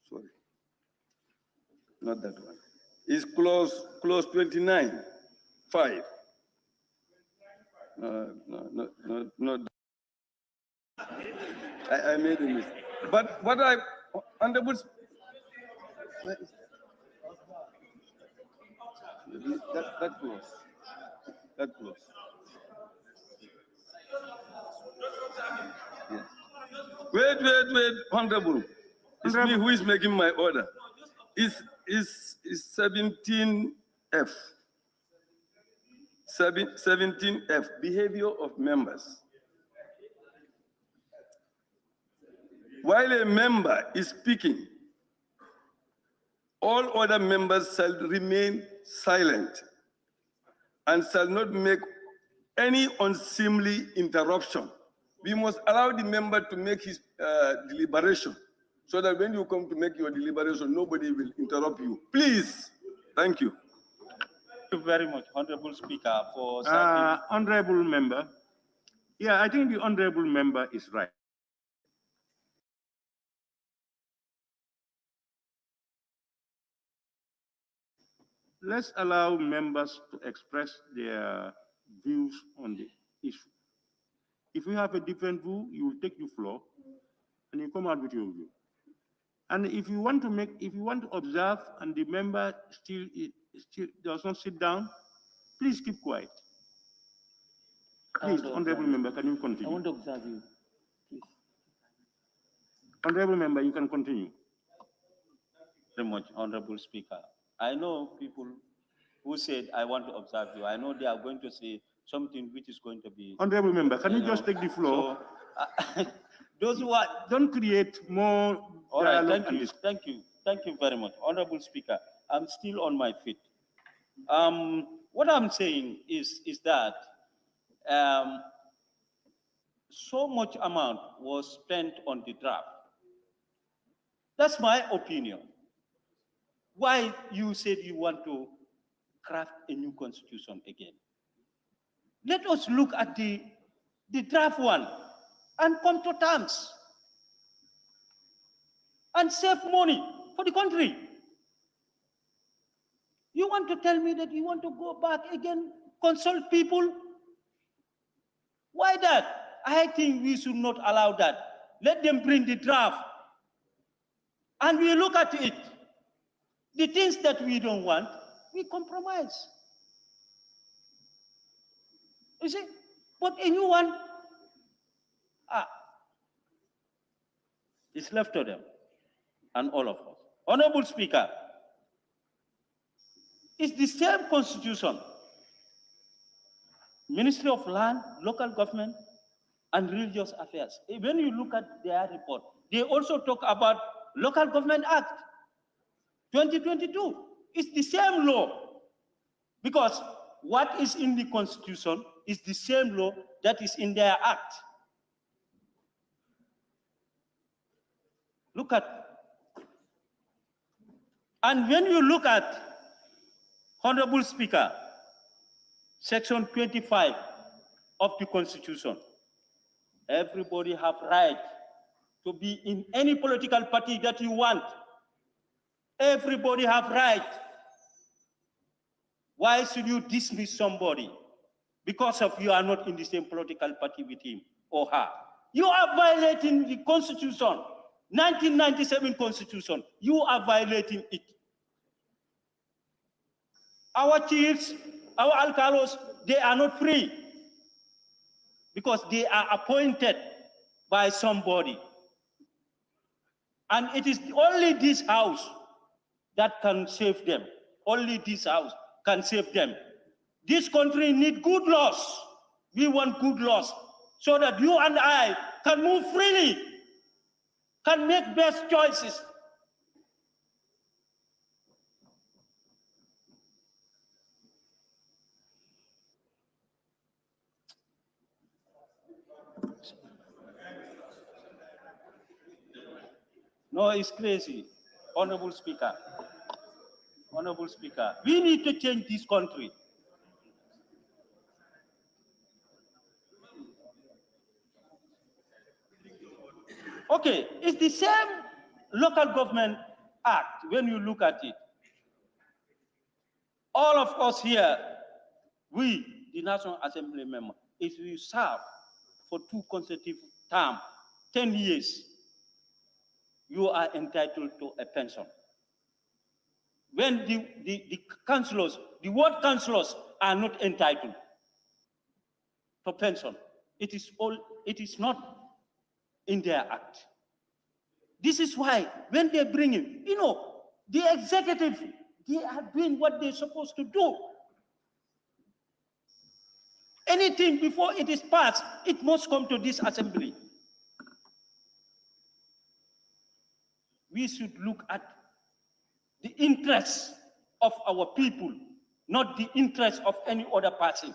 Sorry. Not that one. It's clause 29, 5. No. I made a mistake. But what I understood, that clause. That clause. Yeah. Wait, Honorable. It's me who is making my order. It's 17F. 17F, behavior of members. While a member is speaking, all other members shall remain silent and shall not make any unseemly interruption. We must allow the member to make his deliberation, so that when you come to make your deliberation, nobody will interrupt you. Please. Thank you. Thank you very much, Honorable Speaker, for Honorable Member. Yeah, I think the Honorable Member is right. Let's allow members to express their views on the issue. If you have a different view, you will take the floor and you come out with your view. And if you want to observe and the member still does not sit down, please keep quiet. Please, Honorable Member, can you continue? I want to observe you, please. Honorable Member, you can continue. Very much, Honorable Speaker. I know people who said, I want to observe you. I know they are going to say something which is going to be... Honorable Member, can you just take the floor? So, those who are... Don't create more... All right, thank you very much. Honorable Speaker, I'm still on my feet. What I'm saying is that so much amount was spent on the draft. That's my opinion. Why you said you want to craft a new constitution again? Let us look at the draft one and come to terms and save money for the country. You want to tell me that you want to go back again, consult people? Why that? I think we should not allow that. Let them bring the draft and we look at it. The things that we don't want, we compromise. You see? But a new one, it's left to them and all of us. Honorable Speaker, it's the same constitution. Ministry of Land, Local Government, and Religious Affairs. When you look at their report, they also talk about Local Government Act 2022. It's the same law, because what is in the constitution is the same law that is in their act. Look at, and when you look at, Honorable Speaker, Section 25 of the Constitution, everybody have right to be in any political party that you want. Everybody have right. Why should you dismiss somebody because of you are not in the same political party with him or her? You are violating the Constitution, 1997 Constitution. You are violating it. Our chiefs, our alcalos, they are not free because they are appointed by somebody. And it is only this house that can save them. Only this house can save them. This country needs good laws. We want good laws so that you and I can move freely, can make best choices. No, it's crazy. Honorable Speaker. Honorable Speaker, we need to change this country. Okay, it's the same local government act, when you look at it, all of us here, we, the National Assembly member, if we serve for 2 consecutive terms, 10 years, you are entitled to a pension. When the councillors, the ward councillors are not entitled to pension, it is not in their act. This is why when they bring in, the executive, they are doing what they're supposed to do. Anything before it is passed, it must come to this assembly. We should look at the interests of our people, not the interests of any other person.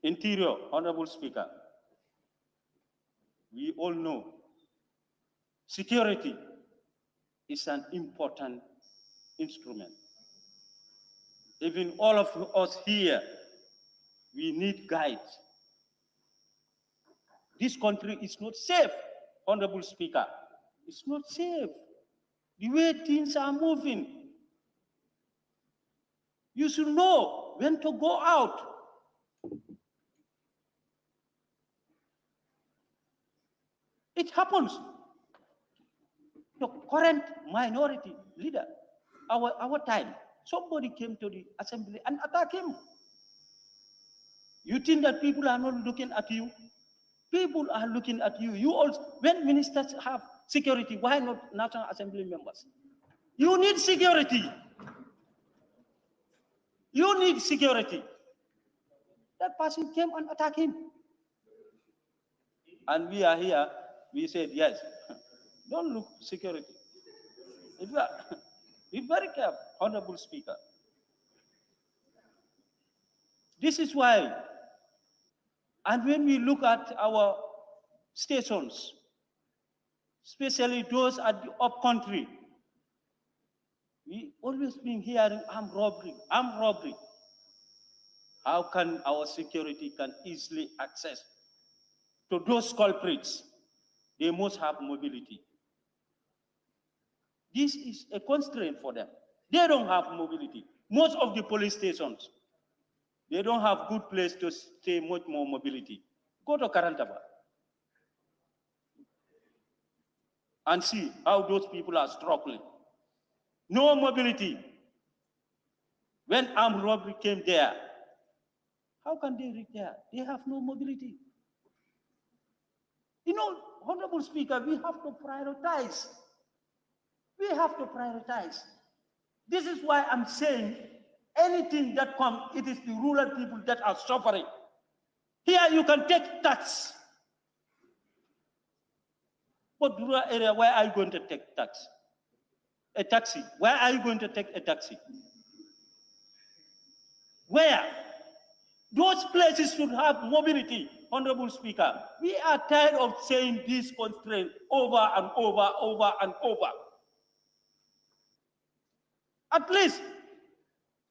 Interior, Honorable Speaker, we all know security is an important instrument. Even all of us here, we need guides. This country is not safe, Honorable Speaker. It's not safe. The way things are moving. You should know when to go out. It happens. The current minority leader, our time, somebody came to the assembly and attacked him. You think that people are not looking at you? People are looking at you. You also, when ministers have security, why not National Assembly members? You need security. You need security. That person came and attacked him. And we are here, we said, yes, don't look security. Be very careful, Honorable Speaker. This is why, and when we look at our stations, especially those at the upcountry, we always been hearing armed robbery, armed robbery. How can our security can easily access to those culprits? They must have mobility. This is a constraint for them. They don't have mobility. Most of the police stations, they don't have good place to stay much more mobility. Go to Karantaba and see how those people are struggling. No mobility. When armed robbery came there, how can they reach there? They have no mobility. Honorable Speaker, we have to prioritize. We have to prioritize. This is why I'm saying anything that comes, it is the rural people that are suffering. Here you can take tax. But rural area, where are you going to take tax? A taxi. Where are you going to take a taxi? Where? Those places should have mobility, Honorable Speaker. We are tired of saying this constraint over and over and over. At least,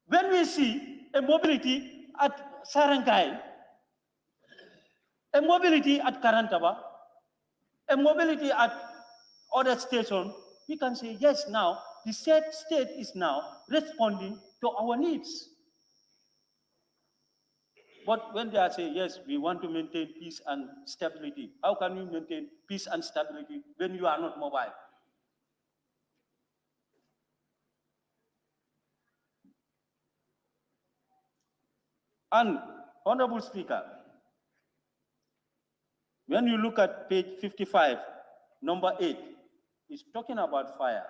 when we see a mobility at Sarangai, a mobility at Karantaba, a mobility at other stations, we can say, yes, now, the state is now responding to our needs. But when they are saying, yes, we want to maintain peace and stability, how can you maintain peace and stability when you are not mobile? And, Honorable Speaker, when you look at page 55, number 8, it's talking about fire.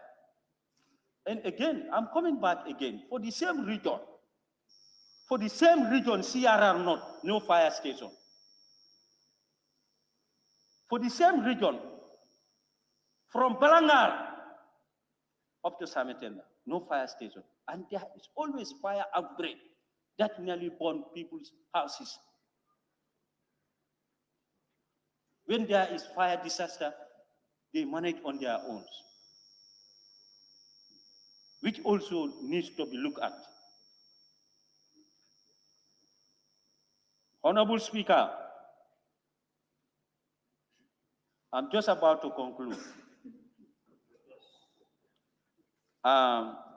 And again, I'm coming back again, for the same region. For the same region, CRR North, no fire station. For the same region, from Balangar up to Sametenda, no fire station. And there is always fire outbreak that nearly burn people's houses. When there is fire disaster, they manage on their own, which also needs to be looked at. Honorable Speaker, I'm just about to conclude.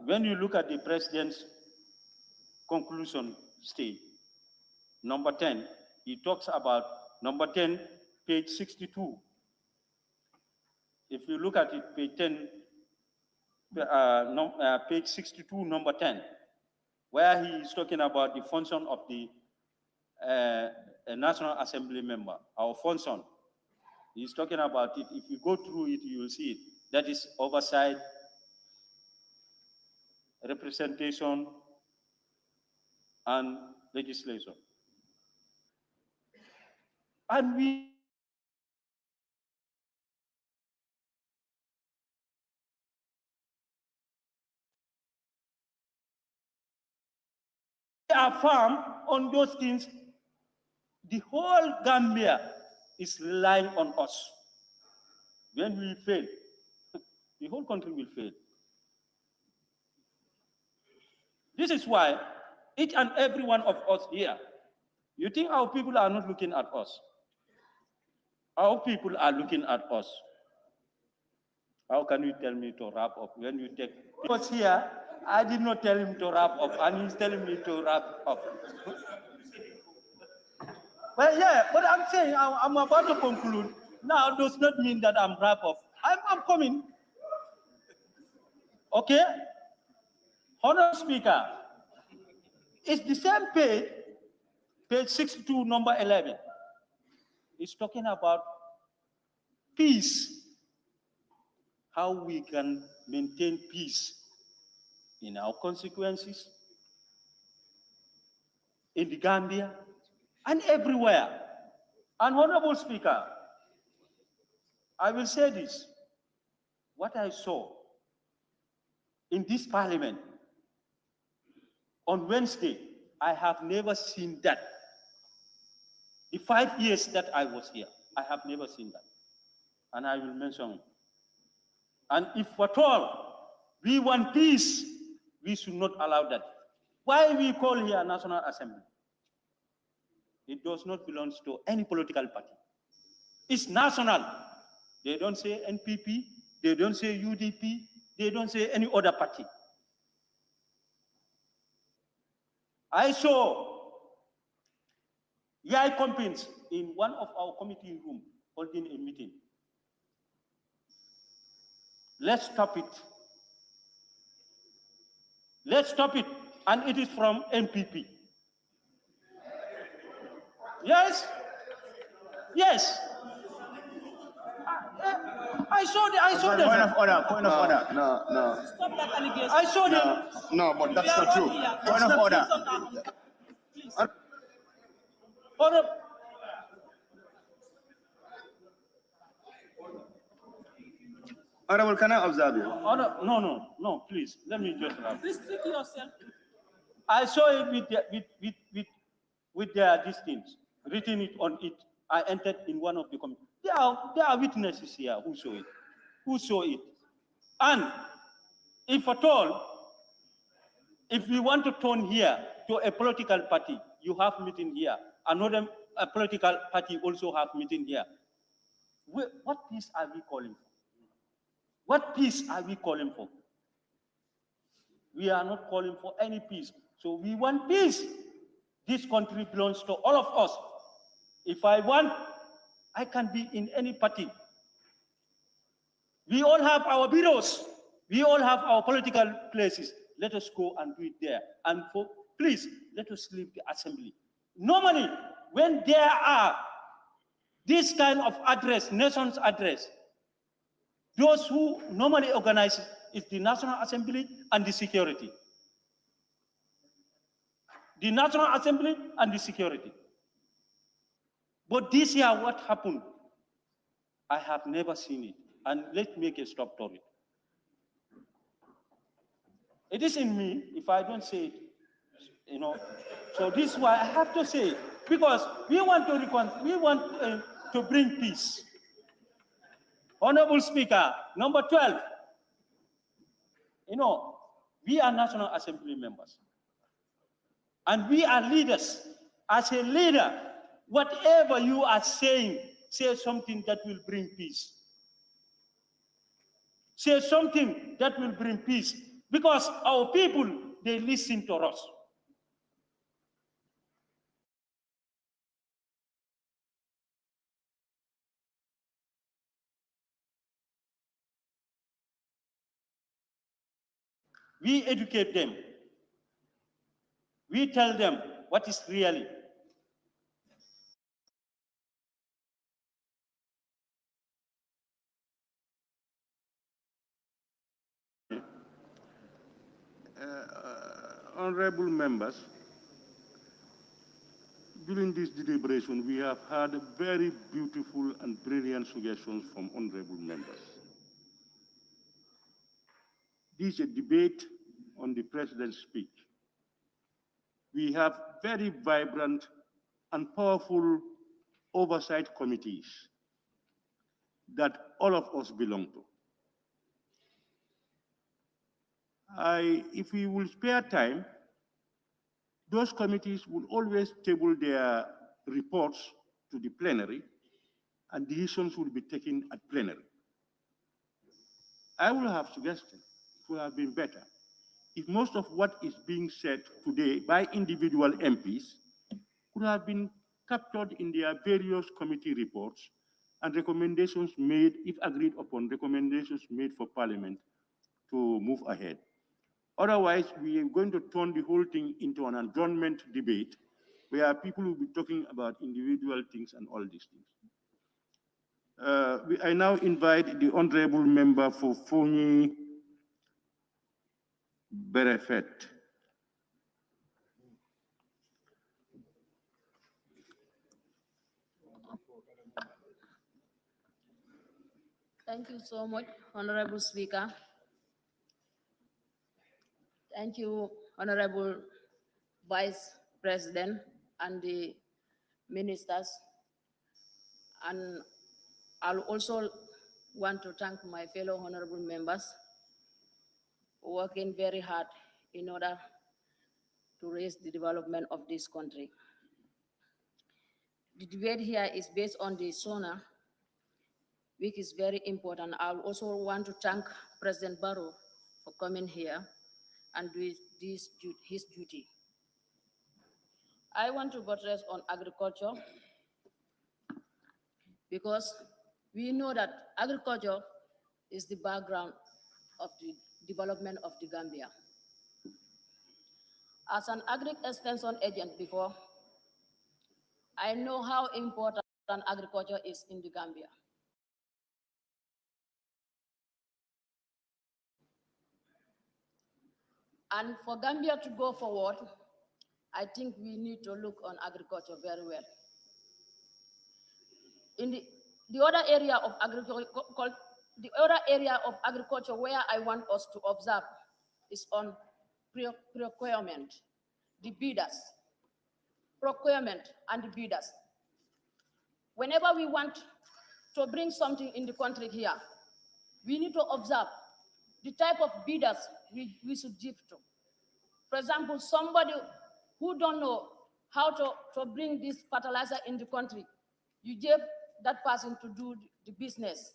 When you look at the president's conclusion stage, number 10, he talks about number 10, page 62. If you look at it, page 10, page 62, number 10, where he is talking about the function of the a National Assembly member, our function. He's talking about it. If you go through it, you will see it. That is oversight, representation, and legislation. And we are firm on those things. The whole Gambia is relying on us. When we fail, the whole country will fail. This is why each and every one of us here, you think our people are not looking at us. Our people are looking at us. How can you tell me to wrap up when you take... He was here, I did not tell him to wrap up, and he's telling me to wrap up. Well, yeah, but I'm saying I'm about to conclude. Now does not mean that I'm wrap up. I'm coming. Okay? Honorable Speaker, it's the same page, page 62, number 11. It's talking about peace, how we can maintain peace in our consequences, in the Gambia, and everywhere. And Honorable Speaker, I will say this, what I saw in this parliament on Wednesday, I have never seen that. The 5 years that I was here, I have never seen that. And I will mention it. And if at all we want peace, we should not allow that. Why we call here National Assembly? It does not belong to any political party. It's national. They don't say NPP, they don't say UDP, they don't say any other party. I saw Yai Compins in one of our committee room holding a meeting. Let's stop it. Let's stop it. And it is from NPP. Yes? Yes. I saw them. Point of order. No. Stop that allegation. I saw them. No, but that's not true. Point of order. Please. Honorable, can I observe you? No, please. Let me just wrap. Restrict yourself. I saw it with their distance, written it on it. I entered in one of the committees. There are witnesses here who saw it. And if at all, if we want to turn here to a political party, you have meeting here. Another political party also have meeting here. What peace are we calling for? What peace are we calling for? We are not calling for any peace. So we want peace. This country belongs to all of us. If I want, I can be in any party. We all have our bureaus. We all have our political places. Let us go and do it there. And please, let us leave the assembly. Normally, when there are this kind of address, nation's address, those who normally organize is the National Assembly and the security. The National Assembly and the security. But this year, what happened? I have never seen it. And let's make a stop to it. It is in me, if I don't say it, So this is why I have to say it, because we want to bring peace. Honorable Speaker, number 12, we are National Assembly members. And we are leaders. As a leader, whatever you are saying say something that will bring peace. Say something that will bring peace. Because our people, they listen to us. We educate them. We tell them what is really. Honorable members, during this deliberation, we have had very beautiful and brilliant suggestions from honorable members. This is a debate on the president's speech. We have very vibrant and powerful oversight committees that all of us belong to. If we will spare time, those committees will always table their reports to the plenary, and decisions will be taken at plenary. I will have suggestions. It would have been better if most of what is being said today by individual MPs could have been captured in their various committee reports and recommendations made, if agreed upon, recommendations made for Parliament to move ahead. Otherwise, we are going to turn the whole thing into an adjournment debate where people will be talking about individual things and all these things. I now invite the honorable member for Fonyi Berefet. Thank you so much, Honorable Speaker. Thank you, Honorable Vice President and the ministers. And I'll also want to thank my fellow honorable members for working very hard in order to raise the development of this country. The debate here is based on the SONA, which is very important. I also want to thank President Barrow for coming here and doing his duty. I want to buttress on agriculture because we know that agriculture is the background of the development of the Gambia. As an agri-extension agent before, I know how important agriculture is in the Gambia. And for Gambia to go forward, I think we need to look on agriculture very well. In the other area of agriculture where I want us to observe is on procurement, the bidders, procurement and the bidders. Whenever we want to bring something in the country here, we need to observe the type of bidders we should give to. For example, somebody who don't know how to bring this fertilizer in the country, you give that person to do the business.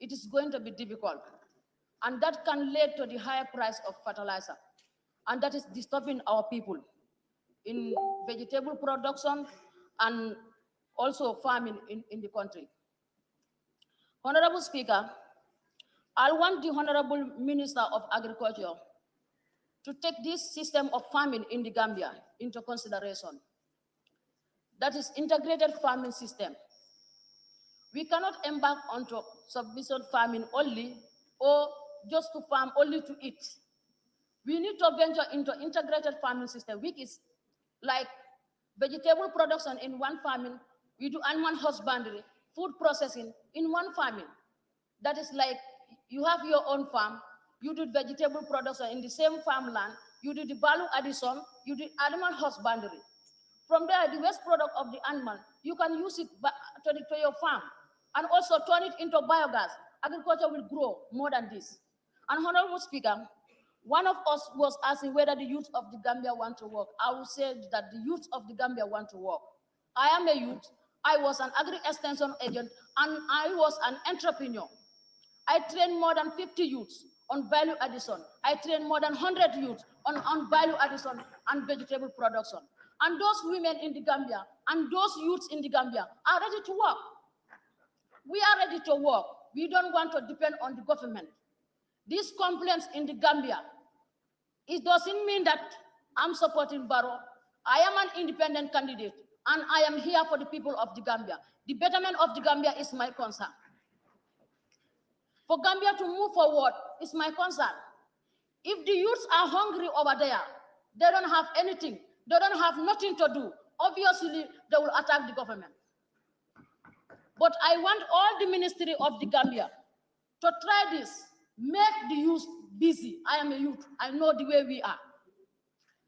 It is going to be difficult. And that can lead to the higher price of fertilizer. And that is disturbing our people in vegetable production and also farming in the country. Honorable Speaker, I want the Honorable Minister of Agriculture to take this system of farming in the Gambia into consideration. That is integrated farming system. We cannot embark onto subsistence farming only or just to farm only to eat. We need to venture into integrated farming system, which is like vegetable production in one farming, we do animal husbandry, food processing in one farming. That is like you have your own farm, you do vegetable production in the same farmland, you do the value addition, you do animal husbandry. From there, the waste product of the animal, you can use it to your farm and also turn it into biogas. Agriculture will grow more than this. And Honorable Speaker, one of us was asking whether the youth of the Gambia want to work. I will say that the youth of the Gambia want to work. I am a youth, I was an agri-extension agent, and I was an entrepreneur. I trained more than 50 youths on value addition. I trained more than 100 youths on value addition and vegetable production. And those women in the Gambia and those youths in the Gambia are ready to work. We are ready to work. We don't want to depend on the government. These complaints in the Gambia, it doesn't mean that I'm supporting Barrow. I am an independent candidate, and I am here for the people of the Gambia. The betterment of the Gambia is my concern. For Gambia to move forward is my concern. If the youths are hungry over there, they don't have anything, they don't have nothing to do, obviously they will attack the government. But I want all the ministry of the Gambia to try this, make the youth busy. I am a youth, I know the way we are.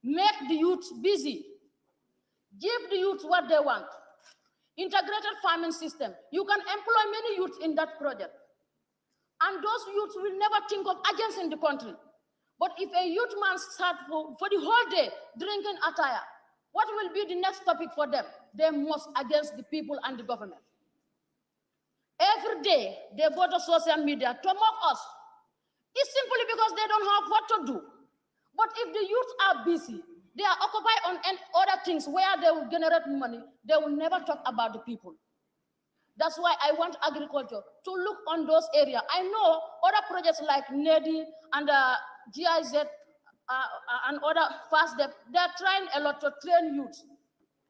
Make the youth busy. Give the youth what they want. Integrated farming system. You can employ many youths in that project. And those youths will never think of agents in the country. But if a youth man starts for the whole day drinking attire, what will be the next topic for them? They must against the people and the government. Every day they go to social media to mock us. It's simply because they don't have what to do. But if the youth are busy, they are occupied on other things where they will generate money, they will never talk about the people. That's why I want agriculture to look on those areas. I know other projects like NEDI and GIZ and other fast step, they're trying a lot to train youth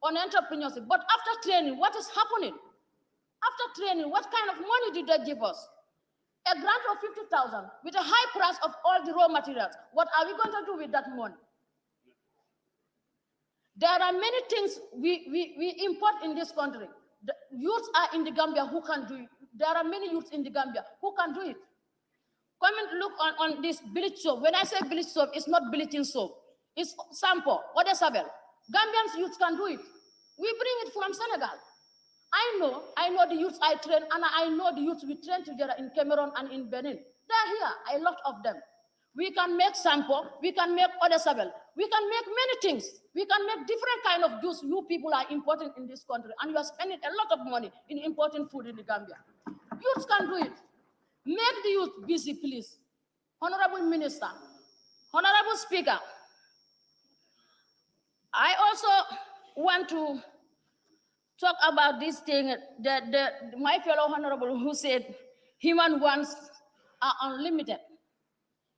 on entrepreneurship. But after training, what is happening? After training, what kind of money did they give us? A grant of 50,000 with a high price of all the raw materials. What are we going to do with that money? There are many things we import in this country. The youths are in the Gambia who can do it. There are many youths in the Gambia who can do it. Come and look on this bleach soap. When I say bleach soap, it's not bleaching soap. It's sampo, or the sabel. Gambians youths can do it. We bring it from Senegal. I know the youths I train, and I know the youths we train together in Cameroon and in Benin. They're here, a lot of them. We can make sampo, we can make other sabel, we can make many things. We can make different kind of juice you people are importing in this country, and you are spending a lot of money in importing food in the Gambia. Youths can do it. Make the youth busy, please. Honorable Minister, Honorable Speaker, I also want to talk about this thing that my fellow honorable who said human wants are unlimited.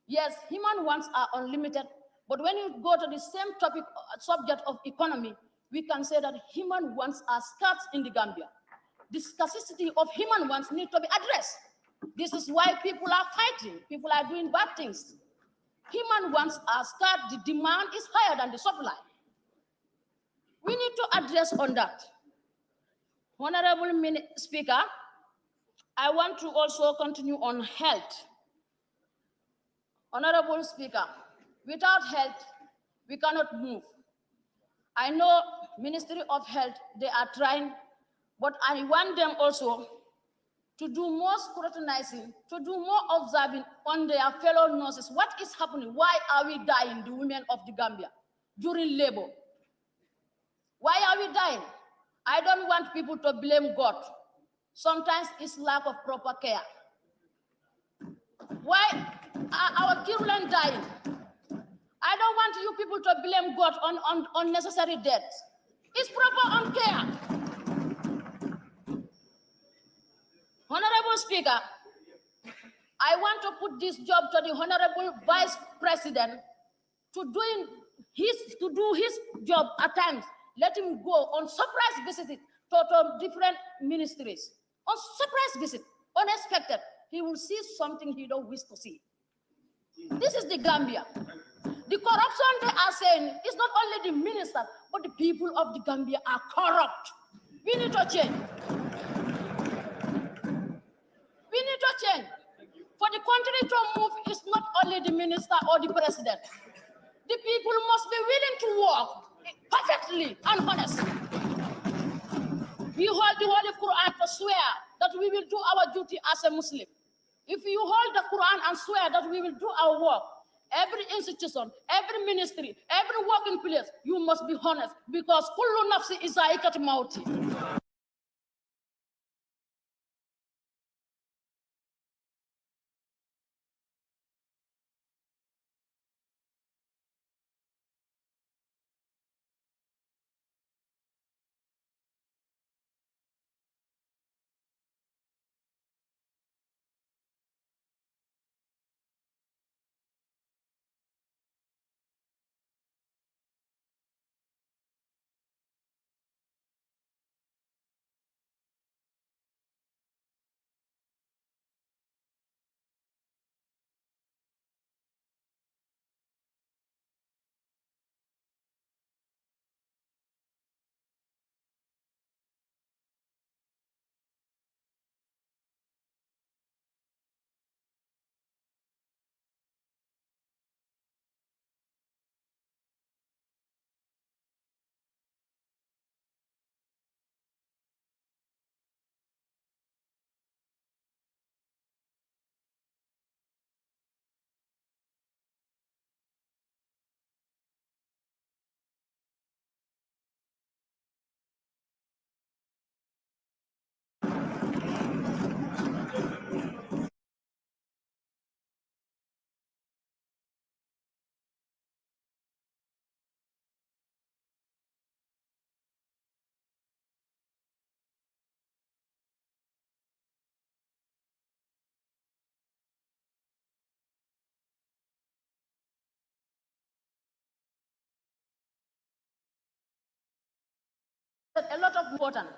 Yes, human wants are unlimited, but when you go to the same topic, subject of economy, we can say that human wants are scarce in the Gambia. The scarcity of human wants need to be addressed. This is why people are fighting, people are doing bad things. Human wants are scarce, the demand is higher than the supply. We need to address on that. Honorable Speaker, I want to also continue on health. Honorable Speaker, without health, we cannot move. I know Ministry of Health, they are trying, but I want them also to do more scrutinizing, to do more observing on their fellow nurses. What is happening? Why are we dying, the women of the Gambia, during labor? Why are we dying? I don't want people to blame God. Sometimes it's lack of proper care. Why are our children dying? I don't want you people to blame God on unnecessary deaths. It's proper on care. Honorable Speaker, I want to put this job to the Honorable Vice President to do his job at times. Let him go on surprise visit to different ministries. On surprise visit, unexpected. He will see something he don't wish to see. This is the Gambia. The corruption they are saying is not only the minister, but the people of the Gambia are corrupt. We need to change. We need to change. For the country to move, it's not only the minister or the president. The people must be willing to work perfectly and honest. We hold the Holy Quran to swear that we will do our duty as a Muslim. If you hold the Quran and swear that we will do our work, every institution, every ministry, every working place, you must be honest, because kullu nafsi is za'iqatul mauti. a lot of important.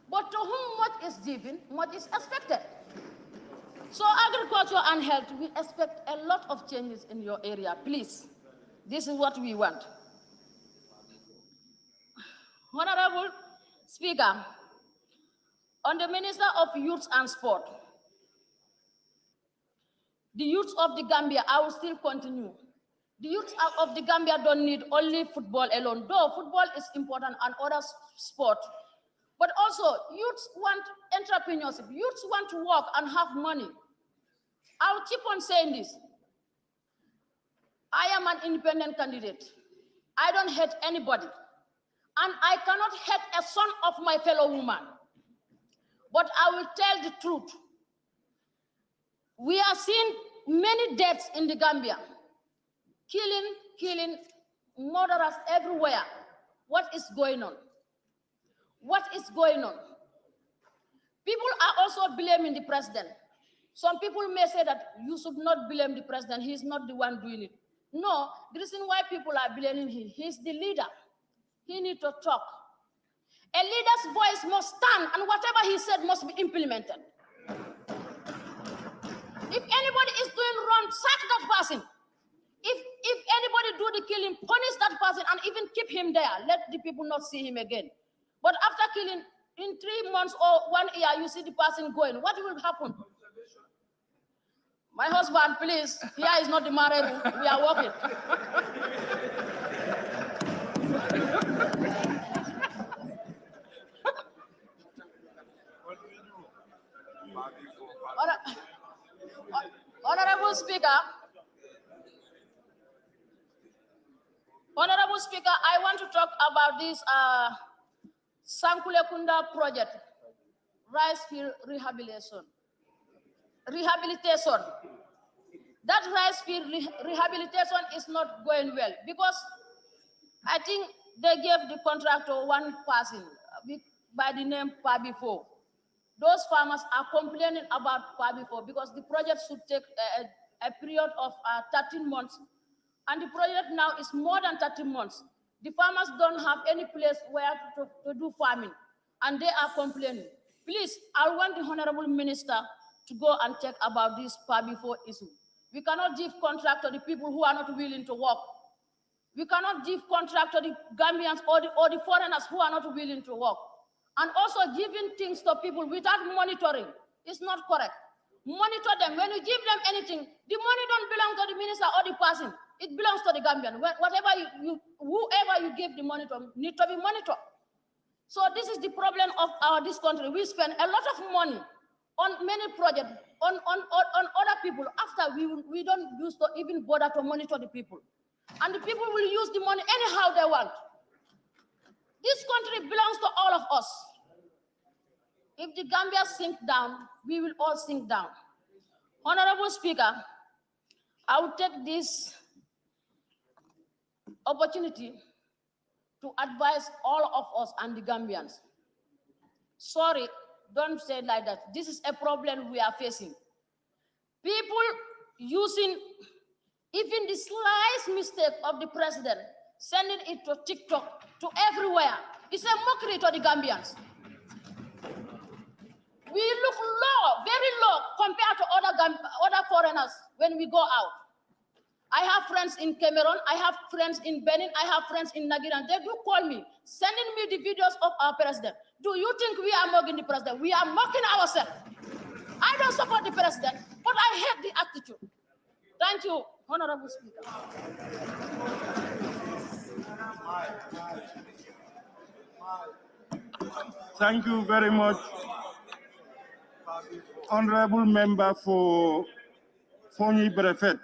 But to whom much is given, much is expected. So agriculture and health, we expect a lot of changes in your area. Please, this is what we want. Honorable Speaker, on the Minister of Youth and Sport, the youth of the Gambia, I will still continue. The youth of the Gambia don't need only football alone, though football is important and other sport. But also, youths want entrepreneurship. Youths want to work and have money. I will keep on saying this. I am an independent candidate. I don't hate anybody. And I cannot hate a son of my fellow woman. But I will tell the truth. We are seeing many deaths in the Gambia. Killing, murderers everywhere. What is going on? What is going on? People are also blaming the president. Some people may say that you should not blame the president. He's not the one doing it. No, the reason why people are blaming him, he's the leader. He needs to talk. A leader's voice must stand, and whatever he said must be implemented. If anybody is doing wrong, sack that person. If anybody do the killing, punish that person and even keep him there. Let the people not see him again. But after killing, in 3 months or 1 year, you see the person going. What will happen? My husband, please, here is not the marriage. We are working. Honorable Speaker, I want to talk about this Sankule Kunda project, rice field rehabilitation. That rice field rehabilitation is not going well because I think they gave the contractor one person by the name Pabifo. Those farmers are complaining about Pabifo because the project should take a period of 13 months. And the project now is more than 13 months. The farmers don't have any place where to do farming, and they are complaining. Please, I want the Honorable Minister to go and check about this Pabifo issue. We cannot give contract to the people who are not willing to work. We cannot give contract to the Gambians or the foreigners who are not willing to work. And also giving things to people without monitoring is not correct. Monitor them. When you give them anything, the money don't belong to the minister or the person. It belongs to the Gambian. Whoever you give the money to need to be monitored. So this is the problem of this country. We spend a lot of money on many projects, on other people. After we don't use to even bother to monitor the people. And the people will use the money anyhow they want. This country belongs to all of us. If the Gambia sink down, we will all sink down. Honorable Speaker, I will take this opportunity to advise all of us and the Gambians. Sorry, don't say it like that. This is a problem we are facing. People using even the slightest mistake of the president, sending it to TikTok, to everywhere. It's a mockery to the Gambians. We look low, very low, compared to other foreigners when we go out. I have friends in Cameroon, I have friends in Benin, I have friends in Nigeria. They do call me, sending me the videos of our president. Do you think we are mocking the president? We are mocking ourselves. I don't support the president, but I hate the attitude. Thank you, Honorable Speaker. Thank you very much, Honorable Member for Fonyi Brefet.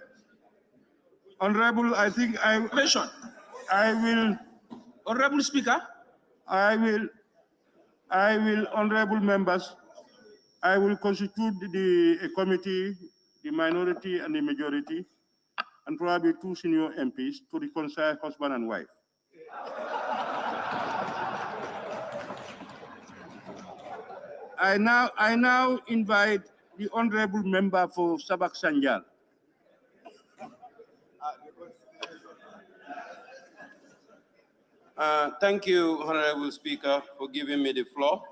Honorable, I think I will, Honorable Speaker. I will, honorable members, I will constitute a committee, the minority and the majority, and probably 2 senior MPs to reconcile husband and wife. I now invite the honorable member for Sabak Sanjal. Thank you, Honorable Speaker, for giving me the floor.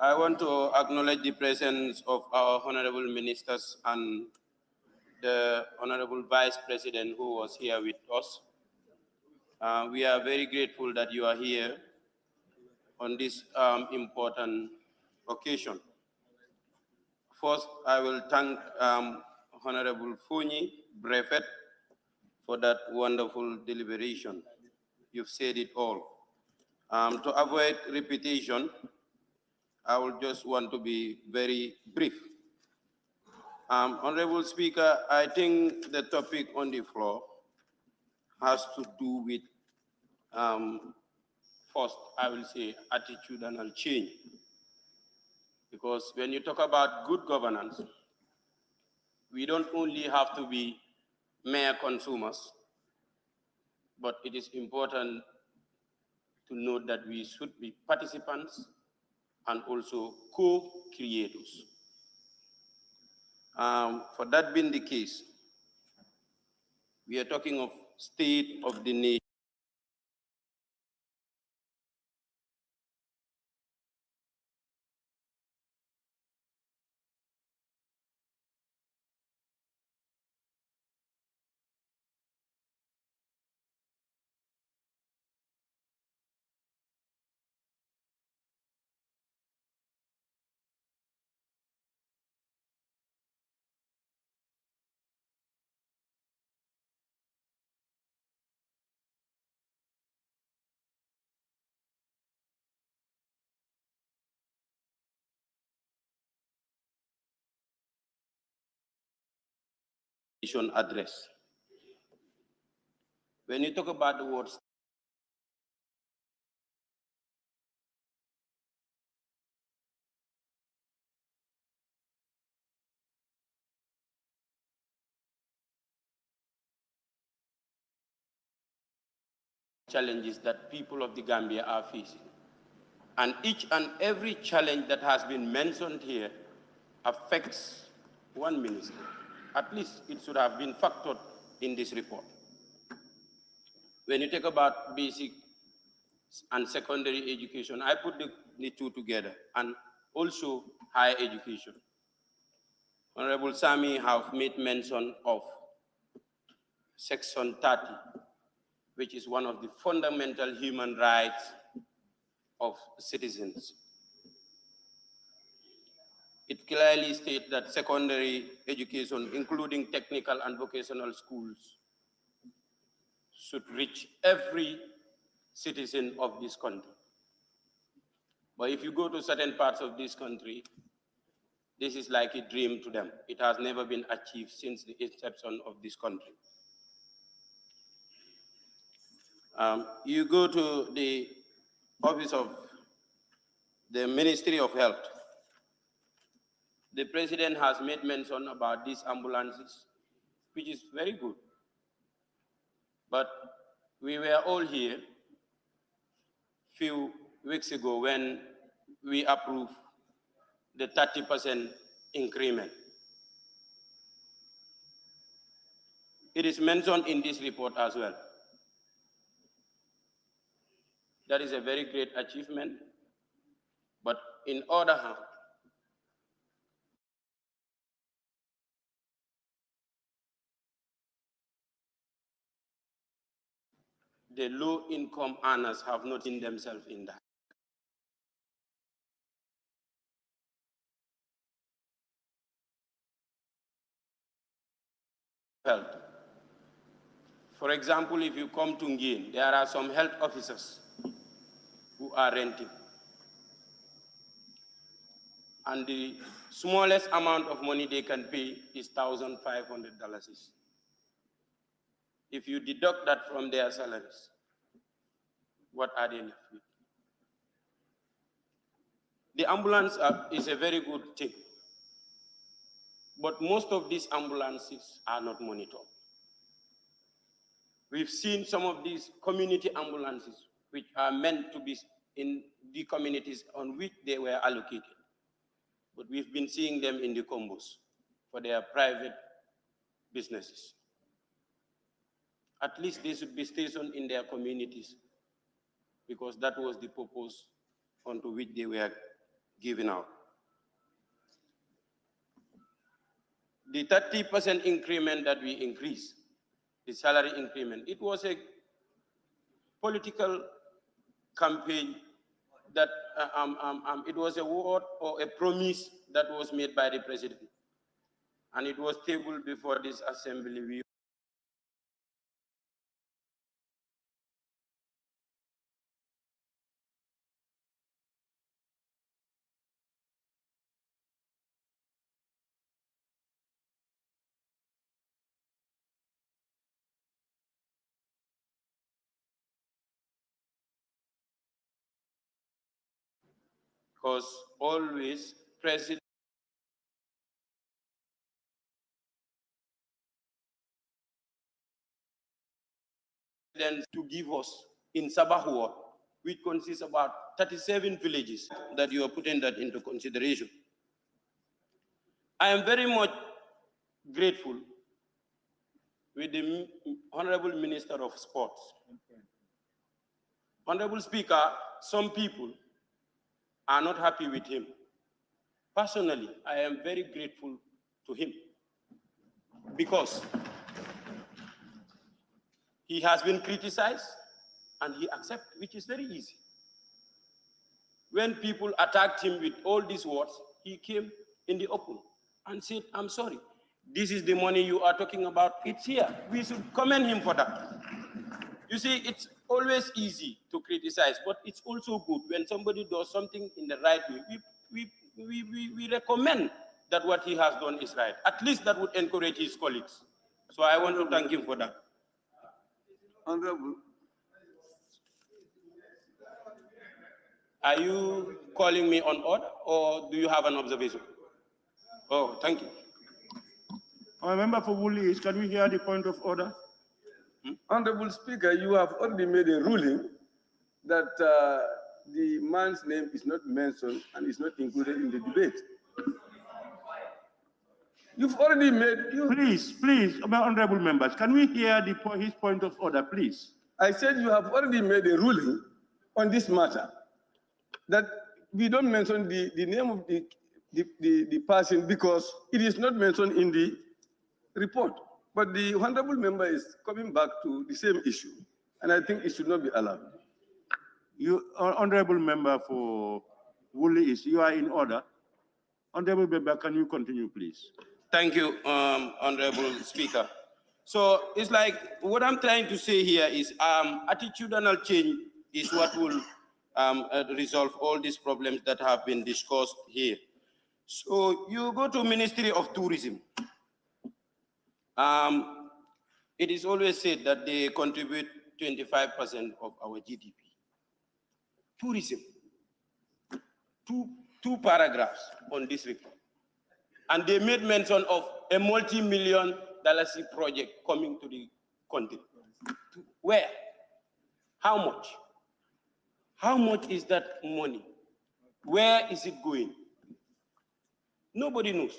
I want to acknowledge the presence of our honorable ministers and the Honorable Vice President who was here with us. We are very grateful that you are here on this important occasion. First, I will thank Honorable Funi Brevet for that wonderful deliberation. You've said it all. To avoid repetition, I will just want to be very brief. Honorable Speaker, I think the topic on the floor has to do with, first, I will say attitudinal change. Because when you talk about good governance, we don't only have to be mere consumers, but it is important to note that we should be participants and also co-creators. For that being the case, we are talking of state of the nation. Address. When you talk about the words challenges that people of the Gambia are facing, and each and every challenge that has been mentioned here affects one minister. At least it should have been factored in this report. When you talk about basic and secondary education, I put the two together, and also higher education. Honorable Sami have made mention of Section 30, which is one of the fundamental human rights of citizens. It clearly states that secondary education, including technical and vocational schools, should reach every citizen of this country. But if you go to certain parts of this country, this is like a dream to them. It has never been achieved since the inception of this country. You go to the office of the Ministry of Health. The president has made mention about these ambulances, which is very good. But we were all here few weeks ago when we approved the 30% increment. It is mentioned in this report as well. That is a very great achievement, but in other hand, the low-income earners have not seen themselves in that. Health. For example, if you come to Ngin, there are some health officers who are renting. And the smallest amount of money they can pay is $1,500. If you deduct that from their salaries, what are they left with? The ambulance is a very good thing, but most of these ambulances are not monitored. We've seen some of these community ambulances, which are meant to be in the communities on which they were allocated, but we've been seeing them in the combos for their private businesses. At least they should be stationed in their communities, because that was the purpose onto which they were given out. The 30% increment that we increased, the salary increment, it was a political campaign that it was a word or a promise that was made by the president. And it was tabled before this assembly. Because always president to give us in Sabahua, which consists about 37 villages, that you are putting that into consideration. I am very much grateful with the Honorable Minister of Sports. Honorable Speaker, some people are not happy with him. Personally, I am very grateful to him because he has been criticized and he accepts, which is very easy. When people attacked him with all these words, he came in the open and said, I'm sorry, this is the money you are talking about, it's here. We should commend him for that. You see, it's always easy to criticize, but it's also good when somebody does something in the right way. We recommend that what he has done is right. At least that would encourage his colleagues. So I want to thank him for that. Honorable. Are you calling me on order, or do you have an observation? Oh, thank you. Member for Woolly, can we hear the point of order? Honorable Speaker, you have already made a ruling that the man's name is not mentioned and is not included in the debate. You've already made... Please, honorable members, can we hear his point of order, please? I said you have already made a ruling on this matter that we don't mention the name of the person because it is not mentioned in the report. But the honorable member is coming back to the same issue, and I think it should not be allowed. You, honorable member for Woolly, you are in order. Honorable member, can you continue, please? Thank you, Honorable Speaker. So it's like what I'm trying to say here is attitudinal change is what will resolve all these problems that have been discussed here. So you go to Ministry of Tourism. It is always said that they contribute 25% of our GDP. Tourism, two paragraphs on this report. And they made mention of a multi-million-dollar project coming to the country. Where? How much? How much is that money? Where is it going? Nobody knows.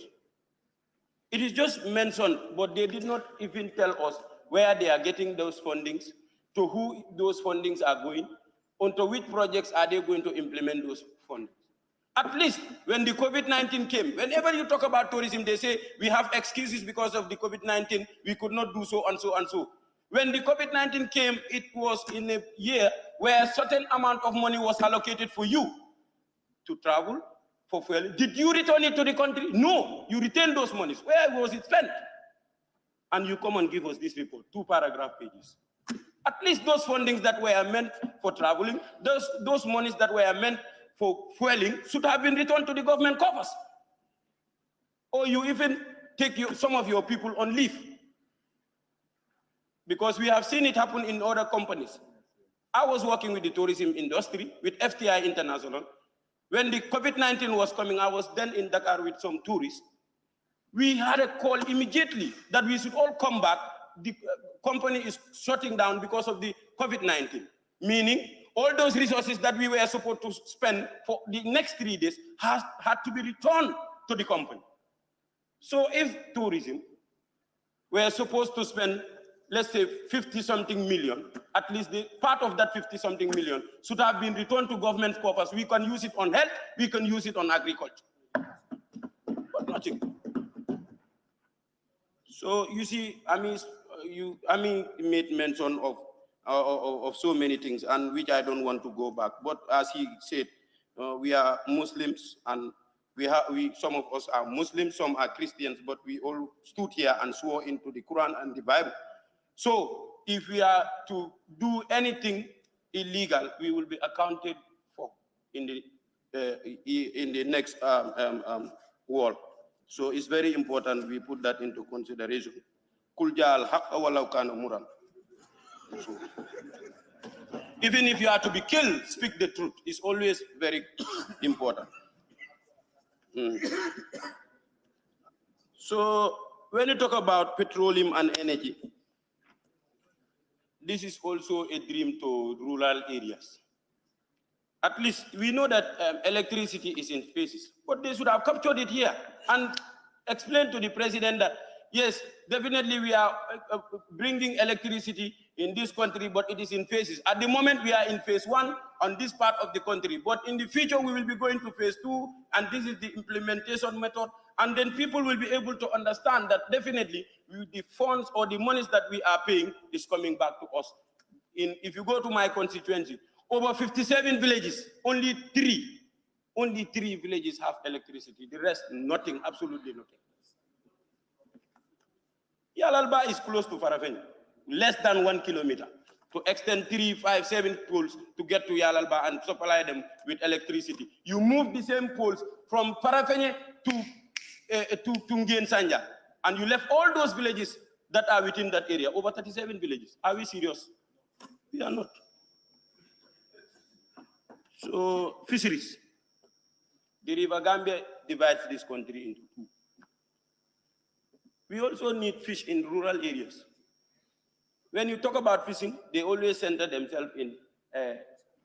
It is just mentioned, but they did not even tell us where they are getting those fundings, to who those fundings are going, onto which projects are they going to implement those fundings. At least when the COVID-19 came, whenever you talk about tourism, they say we have excuses because of the COVID-19, we could not do so and so and so. When the COVID-19 came, it was in a year where a certain amount of money was allocated for you to travel, for fuel. Did you return it to the country? No, you retained those monies. Where was it spent? And you come and give us this report, 2 paragraph pages. At least those fundings that were meant for traveling, those monies that were meant for fueling should have been returned to the government coffers. Or you even take some of your people on leave. Because we have seen it happen in other companies. I was working with the tourism industry, with FTI International. When the COVID-19 was coming, I was then in Dakar with some tourists. We had a call immediately that we should all come back. The company is shutting down because of the COVID-19, meaning all those resources that we were supposed to spend for the next 3 days had to be returned to the company. So if tourism were supposed to spend let's say 50-something million, at least the part of that 50-something million should have been returned to government coffers. We can use it on health, we can use it on agriculture, but nothing. So you see, I mean, made mention of so many things, and which I don't want to go back. But as he said, we are Muslims, and some of us are Muslims, some are Christians, but we all stood here and swore into the Quran and the Bible. So if we are to do anything illegal, we will be accounted for in the next world. So it's very important we put that into consideration. So, even if you are to be killed, speak the truth. It's always very important. So when you talk about petroleum and energy, this is also a dream to rural areas. At least we know that electricity is in phases, but they should have captured it here and explained to the president that, yes, definitely we are bringing electricity in this country, but it is in phases. At the moment, we are in phase 1 on this part of the country, but in the future, we will be going to phase 2, and this is the implementation method, and then people will be able to understand that definitely the funds or the monies that we are paying is coming back to us. If you go to my constituency, over 57 villages, only three villages have electricity. The rest, nothing, absolutely nothing. Yalalba is close to Farafeni, less than 1 kilometer. To extend 3, 5, 7 poles to get to Yalalba and supply them with electricity. You move the same poles from Farafeni to Ngien Sanja, and you left all those villages that are within that area, over 37 villages. Are we serious? We are not. So, fisheries. The River Gambia divides this country into 2. We also need fish in rural areas. When you talk about fishing, they always center themselves in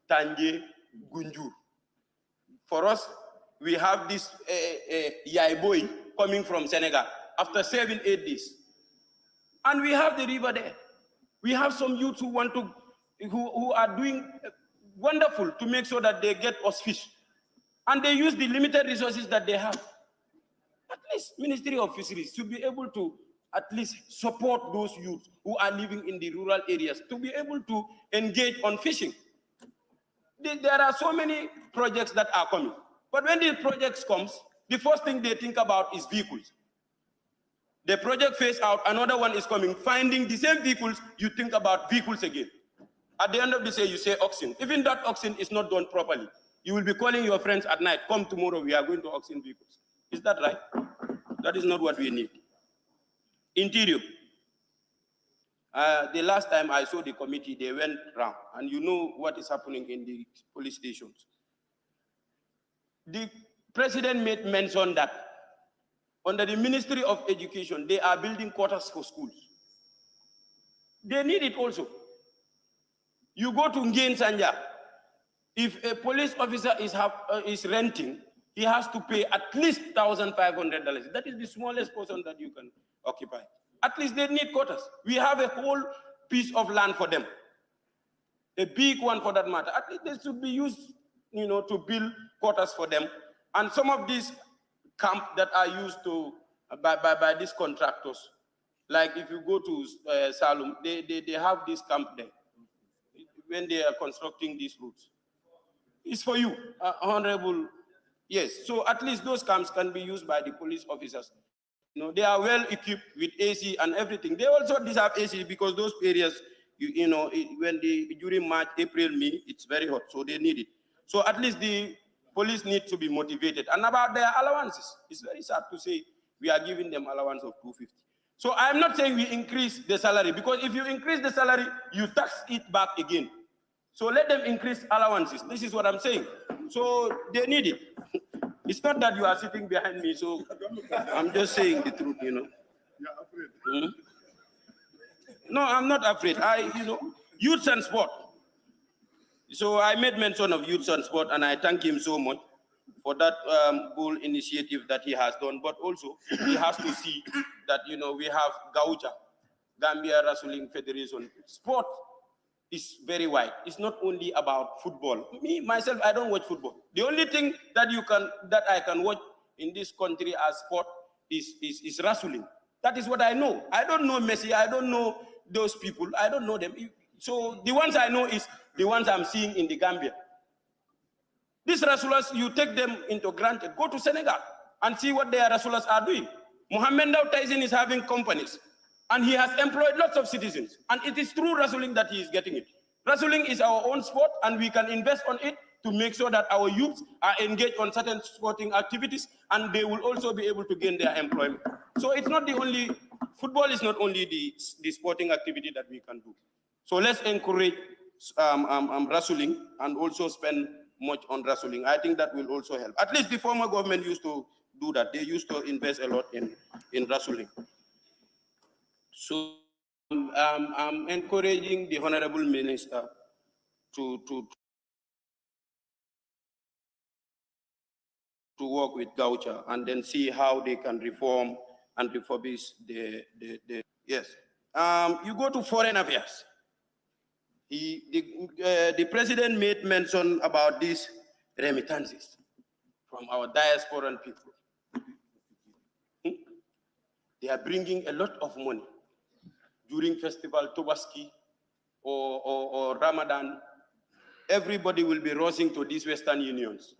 Tanje, Gunjur. For us, we have this Yaiboi coming from Senegal after 7-8 days. And we have the river there. We have some youths who are doing wonderful to make sure that they get us fish. And they use the limited resources that they have. At least Ministry of Fisheries should be able to at least support those youths who are living in the rural areas to be able to engage on fishing. There are so many projects that are coming. But when the projects comes, the first thing they think about is vehicles. The project phase out, another one is coming. Finding the same vehicles, you think about vehicles again. At the end of the day, you say auction. Even that auction is not done properly. You will be calling your friends at night, come tomorrow, we are going to auction vehicles. Is that right? That is not what we need. Interior. The last time I saw the committee, they went round, and you know what is happening in the police stations. The president made mention that under the Ministry of Education, they are building quarters for schools. They need it also. You go to Ngien Sanja, if a police officer is renting, he has to pay at least $1,500. That is the smallest portion that you can occupy. At least they need quarters. We have a whole piece of land for them, a big one for that matter. At least they should be used, to build quarters for them. And some of these camps that are used by these contractors, like if you go to Salum, they have this camp there when they are constructing these routes. It's for you, Honorable. Yes, so at least those camps can be used by the police officers. They are well equipped with AC and everything. They also deserve AC because those areas, during March, April, May, it's very hot, so they need it. So at least the police need to be motivated. And about their allowances, it's very sad to say we are giving them allowance of $250. So I'm not saying we increase the salary, because if you increase the salary, you tax it back again. So let them increase allowances. This is what I'm saying. So they need it. It's not that you are sitting behind me, so I'm just saying the truth, You're afraid. No, I'm not afraid. Youth and sport. So I made mention of youth and sport, and I thank him so much for that whole initiative that he has done. But also, he has to see that, we have Gauja. Gambia Wrestling Federation. Sport is very wide. It's not only about football. Me, myself, I don't watch football. The only thing that I can watch in this country as sport is wrestling. That is what I know. I don't know Messi. I don't know those people. I don't know them. So the ones I know is the ones I'm seeing in the Gambia. These wrestlers, you take them into granted. Go to Senegal and see what their wrestlers are doing. Mohamed Ndao Tyson is having companies, and he has employed lots of citizens. And it is through wrestling that he is getting it. Wrestling is our own sport, and we can invest on it to make sure that our youths are engaged on certain sporting activities, and they will also be able to gain their employment. So it's not the only, football is not only the sporting activity that we can do. So let's encourage wrestling and also spend much on wrestling. I think that will also help. At least the former government used to do that. They used to invest a lot in wrestling. So I'm encouraging the Honorable Minister to work with Gaucha and then see how they can reform and refurbish yes. You go to foreign affairs. The president made mention about these remittances from our diasporan people. They are bringing a lot of money during festival Tobaski or Ramadan. Everybody will be rushing to these Western unions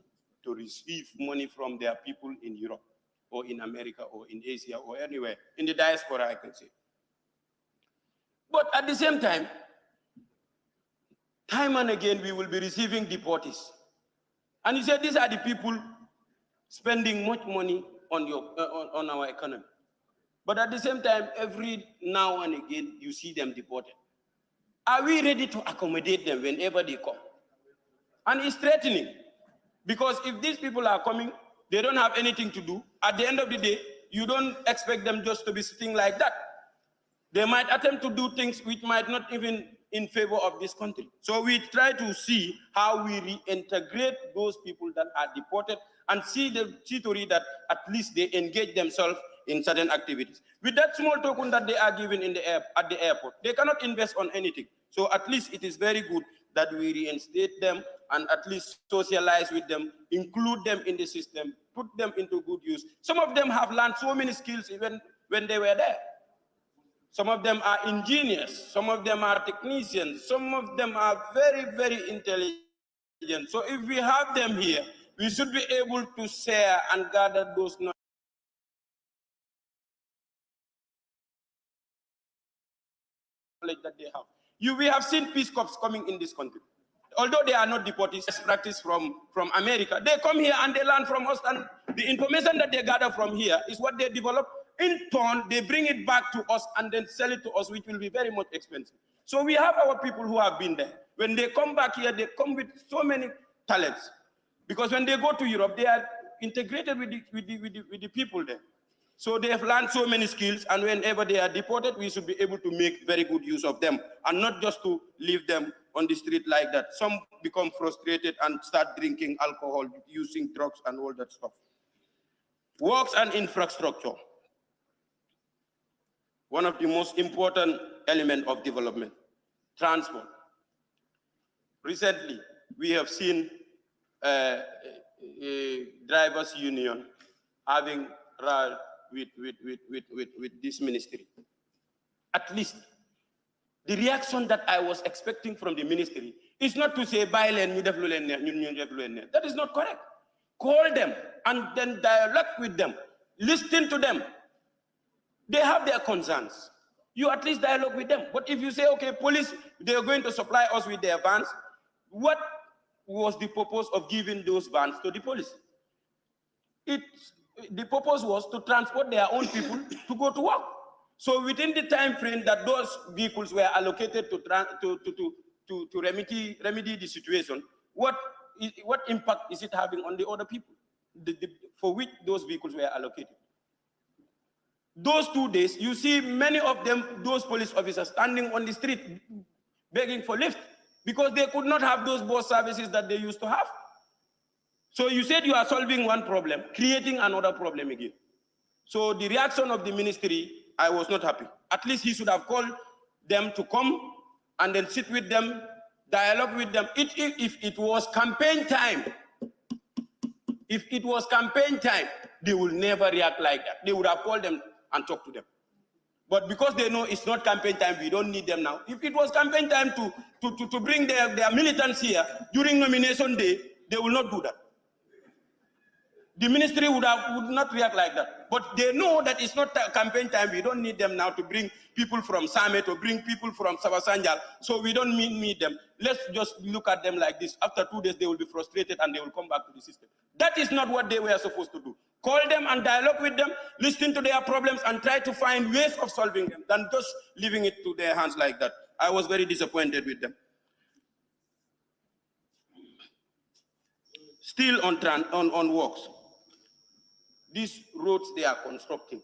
to receive money from their people in Europe or in America or in Asia or anywhere, in the diaspora, I can say. But at the same time and again, we will be receiving deportees. And you said these are the people spending much money on our economy. But at the same time, every now and again, you see them deported. Are we ready to accommodate them whenever they come? And it's threatening, because if these people are coming, they don't have anything to do. At the end of the day, you don't expect them just to be sitting like that. They might attempt to do things which might not even in favor of this country. So we try to see how we reintegrate those people that are deported and see to it that at least they engage themselves in certain activities. With that small token that they are given at the airport, they cannot invest on anything. So at least it is very good that we reinstate them and at least socialize with them, include them in the system, put them into good use. Some of them have learned so many skills even when they were there. Some of them are engineers, some of them are technicians, some of them are very, very intelligent. So if we have them here, we should be able to share and gather those knowledge that they have. We have seen Peace Corps coming in this country. Although they are not deportees, practice from America, they come here and they learn from us, and the information that they gather from here is what they develop. In turn, they bring it back to us and then sell it to us, which will be very much expensive. So we have our people who have been there. When they come back here, they come with so many talents. Because when they go to Europe, they are integrated with the people there. So they have learned so many skills, and whenever they are deported, we should be able to make very good use of them and not just to leave them on the street like that. Some become frustrated and start drinking alcohol, using drugs and all that stuff. Works and infrastructure. One of the most important elements of development, transport. Recently, we have seen a drivers' union having rallied with this ministry. At least the reaction that I was expecting from the ministry is not to say, that is not correct. Call them and then dialogue with them, listen to them. They have their concerns. You at least dialogue with them. But if you say, okay, police, they are going to supply us with their vans, what was the purpose of giving those vans to the police? The purpose was to transport their own people to go to work. So within the time frame that those vehicles were allocated to remedy the situation, what impact is it having on the other people for which those vehicles were allocated? Those 2 days, you see many of them, those police officers, standing on the street begging for lift because they could not have those bus services that they used to have. So you said you are solving one problem, creating another problem again. So the reaction of the ministry I was not happy. At least he should have called them to come and then sit with them, dialogue with them. If it was campaign time, they will never react like that. They would have called them and talked to them. But because they know it's not campaign time, we don't need them now. If it was campaign time to bring their militants here during nomination day, they will not do that. The ministry would not react like that. But they know that it's not campaign time. We don't need them now to bring people from Same, to bring people from Sabasanjal. So we don't need them. Let's just look at them like this. After 2 days, they will be frustrated and they will come back to the system. That is not what they were supposed to do. Call them and dialogue with them, listen to their problems and try to find ways of solving them than just leaving it to their hands like that. I was very disappointed with them. Still on works. These roads they are constructing.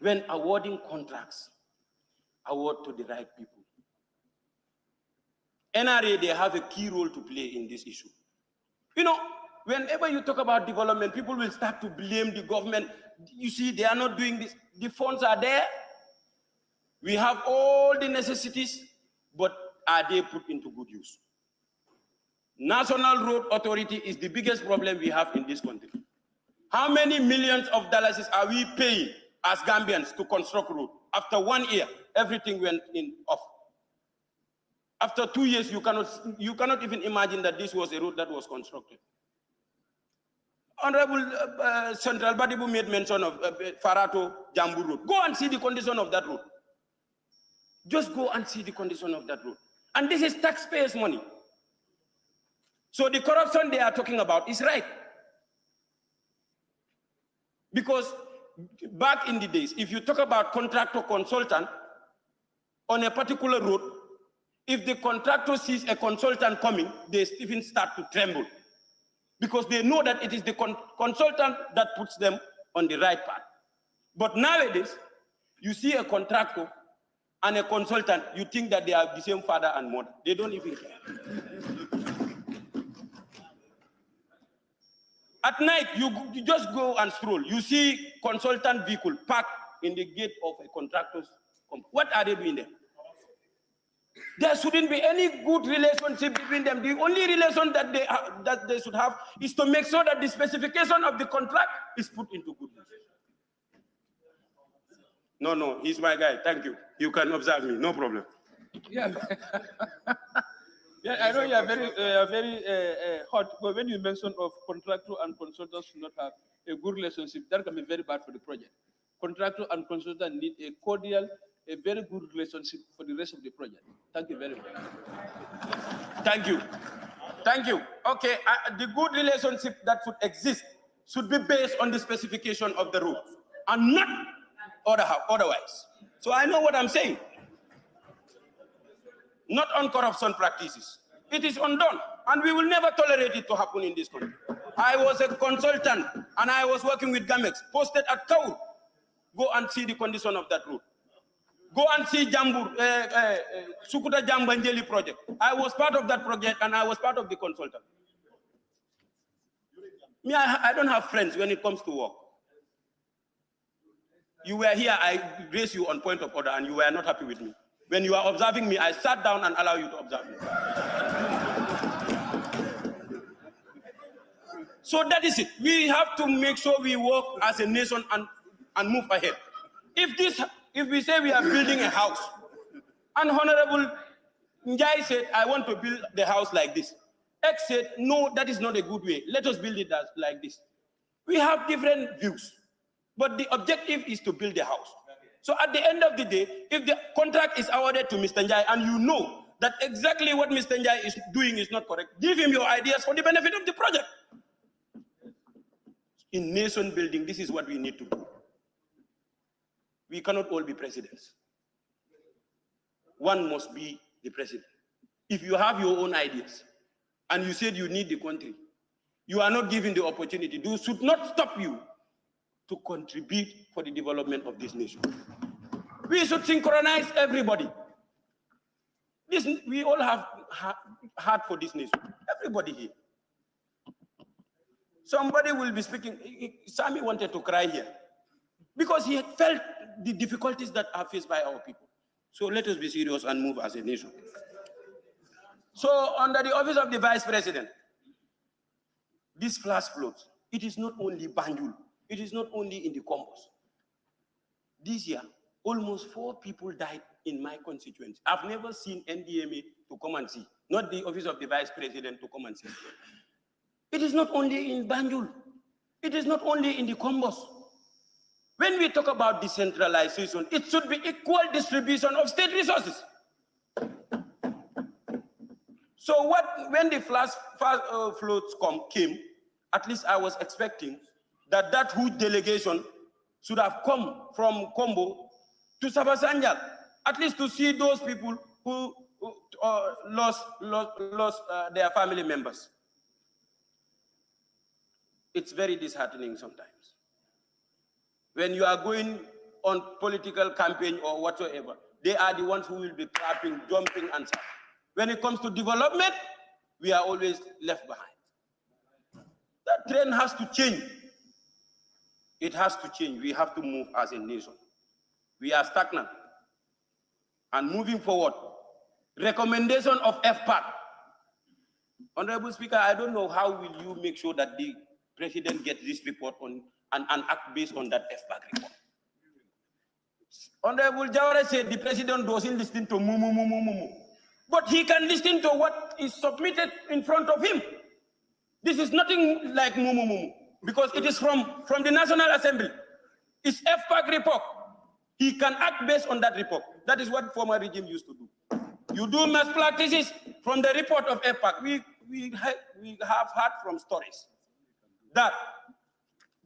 When awarding contracts, award to the right people. NRA, they have a key role to play in this issue. You know, whenever you talk about development, people will start to blame the government. You see, they are not doing this. The funds are there. We have all the necessities, but are they put into good use? National Road Authority is the biggest problem we have in this country. How many millions of dollars are we paying as Gambians to construct road? After 1 year, everything went off. After 2 years, you cannot even imagine that this was a road that was constructed. Honorable Central Badibu made mention of Farato Jambu Road. Go and see the condition of that road. Just go and see the condition of that road. And this is taxpayers' money. So the corruption they are talking about is right. Because back in the days, if you talk about contractor consultant on a particular road, if the contractor sees a consultant coming, they even start to tremble. Because they know that it is the consultant that puts them on the right path. But nowadays, you see a contractor and a consultant, you think that they are the same father and mother. They don't even care. At night, you just go and stroll. You see consultant vehicle parked in the gate of a contractor's company. What are they doing there? There shouldn't be any good relationship between them. The only relation that they should have is to make sure that the specification of the contract is put into good use. No, he's my guy. Thank you. You can observe me. No problem. Yeah. Yeah, I know you are very hot, but when you mention of contractor and consultants should not have a good relationship, that can be very bad for the project. Contractor and consultant need a cordial, a very good relationship for the rest of the project. Thank you very much. Thank you. Thank you. Okay, the good relationship that should exist should be based on the specification of the road and not otherwise. So I know what I'm saying. Not on corruption practices. It is undone, and we will never tolerate it to happen in this country. I was a consultant, and I was working with Gamex, posted at Kaur. Go and see the condition of that road. Go and see Sukuta Jambanjeli project. I was part of that project, and I was part of the consultant. Me, I don't have friends when it comes to work. You were here, I raised you on point of order, and you were not happy with me. When you are observing me, I sat down and allow you to observe me. So that is it. We have to make sure we work as a nation and move ahead. If we say we are building a house, and Honorable Njai said, I want to build the house like this. X said, no, that is not a good way. Let us build it like this. We have different views, but the objective is to build the house. So at the end of the day, if the contract is awarded to Mr. Njai and you know that exactly what Mr. Njai is doing is not correct, give him your ideas for the benefit of the project. In nation building, this is what we need to do. We cannot all be presidents. One must be the president. If you have your own ideas and you said you need the country, you are not given the opportunity. Those should not stop you to contribute for the development of this nation. We should synchronize everybody. We all have heart for this nation. Everybody here. Somebody will be speaking. Sammy wanted to cry here. because he had felt the difficulties that are faced by our people. So let us be serious and move as a nation. So under the office of the Vice President, this flash floats. It is not only Banjul, it is not only in the Combos. This year, almost 4 people died in my constituency. I've never seen NDMA to come and see, not the office of the Vice President to come and see. It is not only in Banjul, it is not only in the Combos. When we talk about decentralization, it should be equal distribution of state resources. So when the flash floats came, at least I was expecting that huge delegation should have come from Kombo to Sabasanjal, at least to see those people who lost their family members. It's very disheartening sometimes. When you are going on political campaign or whatsoever, they are the ones who will be clapping, jumping, and stuff. When it comes to development, we are always left behind. That trend has to change. It has to change. We have to move as a nation. We are stagnant. And moving forward, recommendation of FPAC. Honorable Speaker, I don't know how will you make sure that the President gets this report on and act based on that FPAC report. Honorable Jawara said the President doesn't listen to moo. But he can listen to what is submitted in front of him. This is nothing like moo, because it is from the National Assembly. It's FPAC report. He can act based on that report. That is what former regime used to do. You do mass practices from the report of FPAC. We have heard from stories that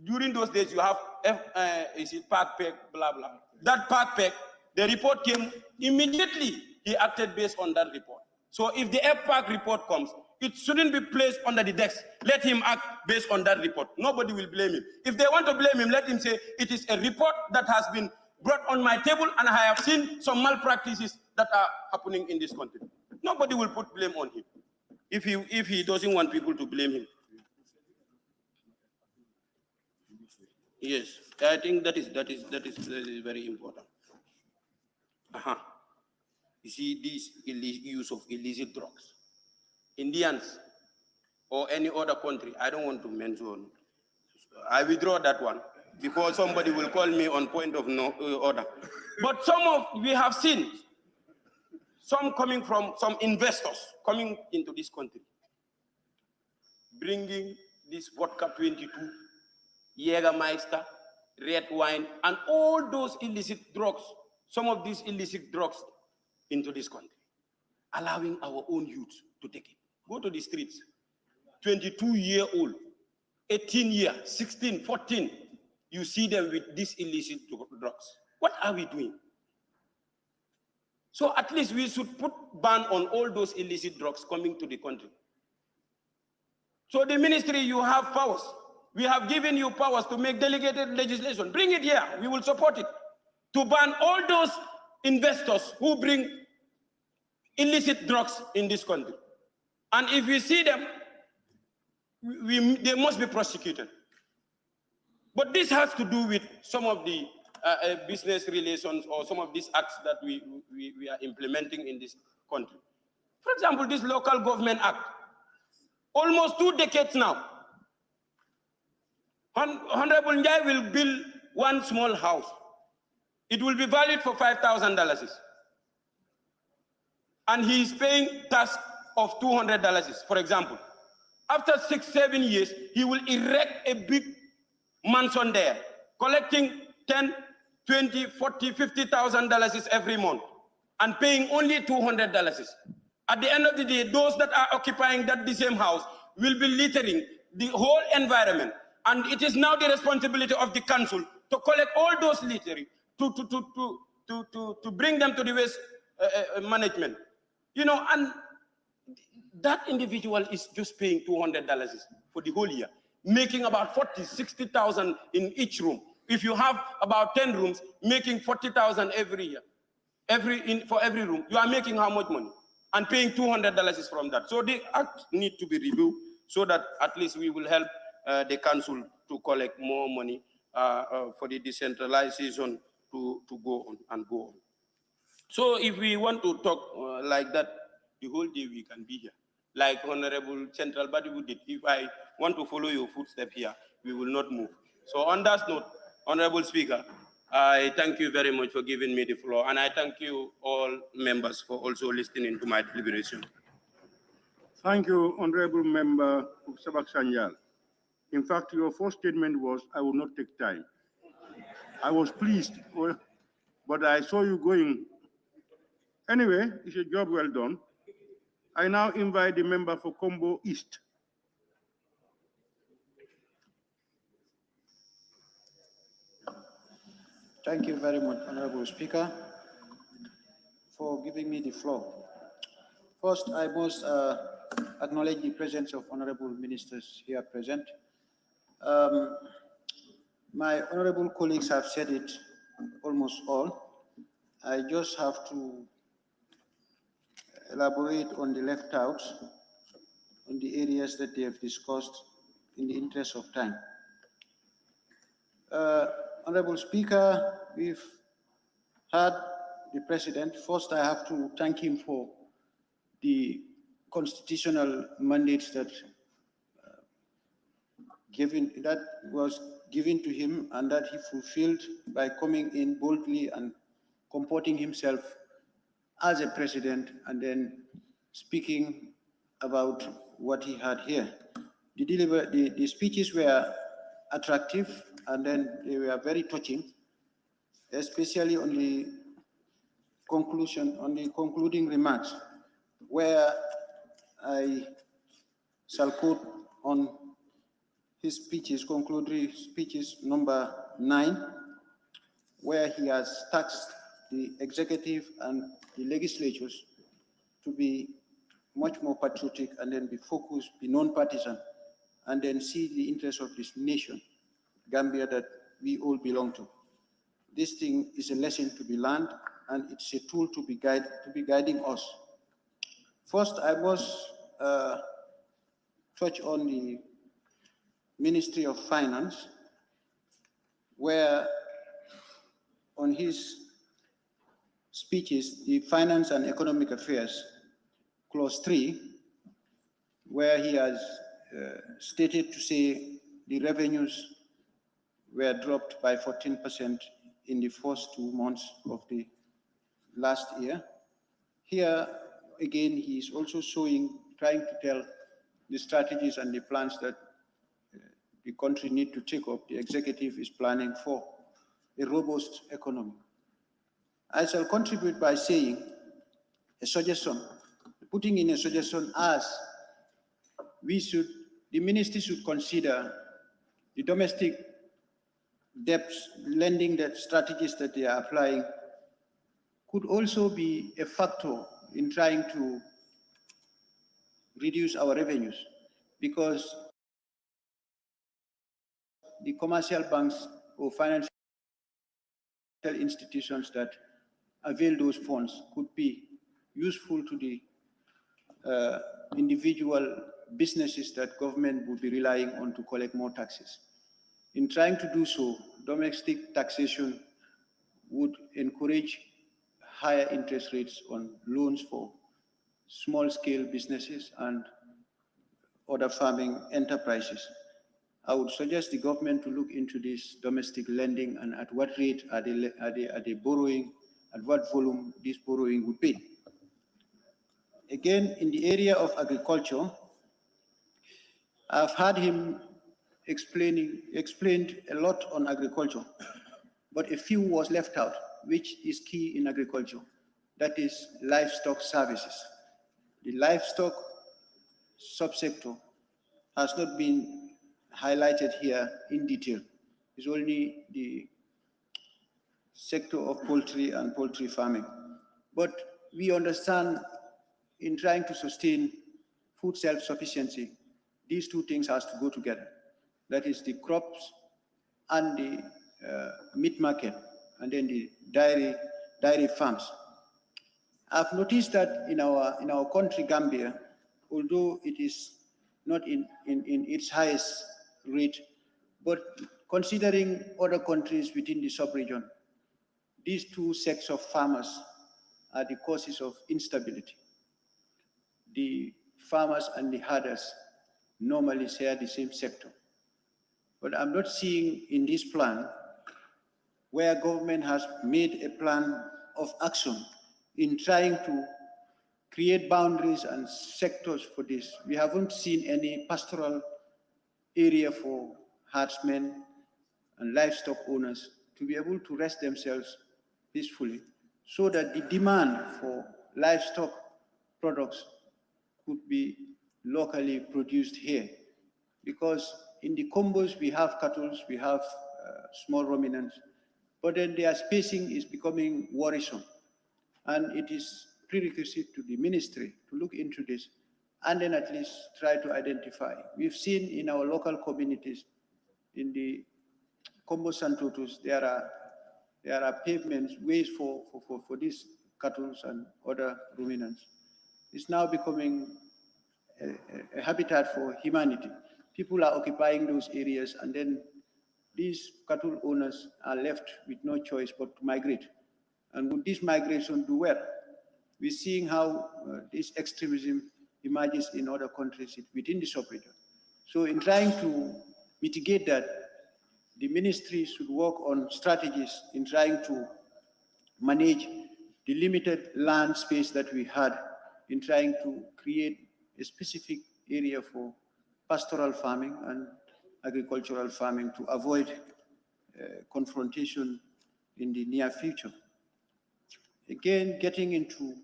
during those days you have PAC, blah, blah. That PAC, the report came immediately. He acted based on that report. So if the FPAC report comes, it shouldn't be placed under the desk. Let him act based on that report. Nobody will blame him. If they want to blame him, let him say, it is a report that has been brought on my table and I have seen some malpractices that are happening in this country. Nobody will put blame on him if he doesn't want people to blame him. Yes, I think that is very important. You see, this use of illicit drugs. Indians or any other country, I don't want to mention. I withdraw that one before somebody will call me on point of no order. But we have seen some coming from some investors coming into this country, bringing this vodka 22, Jägermeister, red wine, and all those illicit drugs, some of these illicit drugs into this country, allowing our own youth to take it. Go to the streets, 22-year-old, 18-year, 16, 14, you see them with these illicit drugs. What are we doing? So at least we should put ban on all those illicit drugs coming to the country. So the ministry, you have powers. We have given you powers to make delegated legislation. Bring it here, we will support it. To ban all those investors who bring illicit drugs in this country. And if we see them, they must be prosecuted. But this has to do with some of the business relations or some of these acts that we are implementing in this country. For example, this Local Government Act, almost 2 decades now. Honorable Njai will build one small house. It will be valued for $5,000. And he is paying tax of $200, for example. After 6-7 years, he will erect a big mansion there, collecting $10,000, $20,000, $40,000, $50,000 every month, and paying only $200. At the end of the day, those that are occupying the same house will be littering the whole environment. And it is now the responsibility of the council to collect all those littering, to bring them to the waste management. You know, and that individual is just paying $200 for the whole year, making about 40,000, 60,000 in each room. If you have about 10 rooms, making 40,000 every year, for every room, you are making how much money? And paying $200 from that. So the act need to be reviewed so that at least we will help the council to collect more money for the decentralization to go on and go on. So if we want to talk like that, the whole day we can be here. Like Honorable Central Badibu did. If I want to follow your footsteps here, we will not move. So on that note, Honorable Speaker, I thank you very much for giving me the floor, and I thank you all members for also listening to my deliberation. Thank you, Honorable Member Sabak Sanyal. In fact, your first statement was, I will not take time. I was pleased, but I saw you going. Anyway, it's a job well done. I now invite the member for Combo East. Thank you very much, Honorable Speaker, for giving me the floor. First, I must acknowledge the presence of honorable ministers here present. My honorable colleagues have said it almost all. I just have to elaborate on the left out, on the areas that they have discussed in the interest of time. Honorable Speaker, we've heard the President. First, I have to thank him for the constitutional mandates that was given to him and that he fulfilled by coming in boldly and comporting himself as a president and then speaking about what he had here. The speeches were attractive and then they were very touching, especially on the conclusion, on the concluding remarks, where I shall quote on his speeches, concluding speeches number 9, where he has tasked the executive and the legislatures to be much more patriotic and then be focused, be non-partisan, and then see the interests of this nation, Gambia, that we all belong to. This thing is a lesson to be learned, and it's a tool to be guiding us. First, I must touch on the Ministry of Finance, where on his speeches, the Finance and Economic Affairs, clause 3, where he has stated to say the revenues were dropped by 14% in the first 2 months of the last year. Here, again, he is also trying to tell the strategies and the plans that the country need to take up. The executive is planning for a robust economy. I shall contribute by saying a suggestion, putting in a suggestion as the ministry should consider the domestic debts, lending debt strategies that they are applying could also be a factor in trying to reduce our revenues, because the commercial banks or financial institutions that avail those funds could be useful to the individual businesses that government would be relying on to collect more taxes. In trying to do so, domestic taxation would encourage higher interest rates on loans for small-scale businesses and other farming enterprises. I would suggest the government to look into this domestic lending and at what rate are they borrowing, at what volume this borrowing would be. Again, in the area of agriculture, I've heard him explained a lot on agriculture, but a few was left out, which is key in agriculture. That is livestock services. The livestock subsector has not been highlighted here in detail. It's only the sector of poultry and poultry farming. But we understand in trying to sustain food self-sufficiency, these two things has to go together. That is the crops and the meat market, and then the dairy farms. I've noticed that in our country, Gambia, although it is not in its highest rate, but considering other countries within the sub-region, these two sects of farmers are the causes of instability. The farmers and the herders normally share the same sector. But I'm not seeing in this plan where government has made a plan of action in trying to create boundaries and sectors for this. We haven't seen any pastoral area for herdsmen and livestock owners to be able to rest themselves peacefully so that the demand for livestock products could be locally produced here. Because in the combos we have cattle, we have small ruminants, but then their spacing is becoming worrisome. And it is prerequisite to the ministry to look into this and then at least try to identify. We've seen in our local communities, in the Combo Santotos, there are pavements, ways for these cattle and other ruminants. It's now becoming a habitat for humanity. People are occupying those areas, and then these cattle owners are left with no choice but to migrate. And would this migration do well? We're seeing how this extremism emerges in other countries within the sub-region. So in trying to mitigate that, the ministry should work on strategies in trying to manage the limited land space that we had in trying to create a specific area for pastoral farming and agricultural farming to avoid confrontation in the near future. Again, getting into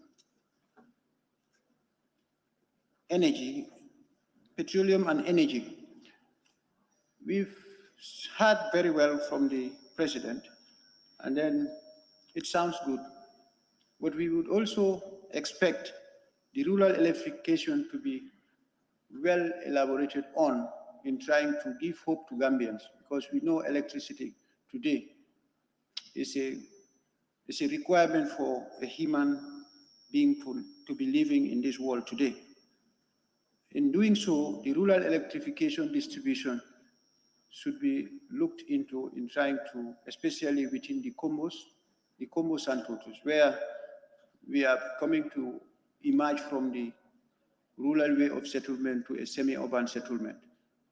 energy, petroleum and energy. We've heard very well from the president, and then it sounds good. But we would also expect the rural electrification to be well elaborated on in trying to give hope to Gambians, because we know electricity today is a requirement for a human being to be living in this world today. In doing so, the rural electrification distribution should be looked into in trying to, especially within the combos and totos, where we are coming to emerge from the rural way of settlement to a semi-urban settlement.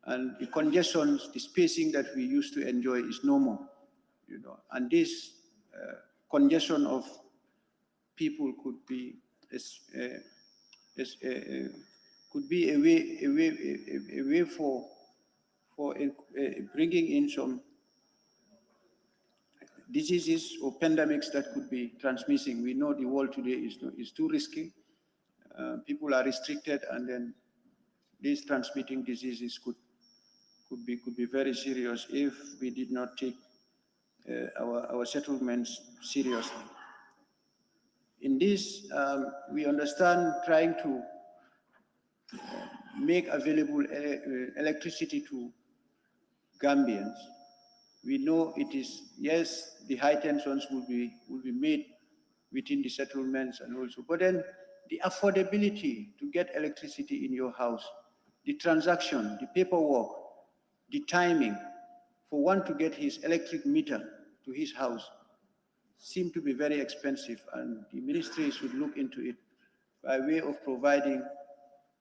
And the congestions, the spacing that we used to enjoy is no more. And this congestion of people could be a way for bringing in some diseases or pandemics that could be transmitting. We know the world today is too risky. People are restricted, and then these transmitting diseases could be very serious if we did not take our settlements seriously. In this, we understand trying to make available electricity to Gambians. We know it is, yes, the high tensions will be made within the settlements and also, but then the affordability to get electricity in your house, the transaction, the paperwork, the timing for one to get his electric meter to his house seem to be very expensive, and the ministry should look into it by way of providing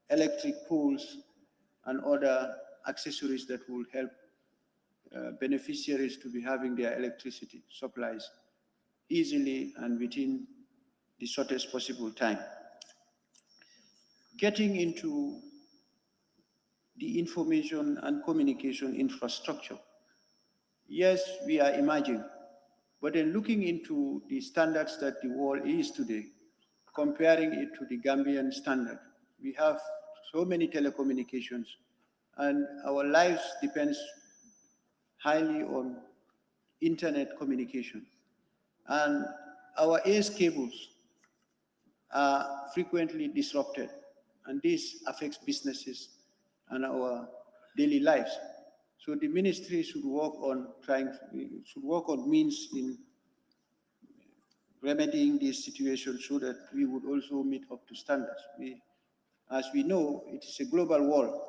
electric poles and other accessories that will help beneficiaries to be having their electricity supplies easily and within the shortest possible time. Getting into the information and communication infrastructure. Yes, we are emerging, but then looking into the standards that the world is today, comparing it to the Gambian standard, we have so many telecommunications, and our lives depends highly on internet communication. And our ACE cables are frequently disrupted, and this affects businesses and our daily lives. So the ministry should work on means in remedying this situation so that we would also meet up to standards. As we know, it is a global world.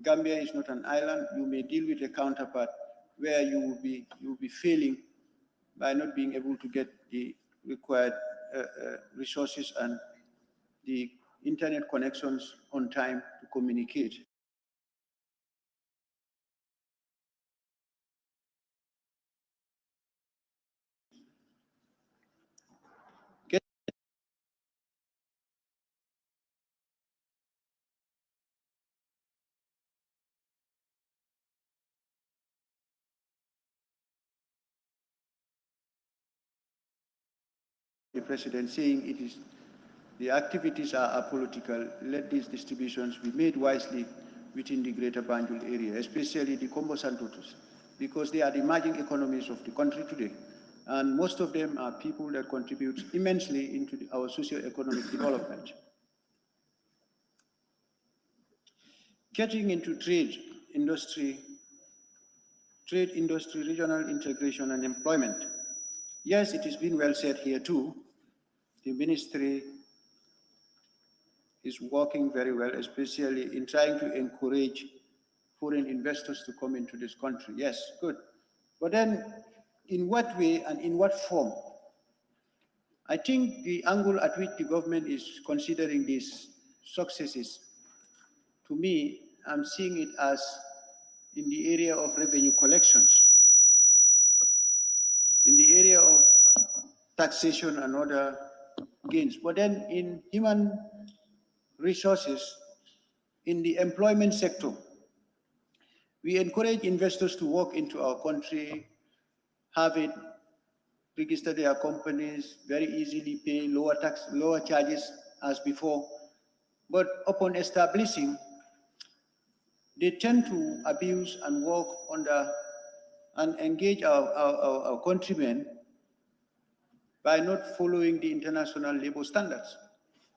Gambia is not an island. You may deal with a counterpart where you will be failing by not being able to get the required resources and the internet connections on time to communicate. The president saying the activities are apolitical. Let these distributions be made wisely within the greater Banjul area, especially the Kombo Santotos, because they are the emerging economies of the country today. And most of them are people that contribute immensely into our socio-economic development. Getting into trade, industry, regional integration and employment. Yes, it has been well said here too. The ministry is working very well, especially in trying to encourage foreign investors to come into this country. Yes, good. But then, in what way and in what form? I think the angle at which the government is considering these successes, to me, I'm seeing it as in the area of revenue collections, in the area of taxation and other gains. But then in human resources, in the employment sector, we encourage investors to walk into our country, have it, register their companies, very easily pay lower tax, lower charges as before. But upon establishing, they tend to abuse and work under and engage our countrymen by not following the international labor standards,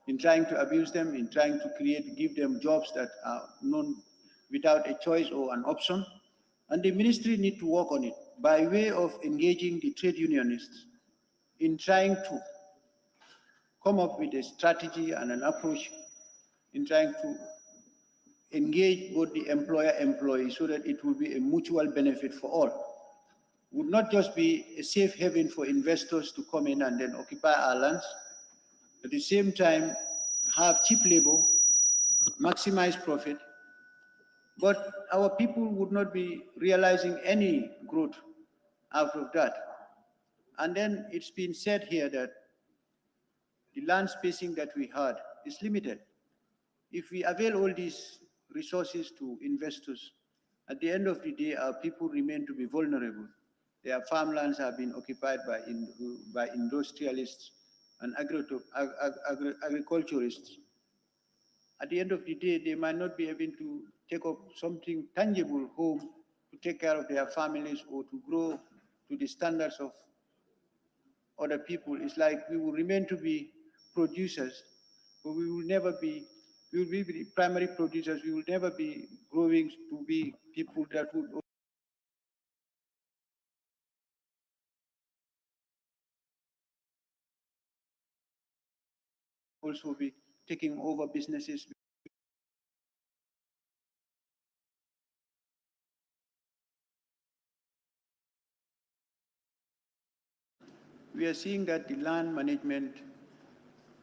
in trying to abuse them, in trying to give them jobs that are known without a choice or an option. And the ministry need to work on it by way of engaging the trade unionists in trying to come up with a strategy and an approach in trying to engage both the employer-employee so that it will be a mutual benefit for all. Would not just be a safe haven for investors to come in and then occupy our lands, at the same time have cheap labor, maximize profit, but our people would not be realizing any growth out of that. And then it's been said here that the land spacing that we had is limited. If we avail all these resources to investors, at the end of the day, our people remain to be vulnerable. Their farmlands have been occupied by industrialists and agriculturists. At the end of the day, they might not be able to take up something tangible home to take care of their families or to grow to the standards of other people. It's like we will remain to be producers, but we will never be, we will be the primary producers. We will never be growing to be people that would also be taking over businesses. We are seeing that the land management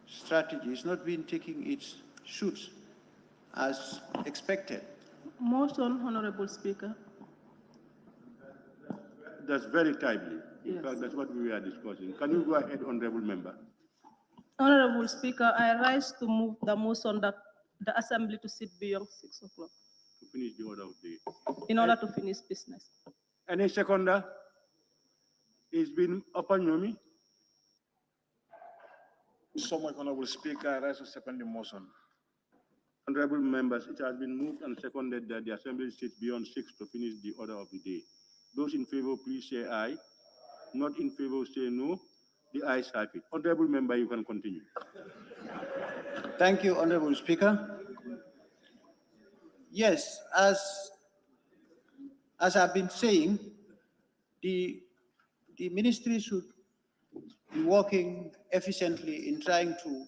strategy is not being taking its shoots as expected. Motion, Honorable Speaker. That's very timely. In Yes. fact, that's what we are discussing. Can you go ahead, Honorable Member? Honorable Speaker, I rise to move the motion that the Assembly to sit beyond 6 o'clock To finish the order of the day. in order to finish business. Any seconder? It's been upon you. So much, Honorable Speaker, I rise to second the motion. Honorable members, it has been moved and seconded that the Assembly sits beyond 6 to finish the order of the day. Those in favor, please say aye. Not in favor, say no. The ayes have it. Honorable member, you can continue. Thank you, Honorable Speaker. Yes, as I've been saying, the ministry should be working efficiently in trying to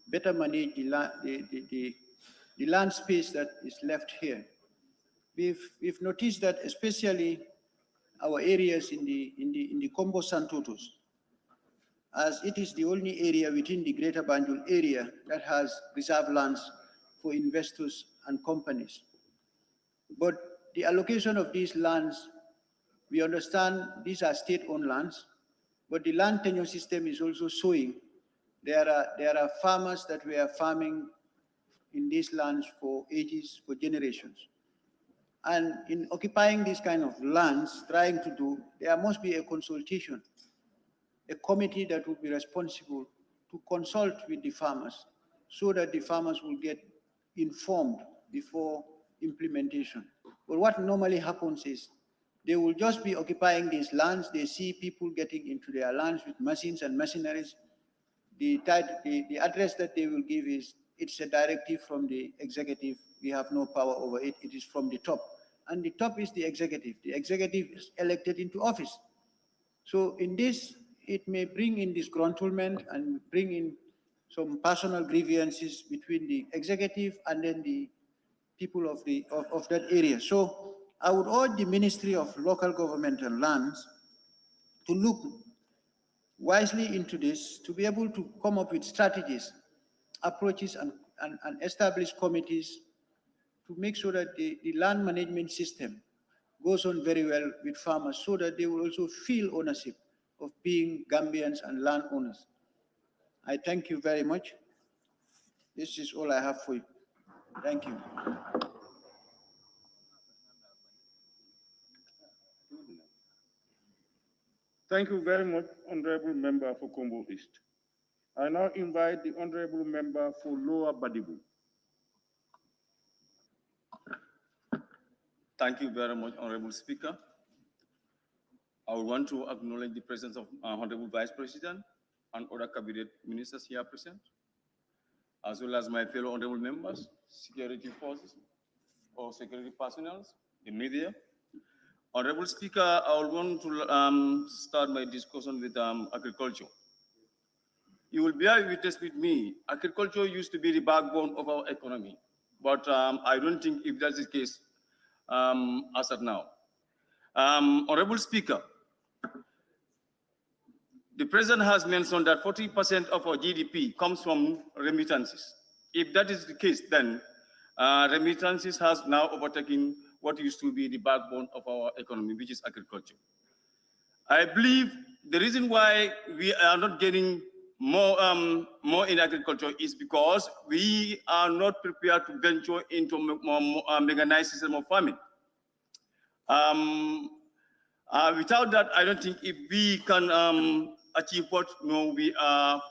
better manage the land space that is left here. We've noticed that especially our areas in the Combo Santotos, as it is the only area within the Greater Banjul area that has reserve lands for investors and companies. But the allocation of these lands, we understand these are state-owned lands, but the land tenure system is also showing there are farmers that were farming in these lands for ages, for generations. And in occupying these kind of lands, there must be a consultation, a committee that will be responsible to consult with the farmers so that the farmers will get informed before implementation. But what normally happens is they will just be occupying these lands. They see people getting into their lands with machines and machineries. The address that they will give is, it's a directive from the executive. We have no power over it. It is from the top. And the top is the executive. The executive is elected into office. So in this, it may bring in disgruntlement and bring in some personal grievances between the executive and then the people of that area. So I would urge the Ministry of Local Government and Lands to look wisely into this, to be able to come up with strategies, approaches, and establish committees to make sure that the land management system goes on very well with farmers so that they will also feel ownership of being Gambians and landowners. I thank you very much. This is all I have for you. Thank you. Thank you very much, Honorable Member for Combo East. I now invite the Honorable Member for Lower Badibu. Thank you very much, Honorable Speaker. I would want to acknowledge the presence of Honorable Vice President and other cabinet ministers here present, as well as my fellow honorable members, security forces or security personnel, the media. Honorable Speaker, I would want to start my discussion with agriculture. You will bear witness with me. Agriculture used to be the backbone of our economy, but I don't think if that's the case as of now. Honorable Speaker, the President has mentioned that 40% of our GDP comes from remittances. If that is the case, then remittances has now overtaken what used to be the backbone of our economy, which is agriculture. I believe the reason why we are not getting more in agriculture is because we are not prepared to venture into more mechanized system of farming. Without that, I don't think if we can achieve what we are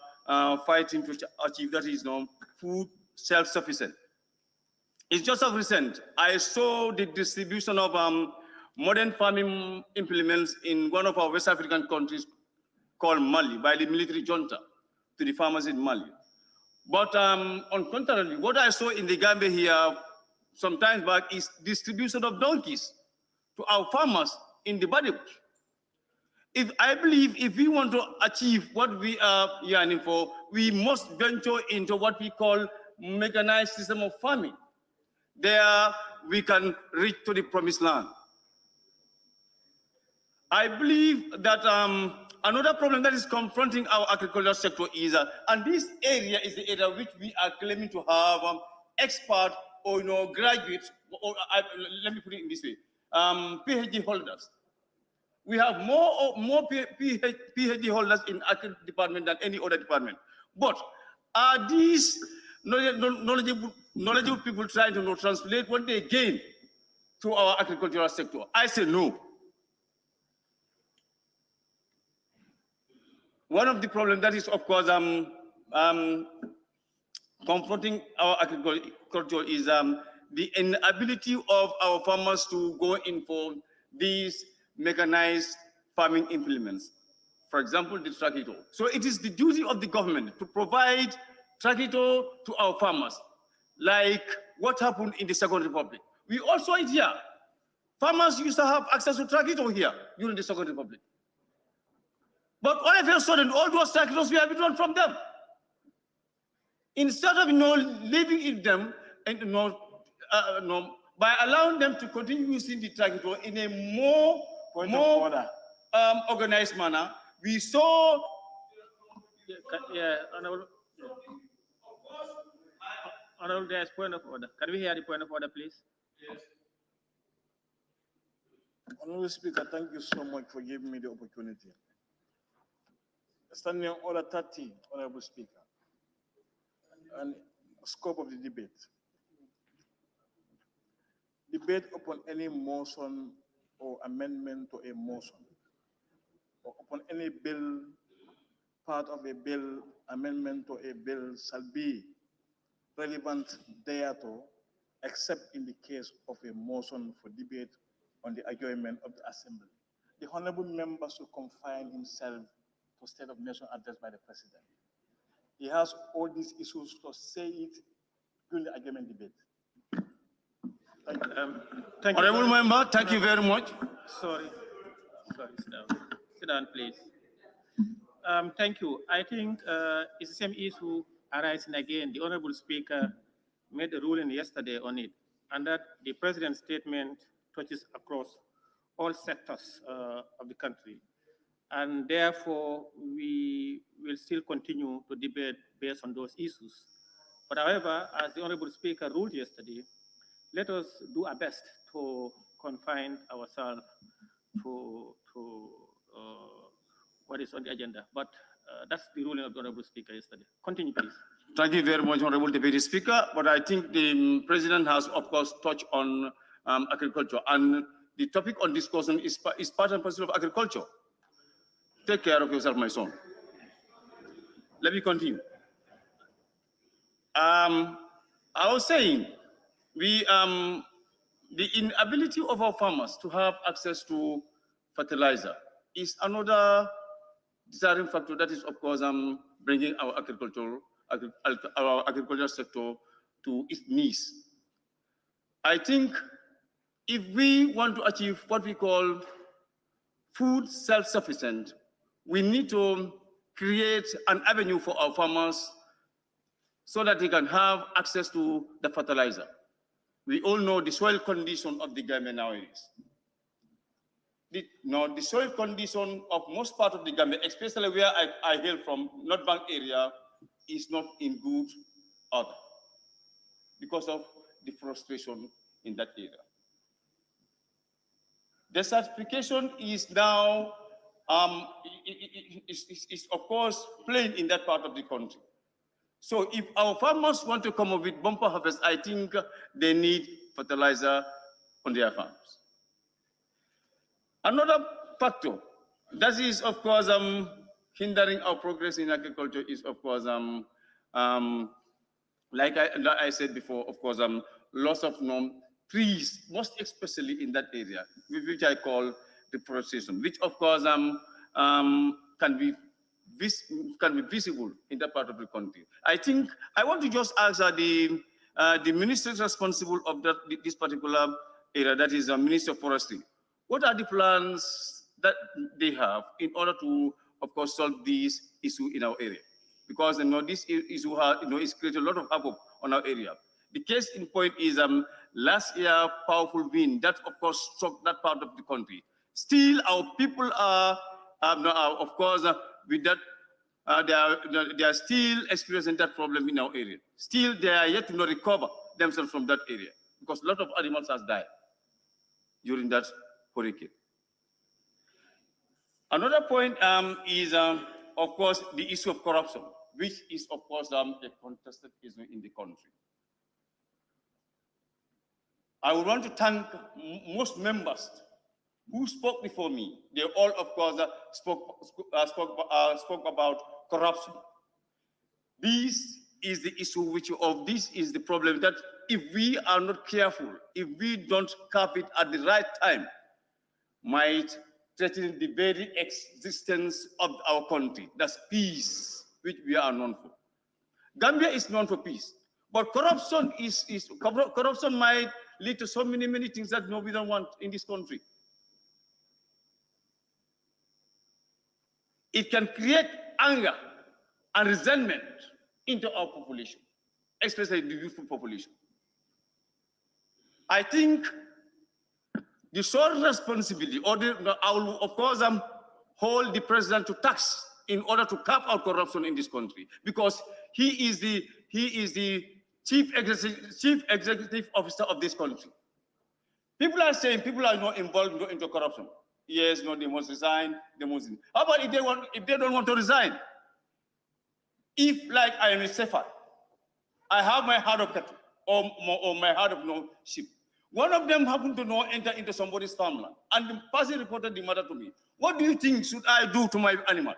fighting to achieve, that is food self-sufficient. It's just of recent, I saw the distribution of modern farming implements in one of our West African countries called Mali by the military junta to the farmers in Mali. But on contrary, what I saw in the Gambia here some time back is distribution of donkeys to our farmers in the Barrow. I believe if we want to achieve what we are yearning for, we must venture into what we call mechanized system of farming. There we can reach to the promised land. I believe that another problem that is confronting our agricultural sector is, and this area is the area which we are claiming to have expert or graduates, or let me put it in this way, PhD holders. We have more PhD holders in agriculture department than any other department. But are these knowledgeable people trying to translate what they gain to our agricultural sector? I say no. One of the problems that is, of course, confronting our agriculture is the inability of our farmers to go in for these mechanized farming implements. For example, the tractor. So it is the duty of the government to provide tractor to our farmers, like what happened in the Second Republic. We also it here. Farmers used to have access to tractor here during the Second Republic. But all of a sudden, all those tractors we have withdrawn from them. Instead of living in them and by allowing them to continue using the tractor in a more Point more of order. organized manner. We saw Honorable. Honorable, there is point of order. Can we hear the point of order, please? Yes. Honorable Speaker, thank you so much for giving me the opportunity. Standing on order 30, Honorable Speaker, and scope of the debate. Debate upon any motion or amendment to a motion, or upon any bill, part of a bill, amendment to a bill shall be relevant thereto, except in the case of a motion for debate on the adjournment of the assembly. The honorable member should confine himself to State of Nation address by the president. He has all these issues to say it during the adjournment debate. Thank you. Thank you. Honorable member, thank you very much. Sorry, sit down. Sit down, please. Thank you. I think it's the same issue arising again. The Honorable Speaker made a ruling yesterday on it, and that the President's statement touches across all sectors of the country. And therefore, we will still continue to debate based on those issues. But however, as the Honorable Speaker ruled yesterday, let us do our best to confine ourselves to what is on the agenda. But that's the ruling of the Honorable Speaker yesterday. Continue, please. Thank you very much, Honorable Deputy Speaker. But I think the President has, of course, touched on agriculture. And the topic on discussion is part and parcel of agriculture. Take care of yourself, my son. Let me continue. I was saying, the inability of our farmers to have access to fertilizer is another deciding factor that is, of course, bringing our agricultural sector to its knees. I think if we want to achieve what we call food self-sufficient, we need to create an avenue for our farmers so that they can have access to the fertilizer. We all know the soil condition of the Gambia nowadays. The soil condition of most part of the Gambia, especially where I hail from, North Bank area, is not in good order because of deforestation in that area. Desertification is now, is of course plain in that part of the country. So if our farmers want to come up with bumper harvest, I think they need fertilizer on their farms. Another factor that is, of course, hindering our progress in agriculture is, of course, like I said before, of course, loss of trees, most especially in that area, which I call deforestation, which, of course, can be visible in that part of the country. I think I want to just ask the ministers responsible of this particular area, that is Minister of Forestry, what are the plans that they have in order to, of course, solve this issue in our area? Because this issue is creating a lot of havoc on our area. The case in point is last year powerful wind that, of course, struck that part of the country. Still, our people are, of course, with that, they are still experiencing that problem in our area. Still, they are yet to recover themselves from that area because a lot of animals has died during that hurricane. Another point is, of course, the issue of corruption, which is, of course, a contested issue in the country. I would want to thank most members who spoke before me. They all, of course, spoke about corruption. This is the issue this is the problem that if we are not careful, if we don't cap it at the right time, might threaten the very existence of our country. That's peace, which we are known for. Gambia is known for peace, but corruption corruption might lead to so many things that we don't want in this country. It can create anger and resentment into our population, especially the youthful population. I think the sole responsibility, or I will, of course, hold the president to tax in order to cap out corruption in this country, because he is the chief executive officer of this country. People are saying people are not involved into corruption. Yes, no, they must resign. They must. How about if they don't want to resign? If, like, I am a shepherd, I have my herd of cattle or my herd of sheep. One of them happened to enter into somebody's farmland, and the person reported the matter to me. What do you think should I do to my animal?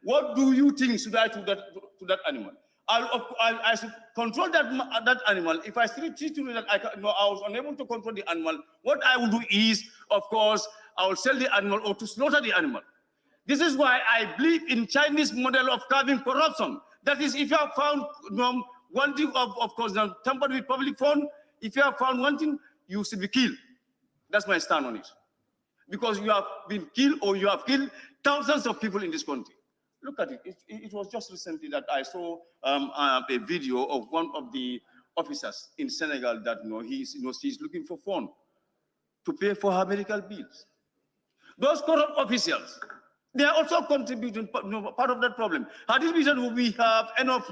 What do you think should I do to that animal? I should control that animal. If I still treat you that I was unable to control the animal, what I will do is, of course, I will sell the animal or to slaughter the animal. This is why I believe in Chinese model of curbing corruption. That is, if you have found wanting of course, tampered with public fund, if you have found wanting, you should be killed. That's my stand on it. Because you have been killed, or you have killed thousands of people in this country. Look at it. It was just recently that I saw a video of one of the officers in Senegal that she's looking for funds to pay for her medical bills. Those corrupt officials, they are also contributing part of that problem. Had it been that we have enough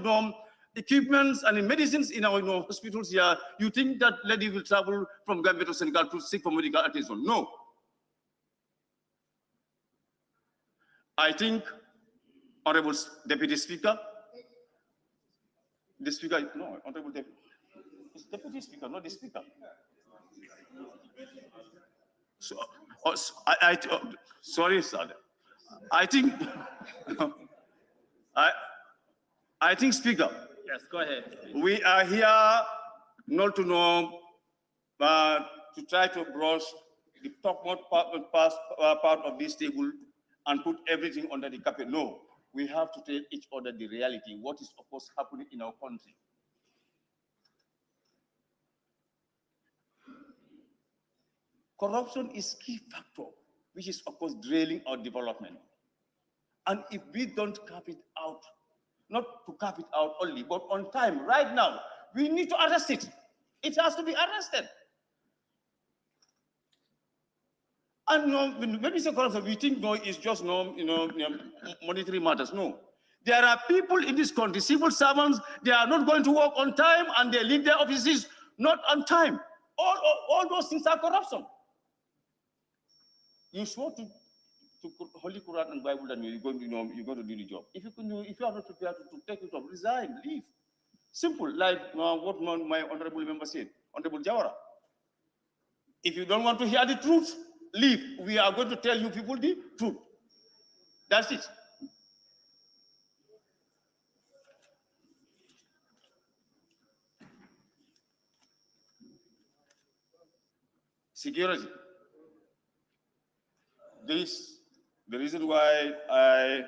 equipments and medicines in our hospitals here, you think that lady will travel from Gambia to Senegal to seek for medical attention? No. I think, Honorable Deputy Speaker, the Speaker, no, Honorable Deputy, it's Deputy Speaker, not the Speaker. So, sorry, sir. I think, I think, Speaker. Yes, go ahead. We are here not to try to brush the topmost part of this table and put everything under the carpet. No, we have to tell each other the reality, what is, of course, happening in our country. Corruption is key factor, which is, of course, derailing our development. And if we don't cap it out, not to cap it out only, but on time, right now, we need to arrest it. It has to be arrested. And when we say corruption, we think it's just monetary matters. No, there are people in this country, civil servants, they are not going to work on time, and they leave their offices not on time. All those things are corruption. You swore to Holy Quran and Bible that you're going to do the job. If you are not prepared to take it up, resign, leave. Simple, like what my honorable member said, Honorable Jawara. If you don't want to hear the truth, leave. We are going to tell you people the truth. That's it. Security. The reason why I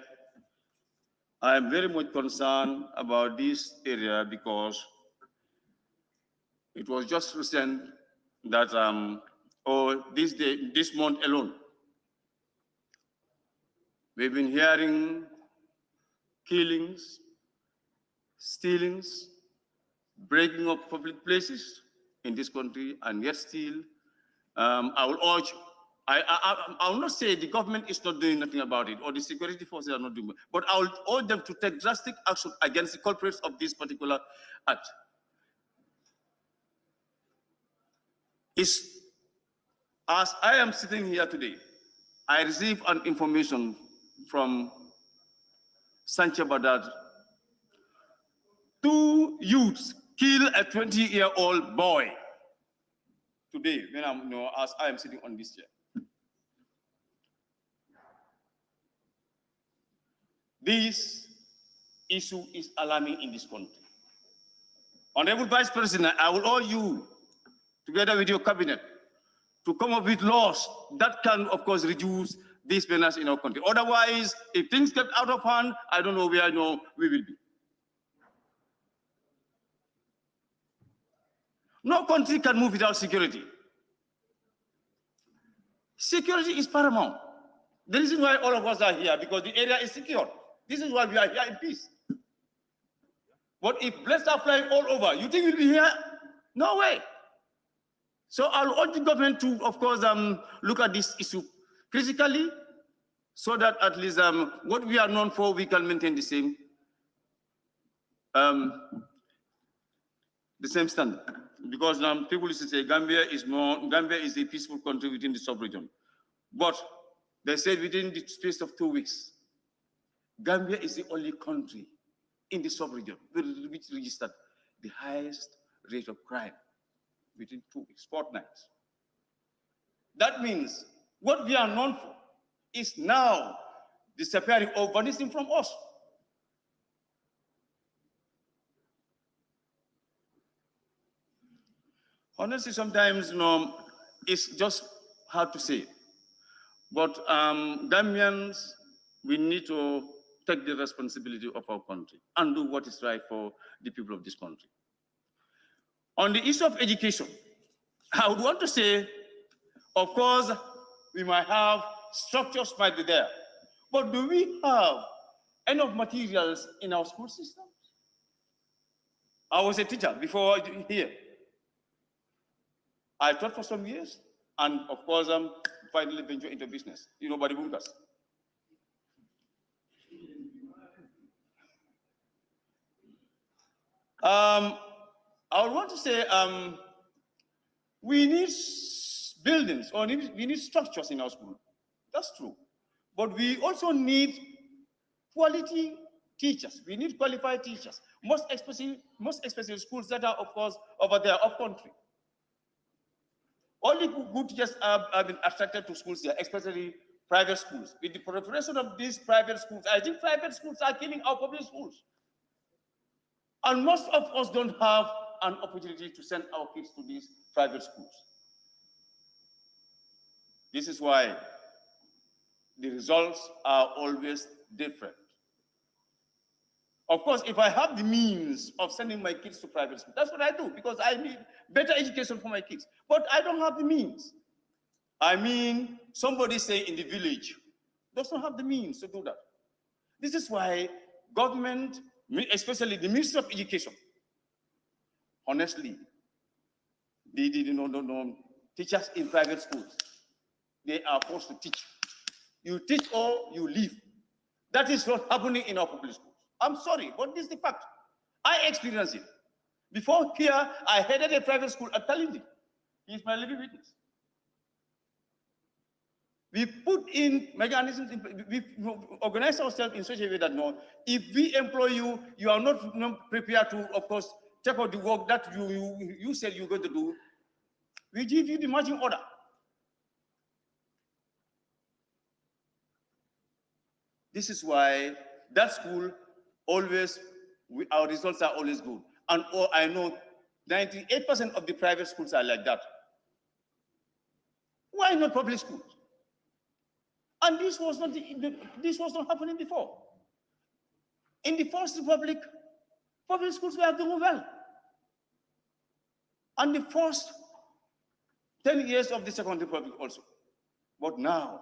am very much concerned about this area, because it was just recent that this month alone, we've been hearing killings, stealings, breaking of public places in this country, and yet still, I will urge. I will not say the government is not doing nothing about it, or the security forces are not doing it, but I will urge them to take drastic action against the culprits of this particular act. As I am sitting here today, I received an information from Sanche Badad. 2 youths kill a 20-year-old boy today, when as I am sitting on this chair. This issue is alarming in this country. Honorable Vice President, I will urge you, together with your cabinet, to come up with laws that can, of course, reduce this menace in our country. Otherwise, if things get out of hand, I don't know where we will be. No country can move without security. Security is paramount. The reason why all of us are here, because the area is secure. This is why we are here in peace. But if bullets are flying all over, you think we'll be here? No way. So I'll urge the government to, of course, look at this issue critically, so that at least what we are known for, we can maintain the same standard. Because people used to say Gambia is a peaceful country within the sub-region. But they said within the space of 2 weeks, Gambia is the only country in the sub-region which registered the highest rate of crime within 2 weeks, fortnights. That means what we are known for is now disappearing or vanishing from us. Honestly, sometimes, it's just hard to say. But Gambians, we need to take the responsibility of our country and do what is right for the people of this country. On the issue of education, I would want to say, of course, we might have structures might be there, but do we have enough materials in our school system? I was a teacher before here. I taught for some years, and of course, finally ventured into business, by the bunkers. I would want to say we need buildings or we need structures in our school. That's true. But we also need quality teachers. We need qualified teachers, most especially schools that are, of course, over there, off country. Only good teachers have been attracted to schools here, especially private schools. With the proliferation of these private schools, I think private schools are killing our public schools. And most of us don't have an opportunity to send our kids to these private schools. This is why the results are always different. Of course, if I have the means of sending my kids to private school, that's what I do, because I need better education for my kids. But I don't have the means. I mean, somebody say in the village does not have the means to do that. This is why government, especially the Ministry of Education, honestly, the teachers in private schools, they are forced to teach. You teach or you leave. That is not happening in our public schools. I'm sorry, but this is the fact. I experienced it. Before here, I headed a private school at Talindi. He is my living witness. We put in mechanisms, we organize ourselves in such a way that if we employ you, you are not prepared to, of course, take out the work that you said you're going to do. We give you the marching order. This is why that school always, our results are always good. And I know 98% of the private schools are like that. Why not public schools? And this was not happening before. In the First Republic, public schools were doing well. And the first 10 years of the Second Republic also. But now,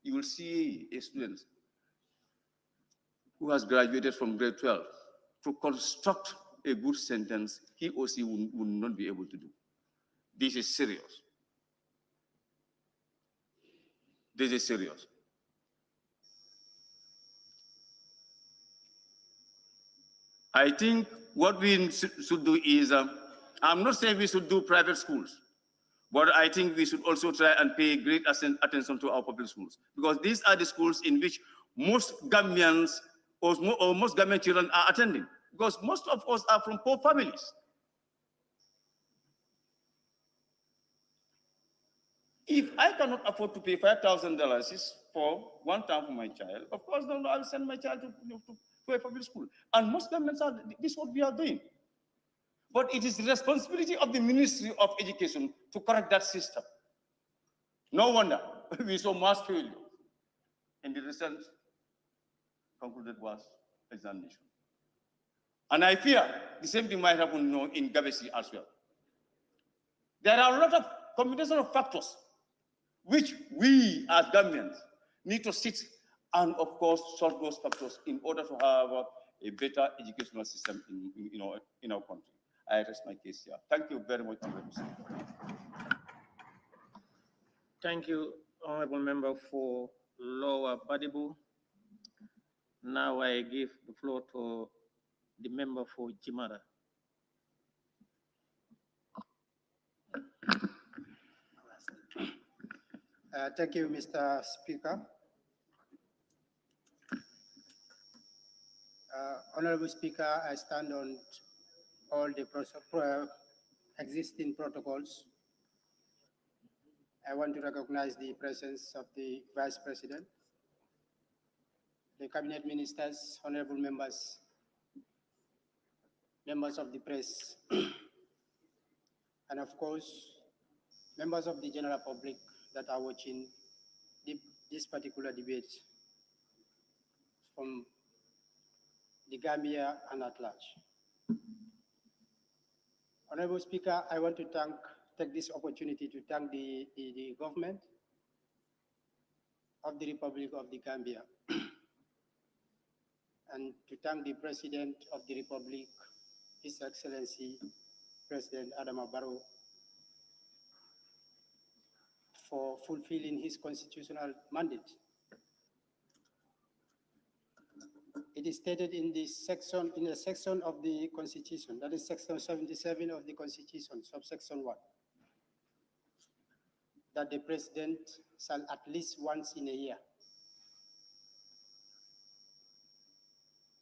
you will see a student who has graduated from grade 12 to construct a good sentence he or she would not be able to do. This is serious. This is serious. I think what we should do is, I'm not saying we should do private schools, but I think we should also try and pay great attention to our public schools, because these are the schools in which most Gambians or most Gambian children are attending, because most of us are from poor families. If I cannot afford to pay $5,000 for one term for my child, of course, no, I'll send my child to a public school. And most Gambians are, this is what we are doing. But it is the responsibility of the Ministry of Education to correct that system. No wonder we saw mass failure in the recent concluded was examination. And I fear the same thing might happen in Gabesi as well. There are a lot of combination of factors which we as Gambians need to sit and, of course, solve those factors in order to have a better educational system in our country. I rest my case here. Thank you very much, Honorable Speaker. Thank you, Honorable Member for Lower Badibu. Now I give the floor to the member for Jimara. Thank you, Mr. Speaker. Honorable Speaker, I stand on all the existing protocols. I want to recognize the presence of the Vice President, the Cabinet Ministers, honorable members, members of the press, and of course, members of the general public that are watching this particular debate from the Gambia and at large. Honorable Speaker, I want to take this opportunity to thank the government of the Republic of the Gambia and to thank the President of the Republic, His Excellency President Adama Barrow, for fulfilling his constitutional mandate. It is stated in a section of the Constitution, that is section 77 of the Constitution, subsection 1, that the President shall at least once in a year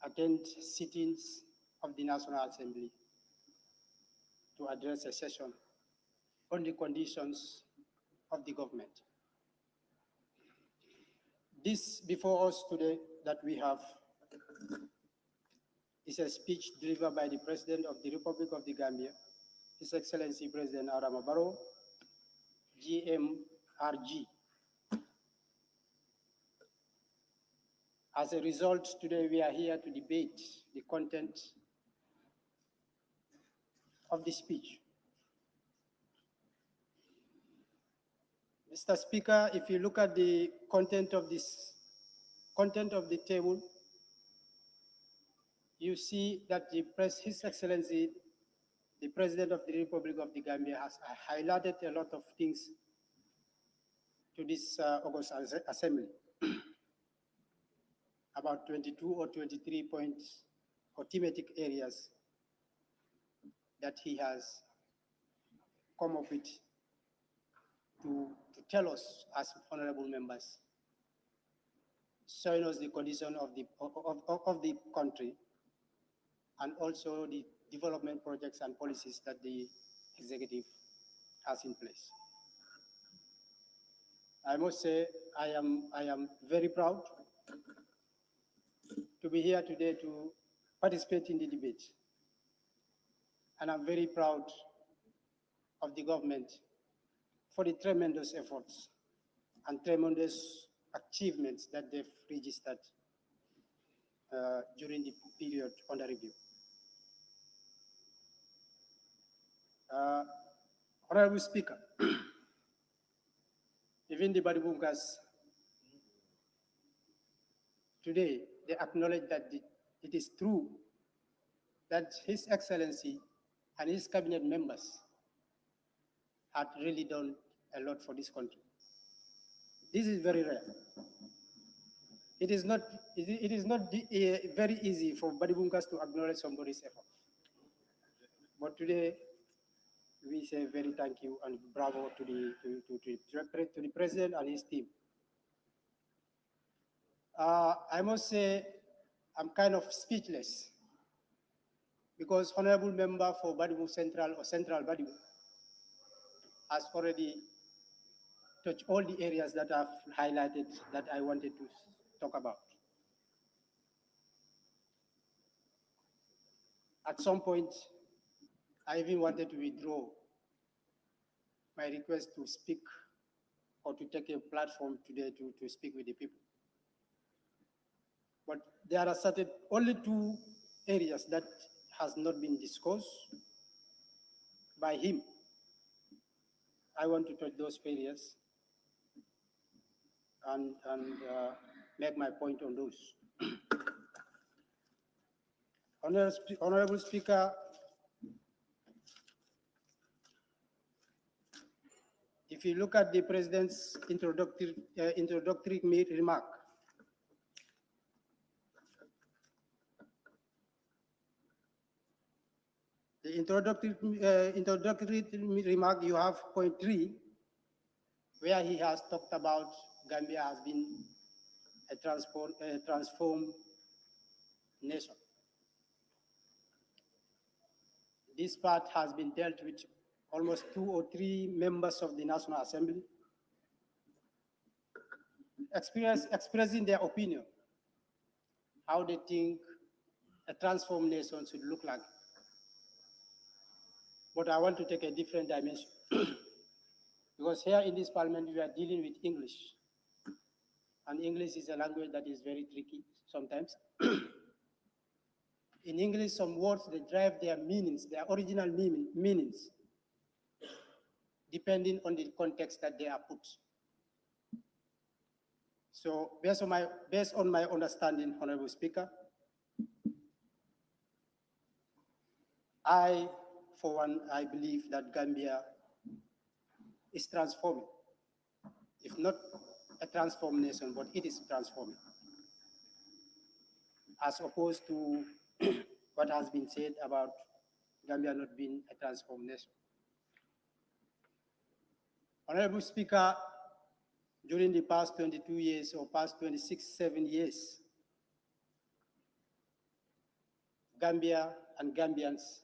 attend sittings of the National Assembly to address a session on the conditions of the government. This before us today that we have is a speech delivered by the President of the Republic of the Gambia, His Excellency President Adama Barrow, GMRG. As a result, today we are here to debate the content of the speech. Mr. Speaker, if you look at the content of the table, you see that His Excellency, the President of the Republic of the Gambia, has highlighted a lot of things to this August Assembly. About 22 or 23 points or thematic areas that he has come up with to tell us as honorable members, showing us the condition of the country and also the development projects and policies that the executive has in place. I must say I am very proud to be here today to participate in the debate. And I'm very proud of the government for the tremendous efforts and tremendous achievements that they've registered during the period under review. Honorable Speaker, even the Badibunkas today, they acknowledge that it is true that His Excellency and his cabinet members had really done a lot for this country. This is very rare. It is not very easy for Badibunkas to acknowledge somebody's effort. But today, we say very thank you and bravo to the President and his team. I must say, I'm kind of speechless because Honorable Member for Badibu Central or Central Badibu has already touched all the areas that I've highlighted that I wanted to talk about. At some point, I even wanted to withdraw my request to speak or to take a platform today to speak with the people. But there are only two areas that has not been discussed by him. I want to touch those areas and make my point on those. Honorable Speaker, if you look at the president's introductory remark, the introductory remark, you have point 3, where he has talked about Gambia has been a transformed nation. This part has been dealt with almost 2 or 3 members of the National Assembly, expressing their opinion, how they think a transformed nation should look like. But I want to take a different dimension. Because here in this parliament, we are dealing with English. And English is a language that is very tricky sometimes. In English, some words, they drive their meanings, their original meanings, depending on the context that they are put. So based on my understanding, Honorable Speaker, for one, I believe that Gambia is transforming. If not a transformed nation, but it is transforming. As opposed to what has been said about Gambia not being a transformed nation. Honorable Speaker, during the past 22 years or past 7 years, Gambia and Gambians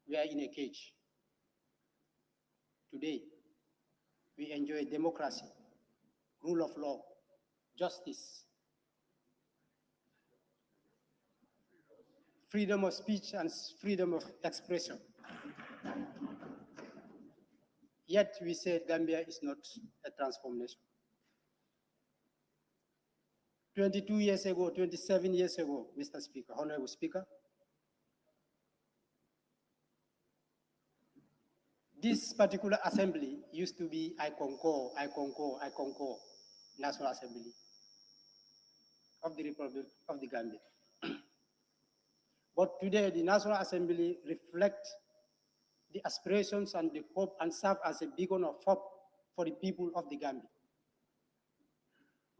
were in a cage. Today, we enjoy democracy, rule of law, justice, freedom of speech and freedom of expression. Yet we say Gambia is not a transformation. 22 years ago, 27 years ago, Mr. Speaker, Honorable Speaker, this particular assembly used to be I concur, National Assembly of the Republic of the Gambia. But today, the National Assembly reflects the aspirations and the hope and serve as a beacon of hope for the people of the Gambia.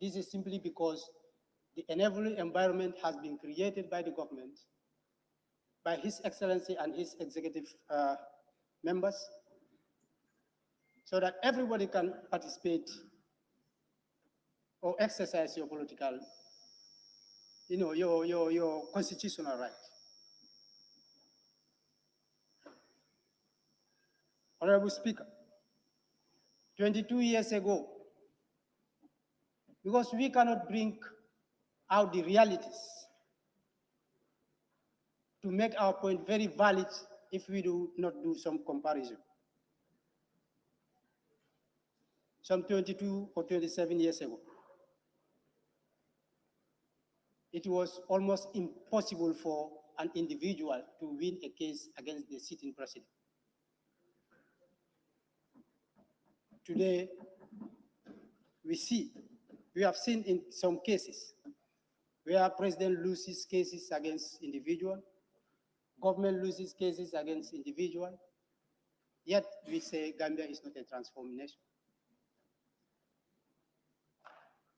This is simply because the enabling environment has been created by the government, by His Excellency and his executive members, so that everybody can participate or exercise your political, your constitutional right. Honorable Speaker, 22 years ago, because we cannot bring out the realities to make our point very valid if we do not do some comparison. Some 22 or 27 years ago, it was almost impossible for an individual to win a case against the sitting president. Today, we have seen in some cases where president loses cases against individual, government loses cases against individual, yet we say Gambia is not a transformed nation.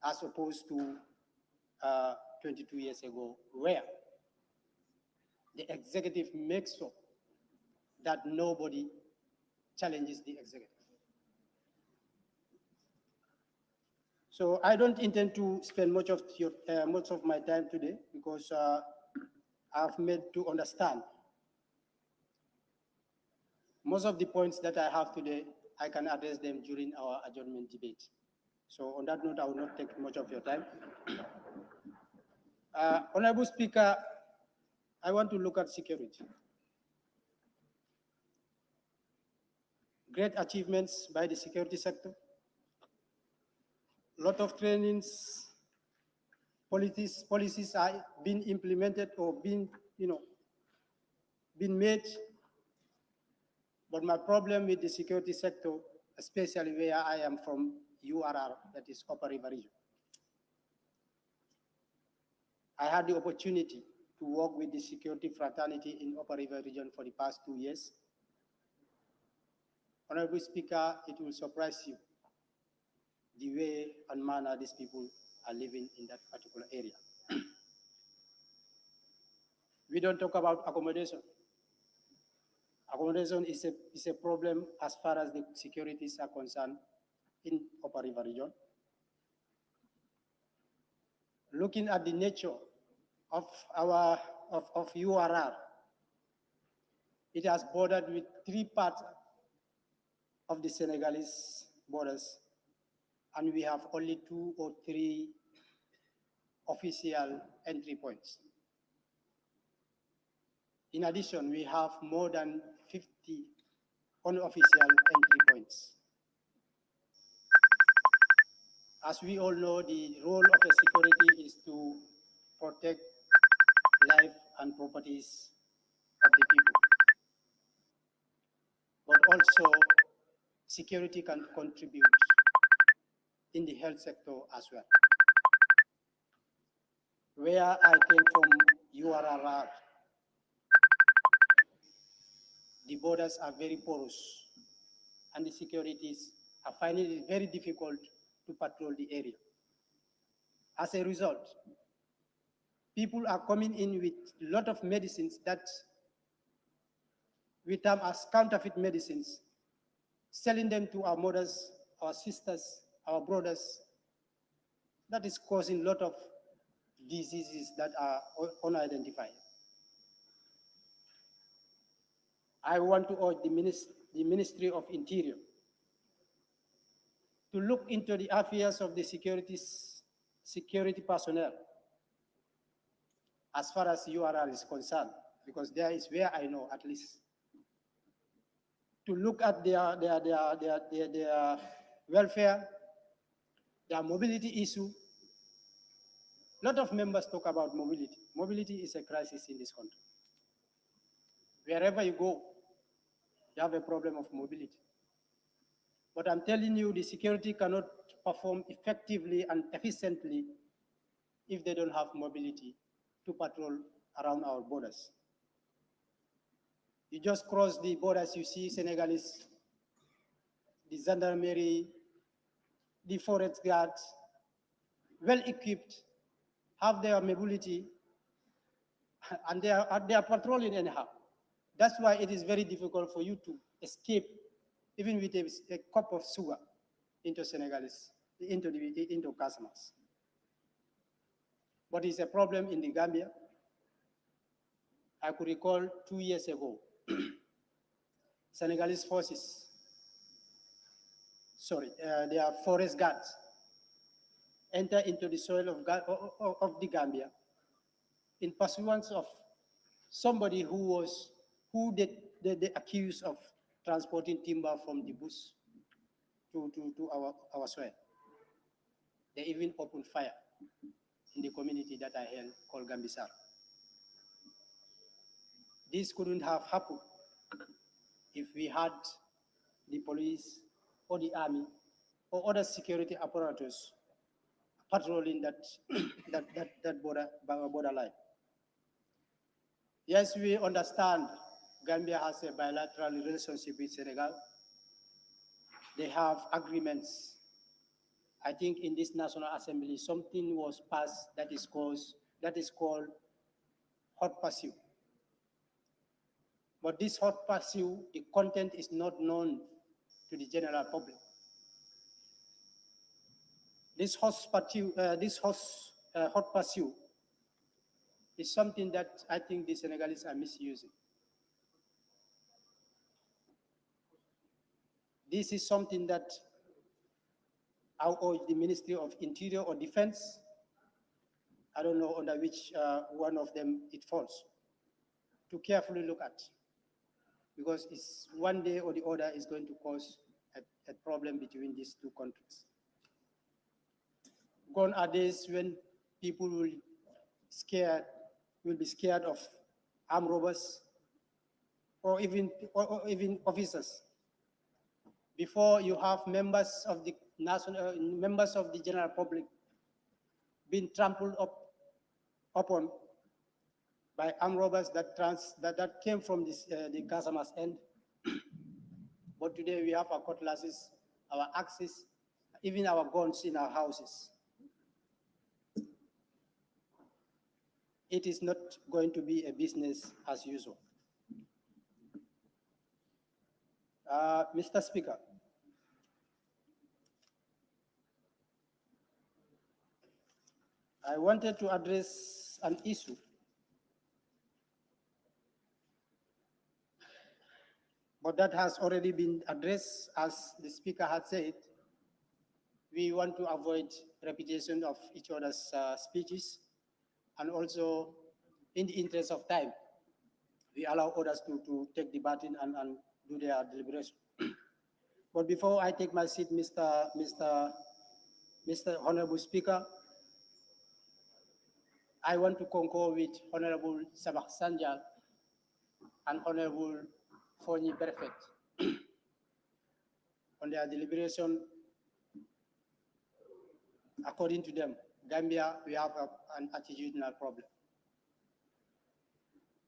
As opposed to 22 years ago, where the executive makes sure that nobody challenges the executive. So I don't intend to spend much of my time today because I've made to understand most of the points that I have today. I can address them during our adjournment debate. So on that note, I will not take much of your time. Honorable Speaker, I want to look at security. Great achievements by the security sector. A lot of trainings, policies are being implemented or being made. But my problem with the security sector, especially where I am from, URR, that is Upper River Region. I had the opportunity to work with the security fraternity in Upper River Region for the past 2 years. Honorable Speaker, it will surprise you. the way and manner these people are living in that particular area. We don't talk about accommodation. Accommodation is a problem as far as the securities are concerned in Upper River region. Looking at the nature of URR, it has bordered with 3 parts of the Senegalese borders, and we have only 2 or 3 official entry points. In addition, we have more than 50 unofficial entry points. As we all know, the role of a security is to protect life and properties of the people. But also, security can contribute in the health sector as well. Where I came from, URR, the borders are very porous, and the securities are finding it very difficult to patrol the area. As a result, people are coming in with a lot of medicines that we term as counterfeit medicines, selling them to our mothers, our sisters, our brothers. That is causing a lot of diseases that are unidentified. I want to urge the Ministry of Interior to look into the affairs of the security personnel as far as URR is concerned, because there is where I know at least. To look at their welfare, their mobility issue. A lot of members talk about mobility. Mobility is a crisis in this country. Wherever you go, you have a problem of mobility. But I'm telling you, the security cannot perform effectively and efficiently if they don't have mobility to patrol around our borders. You just cross the borders, you see Senegalese, the gendarmerie, the forest guards, well equipped, have their mobility, and they are patrolling anyhow. That's why it is very difficult for you to escape, even with a cup of sugar, into Senegalese, into customers. But it's a problem in the Gambia. I could recall 2 years ago, Senegalese forces, their forest guards, enter into the soil of the Gambia in pursuance of somebody who they accused of transporting timber from the bush to our soil. They even opened fire in the community that I hail called Gambisar. This couldn't have happened if we had the police or the army or other security apparatus patrolling that borderline. Yes, we understand Gambia has a bilateral relationship with Senegal. They have agreements. I think in this National Assembly, something was passed that is called hot pursuit. But this hot pursuit, the content is not known to the general public. This hot pursuit is something that I think the Senegalese are misusing. This is something that I urge the Ministry of Interior or Defense, I don't know under which one of them it falls, to carefully look at, because it's one day or the other is going to cause a problem between these two countries. Gone are days when people will be scared of armed robbers or even officers. Before you have members of the general public being trampled upon by armed robbers that came from the Casamas end. But today we have our cutlasses, our axes even our guns in our houses. It is not going to be a business as usual. Mr. Speaker, I wanted to address an issue but that has already been addressed. As the Speaker had said, we want to avoid repetition of each other's speeches, and also in the interest of time, we allow others to take the baton and do their deliberation. But before I take my seat, Mr. Honorable Speaker, I want to concur with Honorable Sabak Sanjal and Honorable Fonyi Perfect on their deliberation. According to them, Gambia, we have an attitudinal problem.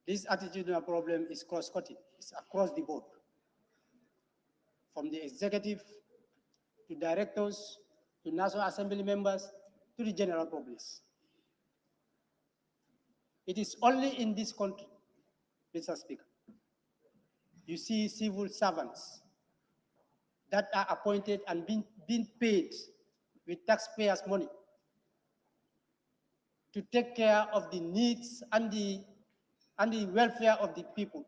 This attitudinal problem is cross-cutting. It's across the board, from the executive to directors to National Assembly members to the general public. It is only in this country, Mr. Speaker, you see civil servants that are appointed and being paid with taxpayers' money to take care of the needs and the welfare of the people,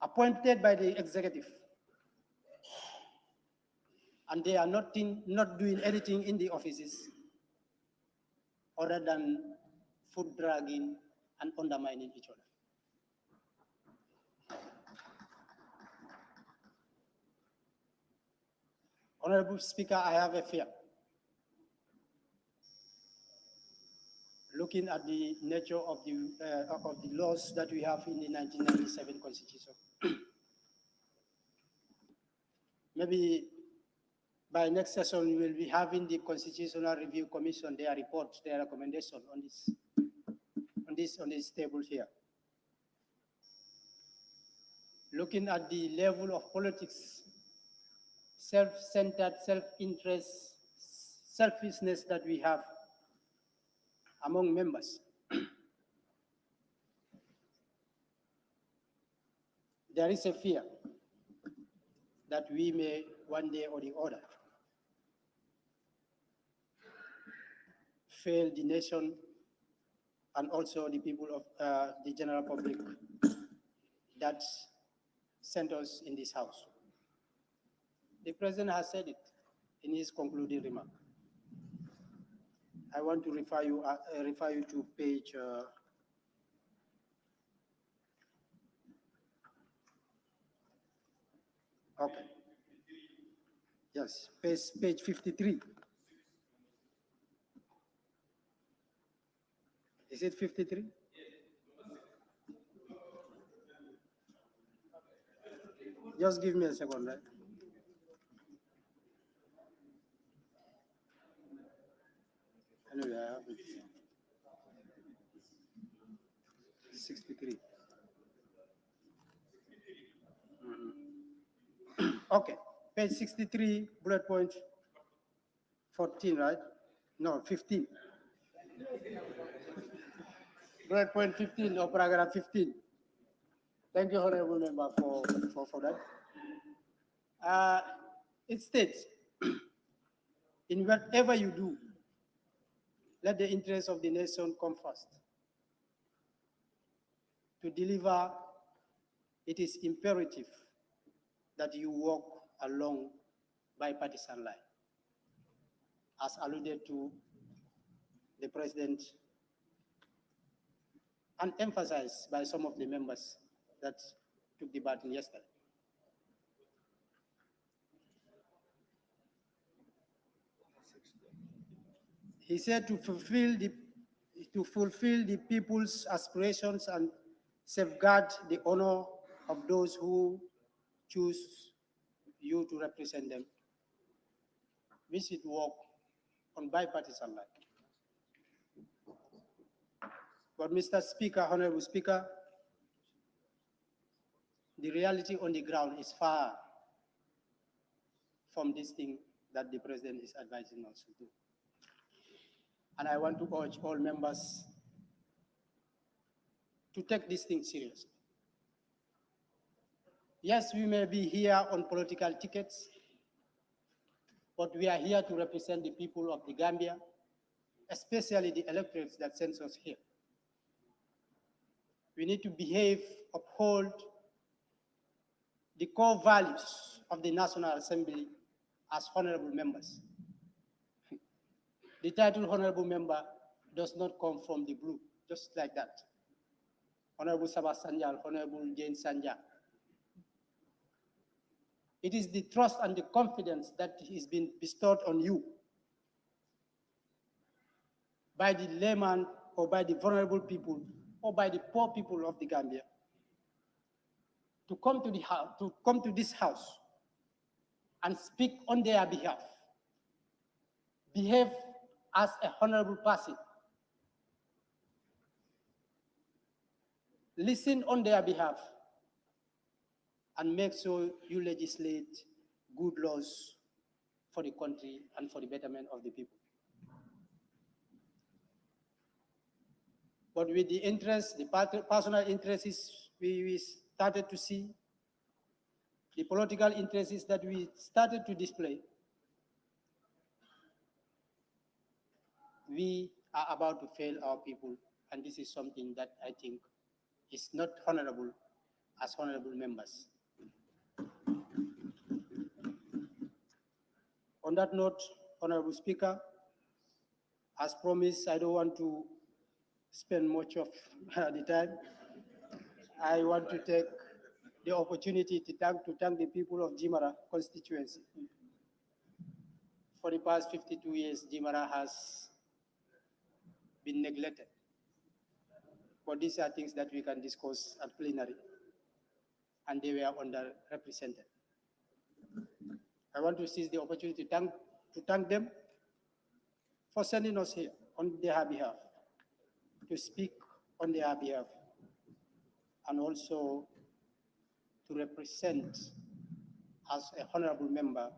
appointed by the executive. And they are not doing anything in the offices other than foot dragging and undermining each other. Honorable Speaker, I have a fear. Looking at the nature of the laws that we have in the 1997 Constitution, maybe by next session we will be having the Constitutional Review Commission, their report, their recommendation on this table here. Looking at the level of politics, self-centered, self-interest, selfishness that we have among members, there is a fear that we may one day or the other fail the nation and also the people of the general public that sent us in this house. The President has said it in his concluding remark. I want to refer you to page okay. Yes, page 53. Is it 53? Just give me a second, right? Anyway, I have it. 63. Okay, page 63, bullet point 14, right? No, 15. Bullet point 15 or paragraph 15. Thank you, Honorable Member, for that. It states, in whatever you do, let the interests of the nation come first. To deliver, it is imperative that you walk along bipartisan line, as alluded to the President and emphasized by some of the members that took the baton yesterday. He said to fulfill the people's aspirations and safeguard the honor of those who choose you to represent them, we should work on bipartisan line. But Mr. Speaker, Honorable Speaker, the reality on the ground is far from this thing that the president is advising us to do. And I want to urge all members to take this thing seriously. Yes, we may be here on political tickets, but we are here to represent the people of the Gambia, especially the electorates that sends us here. We need to behave, uphold the core values of the National Assembly as honorable members. The title honorable member does not come from the blue, just like that. Honorable Sabah Sanjal, Honorable Jane Sanja. It is the trust and the confidence that has been bestowed on you by the layman or by the vulnerable people or by the poor people of the Gambia to come to the house, to come to this house and speak on their behalf, behave as a honorable person, listen on their behalf, and make sure you legislate good laws for the country and for the betterment of the people. But with the interest, the personal interests we started to see, the political interests that we started to display, we are about to fail our people, and this is something that I think is not honorable as honorable members. On that note, Honorable Speaker, as promised, I don't want to spend much of the time. I want to take the opportunity to thank the people of Jimara constituency. For the past 52 years, Jimara has been neglected. But these are things that we can discuss at plenary, and they were underrepresented. I want to seize the opportunity to thank them for sending us here on their behalf, to speak on their behalf, and also to represent as a honorable member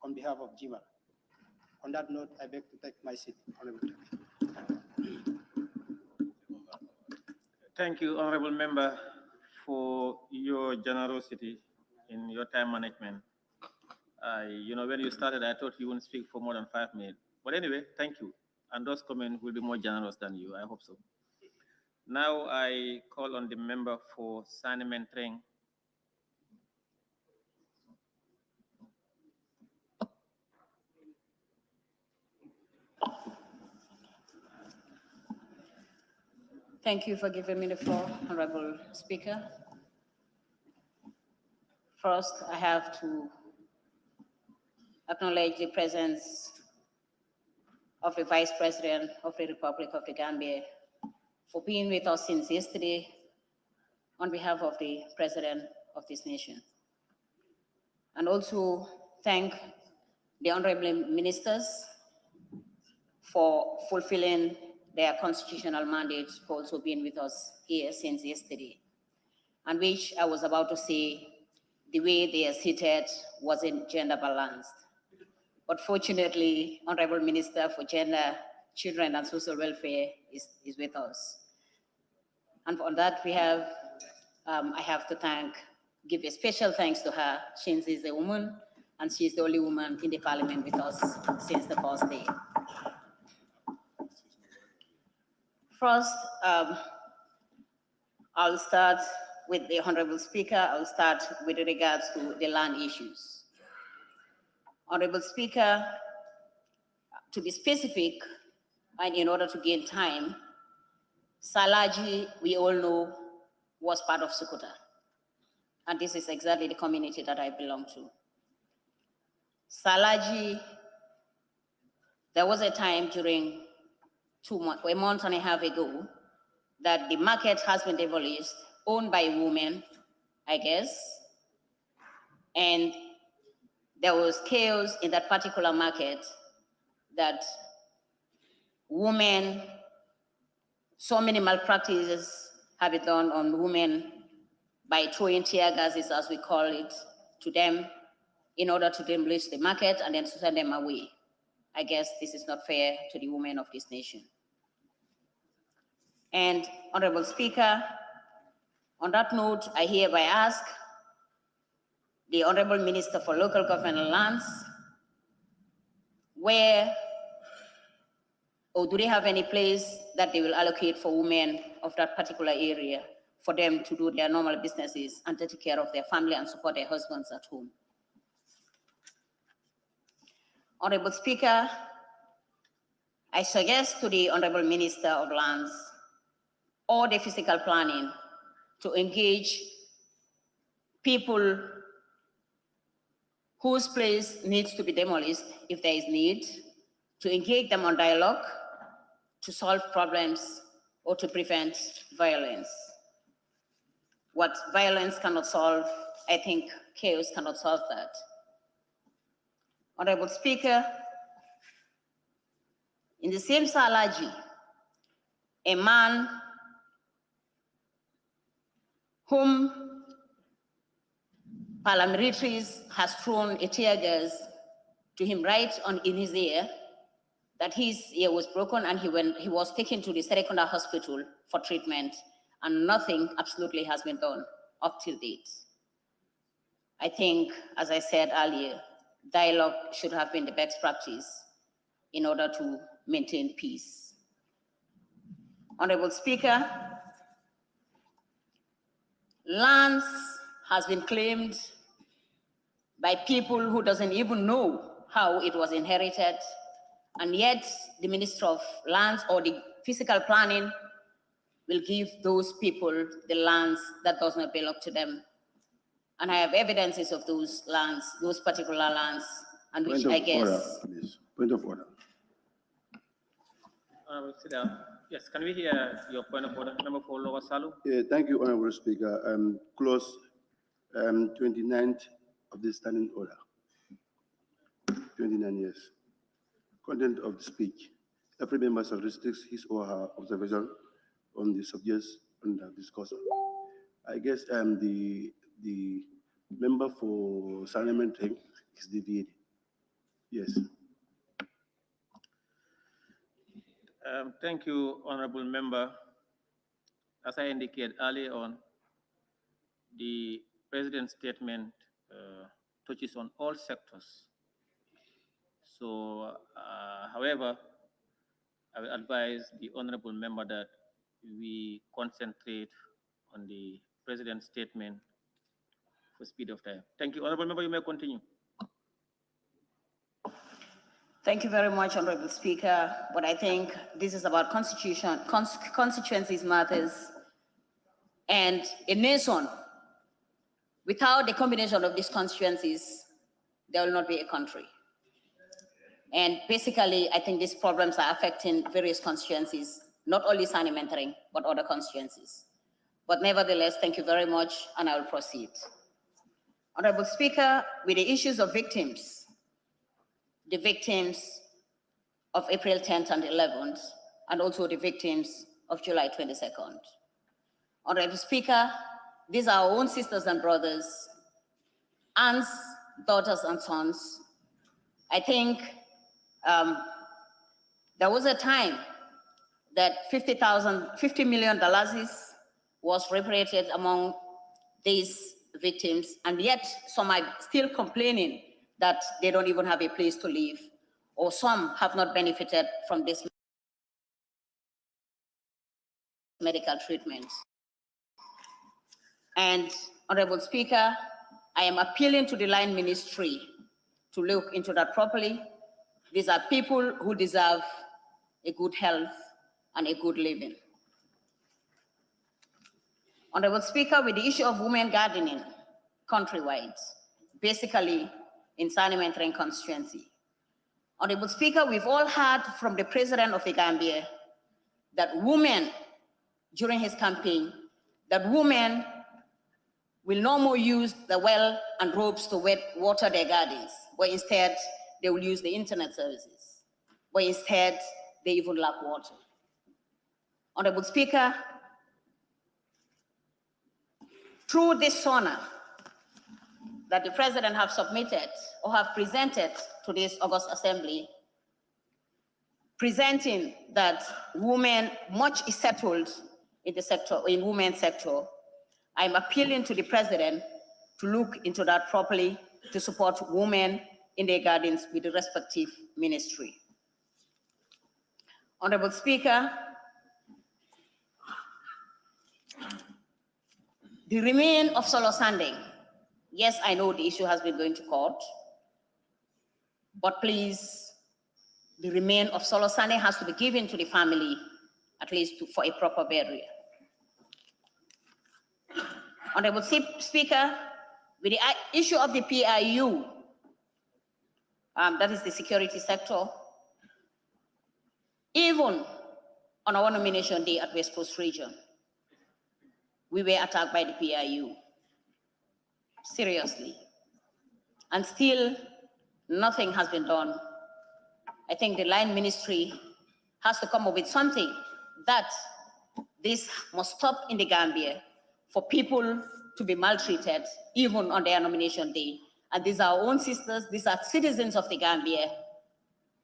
on behalf of Jima. On that note, I beg to take my seat, Honorable. Thank you, Honorable Member, for your generosity in your time management. When you started, I thought you wouldn't speak for more than 5 minutes. But anyway, thank you. And those comments will be more generous than you. I hope so. Now I call on the member for Parliamentary. Thank you for giving me the floor, Honorable Speaker. First, I have to acknowledge the presence of the Vice President of the Republic of the Gambia for being with us since yesterday on behalf of the President of this nation. And also thank the Honorable Ministers for fulfilling their constitutional mandate for also being with us here since yesterday, and which I was about to say the way they are seated wasn't gender balanced. But fortunately, Honorable Minister for Gender, Children and Social Welfare is with us. And for that we have, I have to give a special thanks to her. She is a woman, and she's the only woman in the Parliament with us since the first day. First, I'll start with the Honorable Speaker. I'll start with regards to the land issues. Honorable Speaker, to be specific, and in order to gain time, Salaji, we all know, was part of Sukuta. And this is exactly the community that I belong to. Salaji, there was a time during a month and a half ago that the market has been demolished, owned by women, I guess, and there was chaos in that particular market that women, so many malpractices have been done on women by throwing tear gases, as we call it, to them, in order to demolish the market and then to send them away. I guess this is not fair to the women of this nation. And Honorable Speaker, on that note, I hereby ask the Honorable Minister for Local Government and Lands, where or do they have any place that they will allocate for women of that particular area for them to do their normal businesses and take care of their family and support their husbands at home? Honorable Speaker, I suggest to the Honorable Minister of Lands or the physical planning to engage people whose place needs to be demolished if there is need, to engage them on dialogue, to solve problems or to prevent violence. What violence cannot solve, I think chaos cannot solve that. Honorable Speaker, in the same Salaji, a man whom paramilitaries has thrown a tear gas to him right in his ear, that his ear was broken and he was taken to the Serekunda hospital for treatment, and nothing absolutely has been done up till date. I think, as I said earlier, dialogue should have been the best practice in order to maintain peace. Honorable Speaker, lands has been claimed by people who doesn't even know how it was inherited, and yet the Minister of Lands or the physical planning will give those people the lands that does not belong to them. And I have evidences of those lands, those particular lands, and which I guess. Order, please. Point of order. Sit down. Yes, can we hear your point of order? Member for Lower Salu. Thank you, Honorable Speaker. Clause 29th of the standing order. 29 years. Content of the speech. Every member shall restrict his or her observation on the subjects under discussion. I guess the member for Parliamentary is deviated. Yes. Thank you, Honorable Member. As I indicated earlier on, the President's statement touches on all sectors. So, however, I will advise the Honorable Member that we concentrate on the President's statement for speed of time. Thank you. Honorable Member, you may continue. Thank you very much, Honorable Speaker. But I think this is about constituencies matters. And a nation, without the combination of these constituencies, there will not be a country. And basically, I think these problems are affecting various constituencies, not only Parliamentary, but other constituencies. But nevertheless, thank you very much, and I will proceed. Honorable Speaker, with the issues of victims, the victims of April 10th and 11th, and also the victims of July 22nd. Honorable Speaker, these are our own sisters and brothers, aunts, daughters, and sons. I think there was a time that $50 million was repatriated among these victims, and yet some are still complaining that they don't even have a place to live, or some have not benefited from this medical treatment. And Honorable Speaker, I am appealing to the Line Ministry to look into that properly. These are people who deserve a good health and a good living. Honorable Speaker, with the issue of women gardening countrywide, basically in Parliamentary constituency. Honorable Speaker, we've all heard from the President of the Gambia that women, during his campaign, that women will no more use the well and ropes to water their gardens, but instead they will use the internet services, but instead they even lack water. Honorable Speaker, through this sauna that the President have submitted or have presented to this August Assembly, presenting that women, much is settled in the sector, in women's sector. I'm appealing to the President to look into that properly, to support women in their gardens with the respective ministry. Honorable Speaker, the remain of solo standing. Yes, I know the issue has been going to court, but please, the remain of solo standing has to be given to the family, at least for a proper burial. Honorable Speaker, with the issue of the PIU, that is the security sector, even on our nomination day at West Coast Region, we were attacked by the PIU, seriously. And still, nothing has been done. I think the line ministry has to come up with something that this must stop in the Gambia for people to be maltreated, even on their nomination day. And these are our own sisters, these are citizens of the Gambia,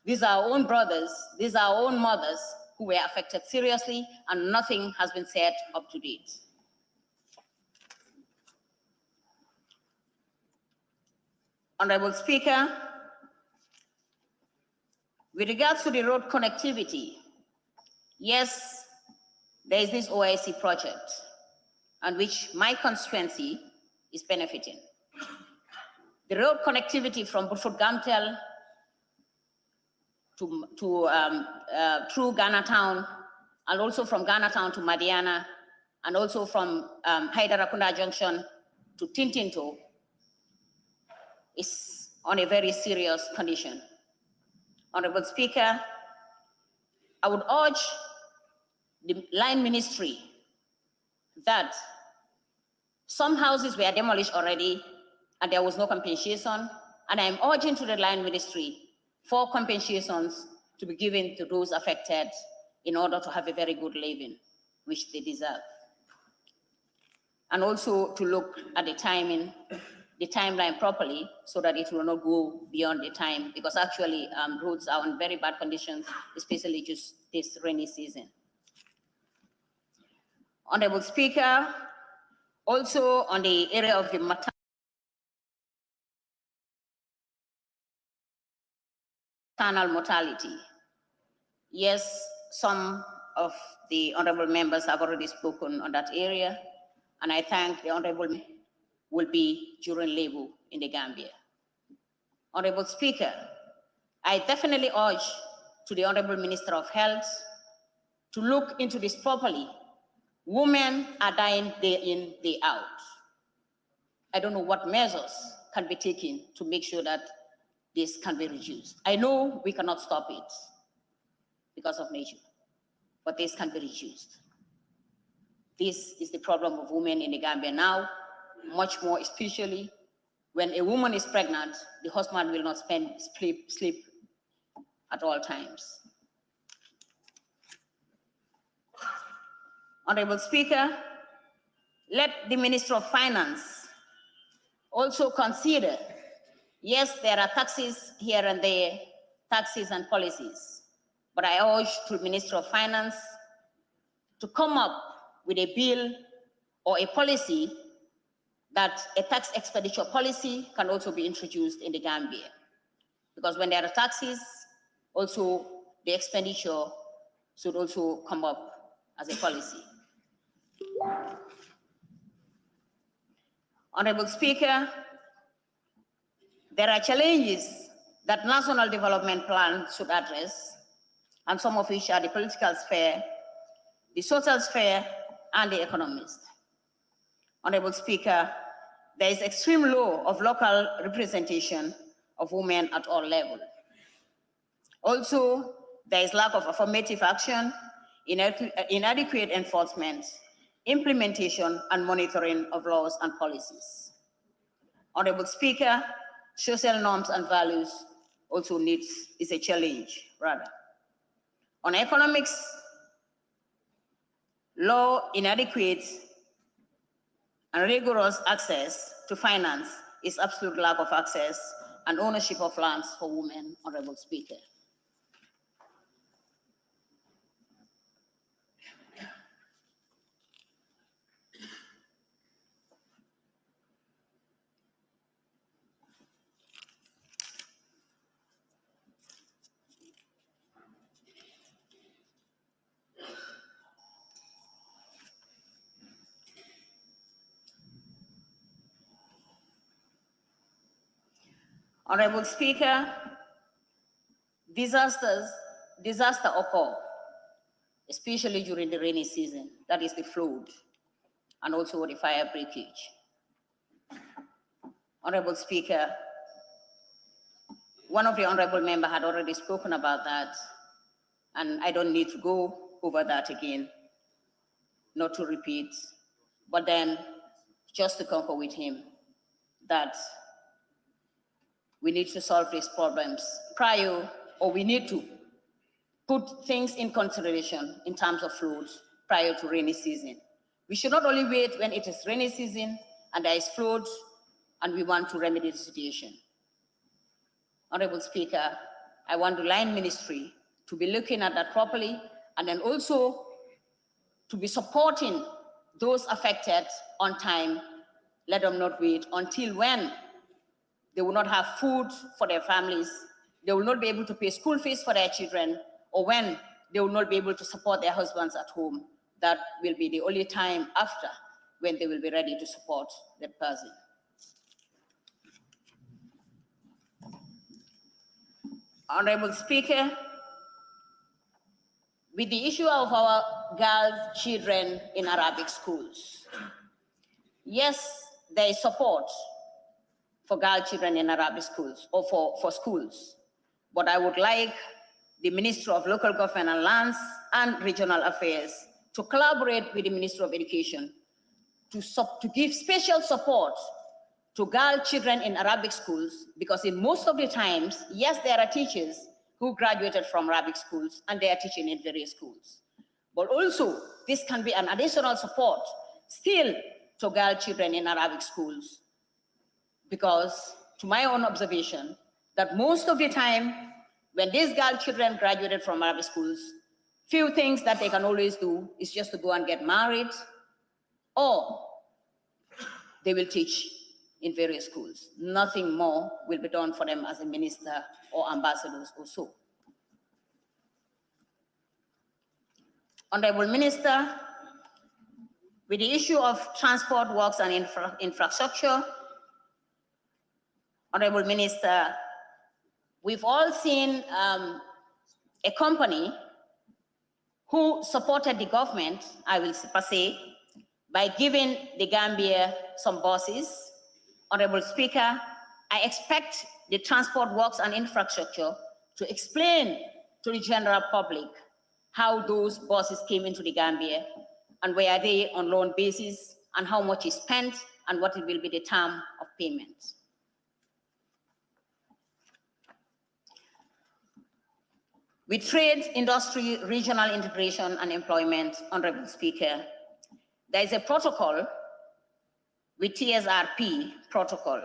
these are our own brothers, these are our own mothers who were affected seriously, and nothing has been said up to date. Honorable Speaker, with regards to the road connectivity, yes, there is this OIC project, and which my constituency is benefiting. The road connectivity from Burfoot Gamtel through Ghana Town, and also from Ghana Town to Madiana, and also from Haidarakunda Junction to Tintinto is on a very serious condition. Honorable Speaker, I would urge the line ministry that some houses were demolished already and there was no compensation, and I'm urging to the line ministry for compensations to be given to those affected in order to have a very good living, which they deserve. And also to look at the timing, the timeline properly, so that it will not go beyond the time, because actually roads are in very bad conditions, especially just this rainy season. Honorable Speaker, also on the area of the maternal mortality. Yes, some of the honorable members have already spoken on that area, and I thank the honorable will be during labor in the Gambia. Honorable Speaker, I definitely urge to the Honorable Minister of Health to look into this properly. Women are dying day in, day out. I don't know what measures can be taken to make sure that this can be reduced. I know we cannot stop it because of nature, but this can be reduced. This is the problem of women in the Gambia now, much more especially when a woman is pregnant, the husband will not sleep at all times. Honorable Speaker, let the Minister of Finance also consider, yes, there are taxes here and there, taxes and policies, but I urge to the Minister of Finance to come up with a bill or a policy that a tax expenditure policy can also be introduced in the Gambia. Because when there are taxes, also the expenditure should also come up as a policy. Honorable Speaker, there are challenges that National Development Plan should address, and some of which are the political sphere, the social sphere, and the economist. Honorable Speaker, there is extreme low of local representation of women at all levels. Also, there is lack of affirmative action, inadequate enforcement, implementation, and monitoring of laws and policies. Honorable Speaker, social norms and values also is a challenge, rather. On economics, law inadequate and rigorous access to finance is absolute lack of access and ownership of lands for women, Honorable Speaker. Honorable Speaker, disaster occur, especially during the rainy season, that is the flood, and also the fire breakage. Honorable Speaker, one of the honorable members had already spoken about that, and I don't need to go over that again, not to repeat, but then just to concur with him that we need to solve these problems prior, or we need to put things in consideration in terms of floods prior to rainy season. We should not only wait when it is rainy season and there is flood and we want to remedy the situation. Honorable Speaker, I want the line ministry to be looking at that properly and then also to be supporting those affected on time. Let them not wait until when they will not have food for their families, they will not be able to pay school fees for their children, or when they will not be able to support their husbands at home. That will be the only time after when they will be ready to support that person. Honorable Speaker, with the issue of our girl children in Arabic schools, yes, there is support for girl children in Arabic schools, or for schools. But I would like the Minister of Local Government and Lands and Regional Affairs to collaborate with the Minister of Education to give special support to girl children in Arabic schools, because in most of the times, yes, there are teachers who graduated from Arabic schools and they are teaching in various schools. But also, this can be an additional support still to girl children in Arabic schools, because to my own observation, that most of the time, when these girl children graduated from Arabic schools, few things that they can always do is just to go and get married, or they will teach in various schools. Nothing more will be done for them as a minister or ambassadors or so. Honorable Minister, with the issue of transport, works, and infrastructure, Honorable Minister, we've all seen a company who supported the government, I will say, by giving the Gambia some buses. Honorable Speaker, I expect the transport works and infrastructure to explain to the general public how those buses came into the Gambia and were they on loan basis and how much is spent and what will be the term of payment. With trade, industry, regional integration, and employment, Honorable Speaker, there is a protocol with TSRP protocol.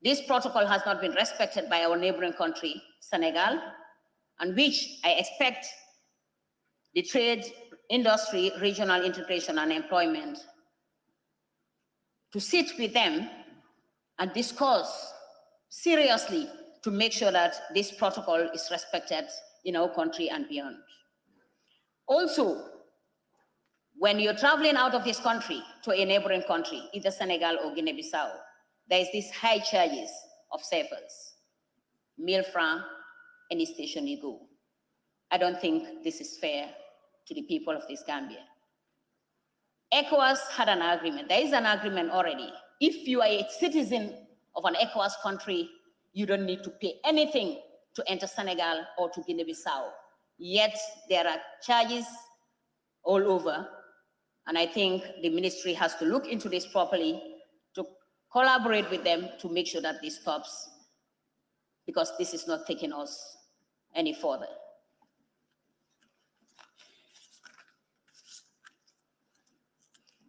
This protocol has not been respected by our neighboring country, Senegal, and which I expect the trade, industry, regional integration, and employment to sit with them and discuss seriously to make sure that this protocol is respected in our country and beyond. Also, when you're traveling out of this country to a neighboring country, either Senegal or Guinea-Bissau, there is this high charges of surfers, 1000 francs, any station you go. I don't think this is fair to the people of this Gambia. ECOWAS had an agreement. There is an agreement already. If you are a citizen of an ECOWAS country, you don't need to pay anything to enter Senegal or to Guinea-Bissau. Yet there are charges all over. And I think the ministry has to look into this properly, to collaborate with them to make sure that this stops, because this is not taking us any further.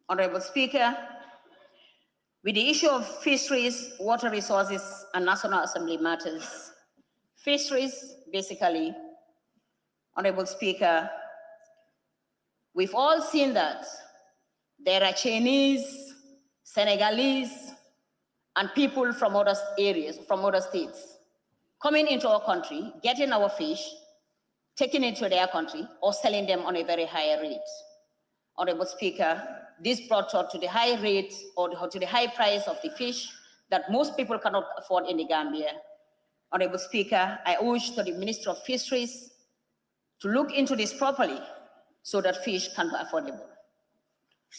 Honorable Speaker, With the issue of fisheries, water resources, and National Assembly matters, fisheries, basically, Honorable Speaker, we've all seen that there are Chinese, Senegalese, and people from other areas, from other states, coming into our country, getting our fish, taking it to their country, or selling them on a very high rate. Honorable Speaker, this brought to the high rate or to the high price of the fish that most people cannot afford in the Gambia. Honorable Speaker, I urge to the Minister of Fisheries to look into this properly so that fish can be affordable.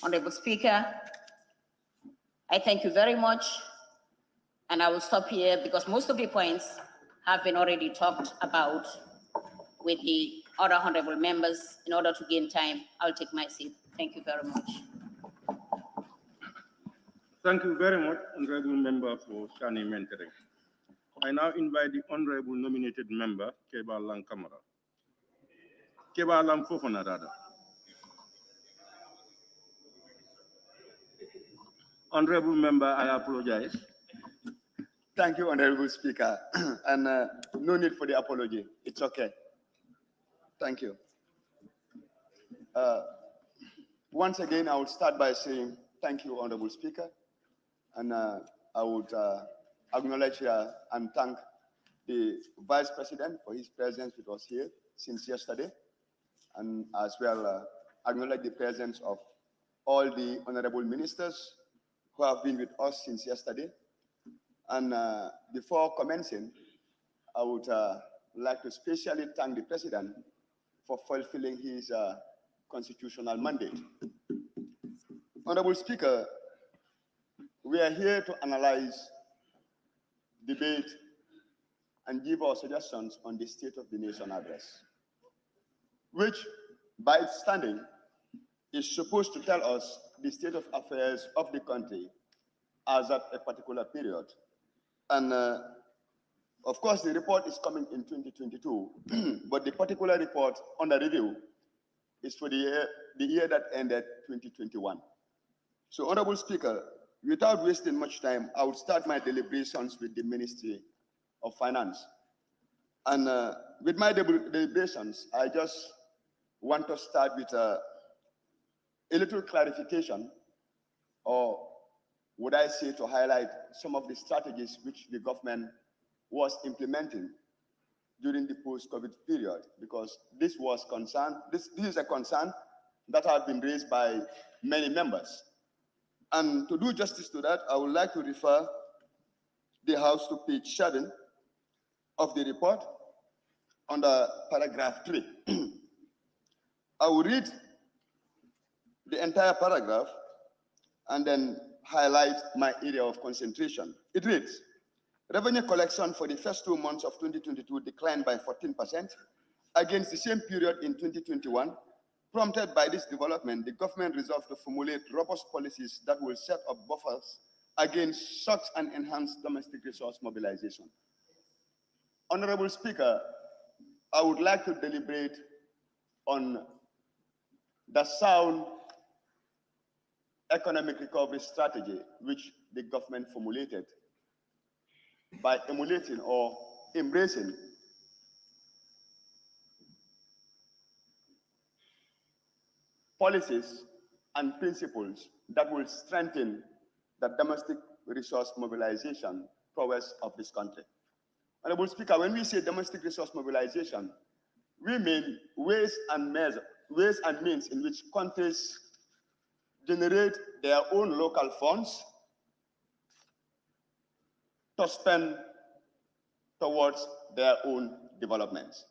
Honorable Speaker, I thank you very much, and I will stop here because most of the points have been already talked about with the other honorable members. In order to gain time, I'll take my seat. Thank you very much. Thank you very much, Honorable Member, for Shani mentoring. I now invite the Honorable nominated member, Keba Lang Kamara. Keba Lang Fofana, rather. Honorable member, I apologize. Thank you, Honorable Speaker. And no need for the apology. It's okay. Thank you. Once again, I will start by saying thank you, Honorable Speaker. And I would acknowledge and thank the Vice President for his presence with us here since yesterday, and as well acknowledge the presence of all the honorable ministers who have been with us since yesterday. And before commencing, I would like to specially thank the President for fulfilling his constitutional mandate. Honorable Speaker, we are here to analyze, debate, and give our suggestions on the State of the Nation address, which, by its standing, is supposed to tell us the state of affairs of the country as at a particular period. And of course, the report is coming in 2022, but the particular report under review is for the year that ended 2021. So, Honorable Speaker, without wasting much time, I would start my deliberations with the Ministry of Finance. And with my deliberations, I just want to start with a little clarification, or would I say to highlight some of the strategies which the government was implementing during the post-COVID period, because this was concern, this is a concern that has been raised by many members. And to do justice to that, I would like to refer the House to page 7 of the report under paragraph 3. I will read the entire paragraph and then highlight my area of concentration. It reads, revenue collection for the first 2 months of 2022 declined by 14% against the same period in 2021. Prompted by this development, the government resolved to formulate robust policies that will set up buffers against such an enhanced domestic resource mobilization. Honorable Speaker, I would like to deliberate on the sound economic recovery strategy which the government formulated by emulating or embracing policies and principles that will strengthen the domestic resource mobilization prowess of this country. Honorable Speaker, when we say domestic resource mobilization, we mean ways and means in which countries generate their own local funds to spend towards their own developments.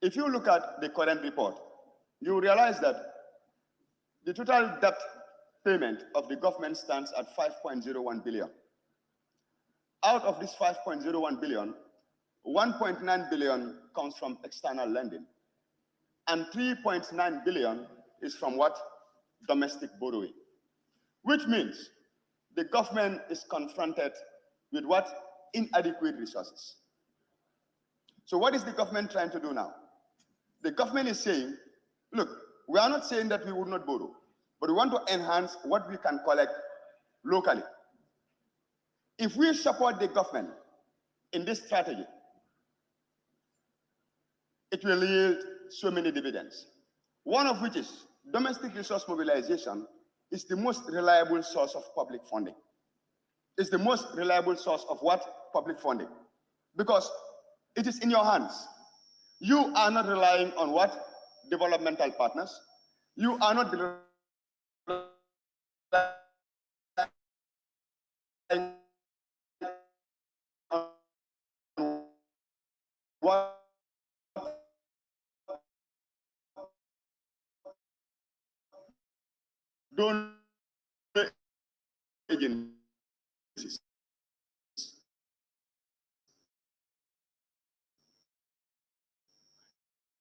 If you look at the current report, you realize that the total debt payment of the government stands at 5.01 billion. Out of this 5.01 billion, 1.9 billion comes from external lending, and 3.9 billion is from what? Domestic borrowing, which means the government is confronted with what? Inadequate resources. So what is the government trying to do now? The government is saying, look, we are not saying that we would not borrow, but we want to enhance what we can collect locally. If we support the government in this strategy, it will yield so many dividends. One of which is domestic resource mobilization is the most reliable source of public funding. It's the most reliable source of what? Public funding. Because it is in your hands. You are not relying on what? Developmental partners. You are not relying on what donor agencies.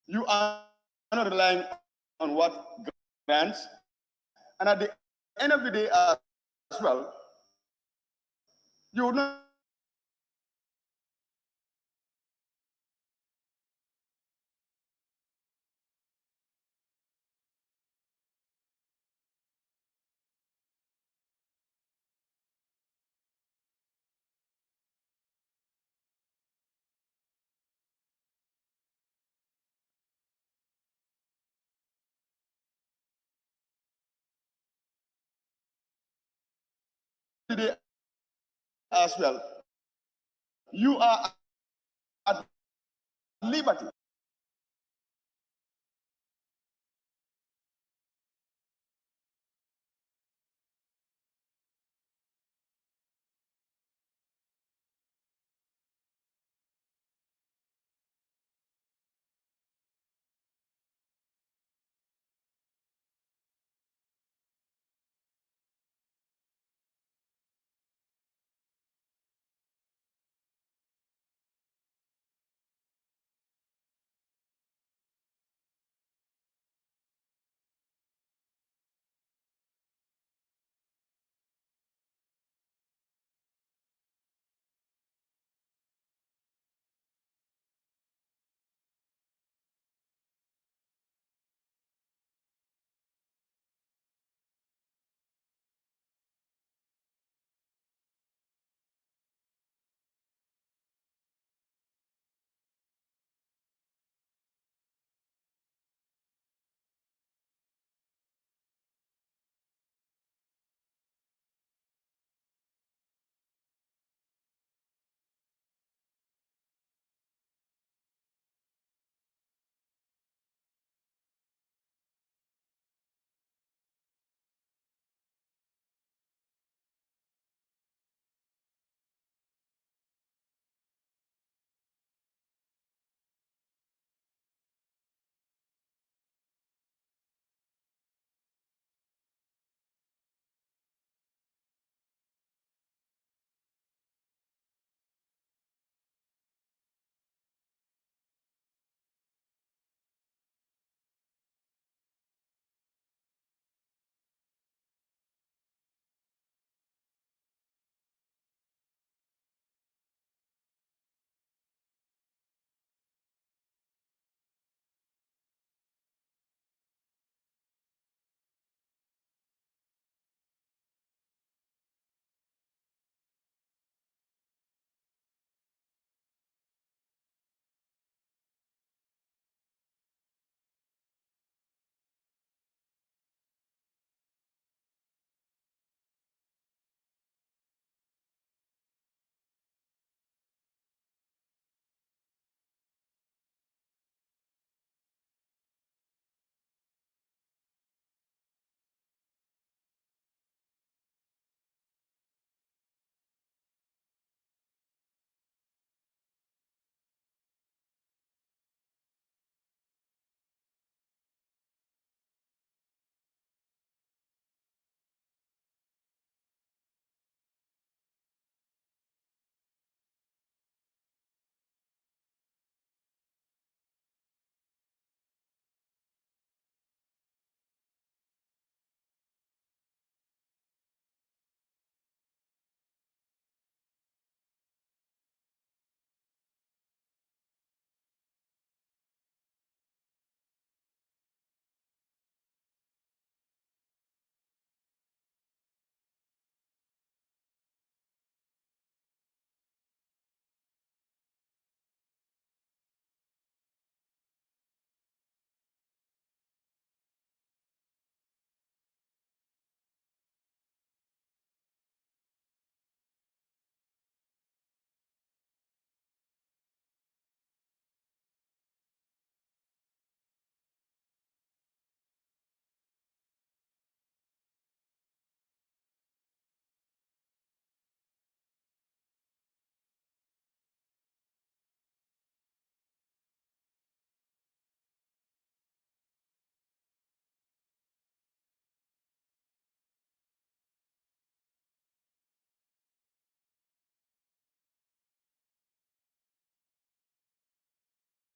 You are not relying on what? Grants. And at the end of the day as well, you would not today as well, you are at liberty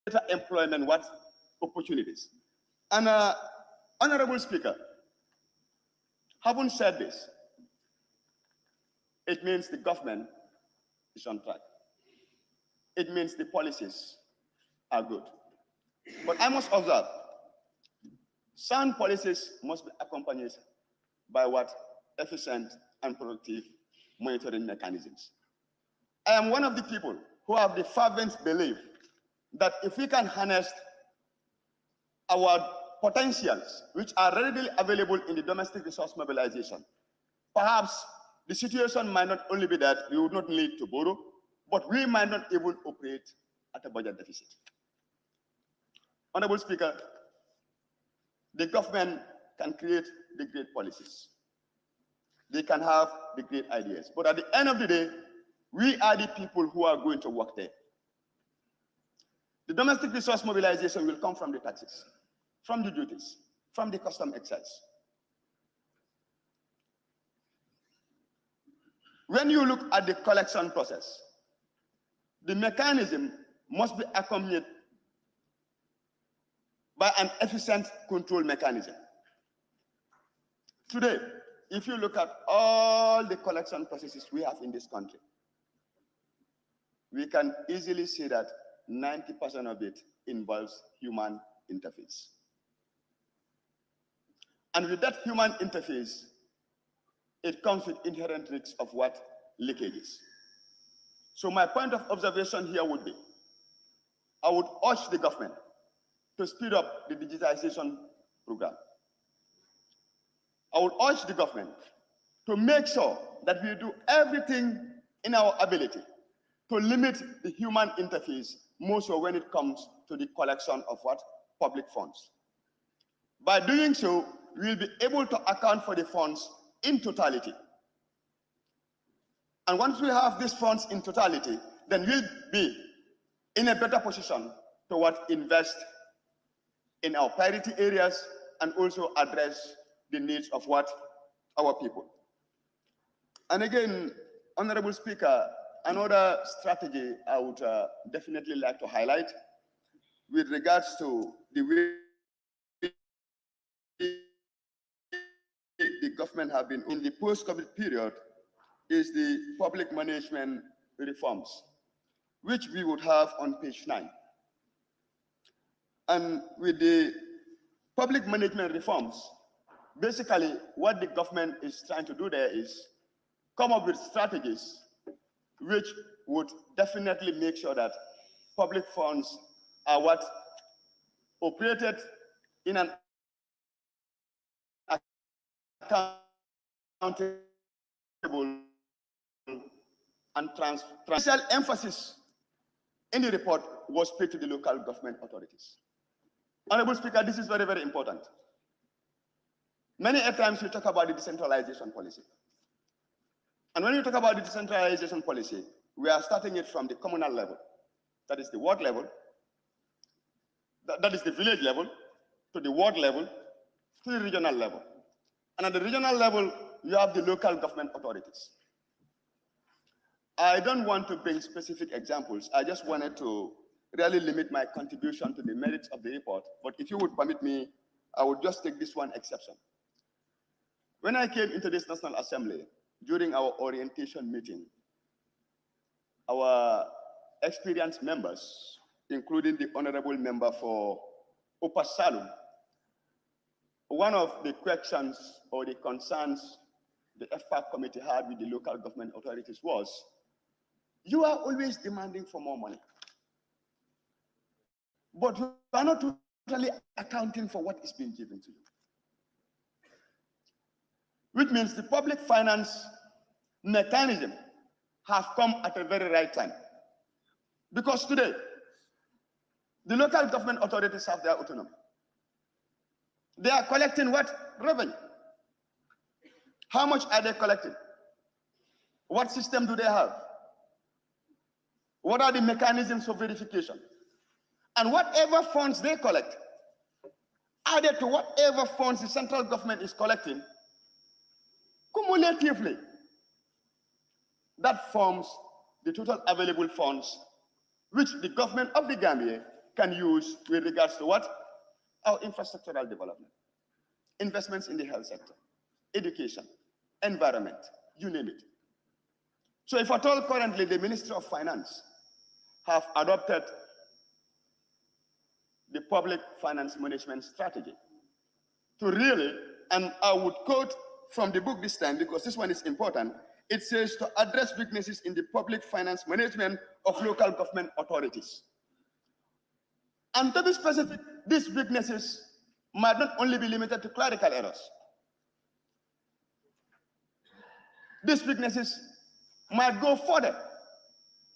better employment opportunities. And Honorable Speaker, having said this, it means the government is on track. It means the policies are good. But I must observe, sound policies must be accompanied by efficient and productive monitoring mechanisms. I am one of the people who have the fervent belief that if we can harness our potentials, which are readily available in the domestic resource mobilization, perhaps the situation might not only be that we would not need to borrow, but we might not even operate at a budget deficit. Honorable Speaker, the government can create the great policies. They can have the great ideas. But at the end of the day, we are the people who are going to work there. The domestic resource mobilization will come from the taxes, from the duties, from the custom excise. When you look at the collection process, the mechanism must be accompanied by an efficient control mechanism. Today, if you look at all the collection processes we have in this country, we can easily see that 90% of it involves human interface. And with that human interface, it comes with inherent risks of leakages. So my point of observation here would be, I would urge the government to speed up the digitization program. I would urge the government to make sure that we do everything in our ability to limit the human interface, more so when it comes to the collection of public funds. By doing so, we'll be able to account for the funds in totality. And once we have these funds in totality, then we'll be in a better position to invest in our priority areas and also address the needs of our people. And again, Honorable Speaker, another strategy I would definitely like to highlight with regards to the way the government have been in the post-COVID period is the public management reforms, which we would have on page 9. And with the public management reforms, basically what the government is trying to do there is come up with strategies which would definitely make sure that public funds are operated in an accountable and transparent. Emphasis in the report was paid to the local government authorities. Honorable Speaker, this is very, very important. Many times we talk about the decentralization policy. And when we talk about the decentralization policy, we are starting it from the communal level, that is the ward level, that is the village level, to the ward level, to the regional level. And at the regional level, you have the local government authorities. I don't want to bring specific examples. I just wanted to really limit my contribution to the merits of the report. But if you would permit me, I would just take this one exception. When I came into this National Assembly, during our orientation meeting, our experienced members, including the honorable member for Upper Salum, one of the questions or the concerns the FPAC committee had with the local government authorities was, you are always demanding for more money, but you are not totally accounting for what is being given to you. Which means the public finance mechanism has come at a very right time. Because today, the local government authorities have their autonomy. They are collecting what? Revenue. How much are they collecting? What system do they have? What are the mechanisms for verification? And whatever funds they collect, added to whatever funds the central government is collecting, cumulatively, that forms the total available funds which the government of the Gambia can use with regards to what? Our infrastructural development, investments in the health sector, education, environment, you name it. So if at all currently the Ministry of Finance have adopted the public finance management strategy to really, and I would quote from the book this time because this one is important, it says to address weaknesses in the public finance management of local government authorities. And to be specific, these weaknesses might not only be limited to clerical errors. These weaknesses might go further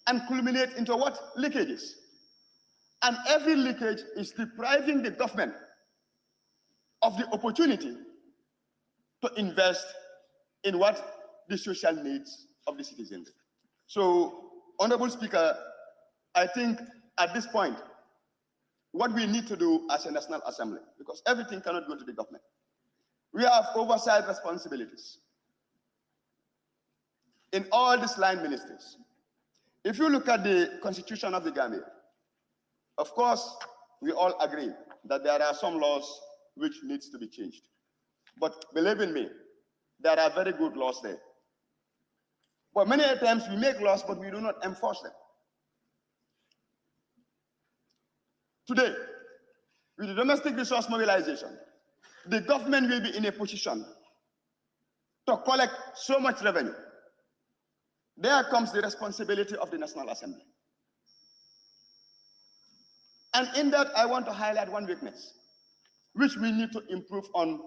and culminate into what? Leakages. And every leakage is depriving the government of the opportunity to invest in what? The social needs of the citizens. So, Honorable Speaker, I think at this point, what we need to do as a National Assembly, because everything cannot go to the government, we have oversight responsibilities in all these line ministries. If you look at the Constitution of the Gambia, of course, we all agree that there are some laws which needs to be changed. But believe in me, there are very good laws there. But many times we make laws, but we do not enforce them. Today, with the domestic resource mobilization, the government will be in a position to collect so much revenue. There comes the responsibility of the National Assembly. And in that, I want to highlight one weakness, which we need to improve on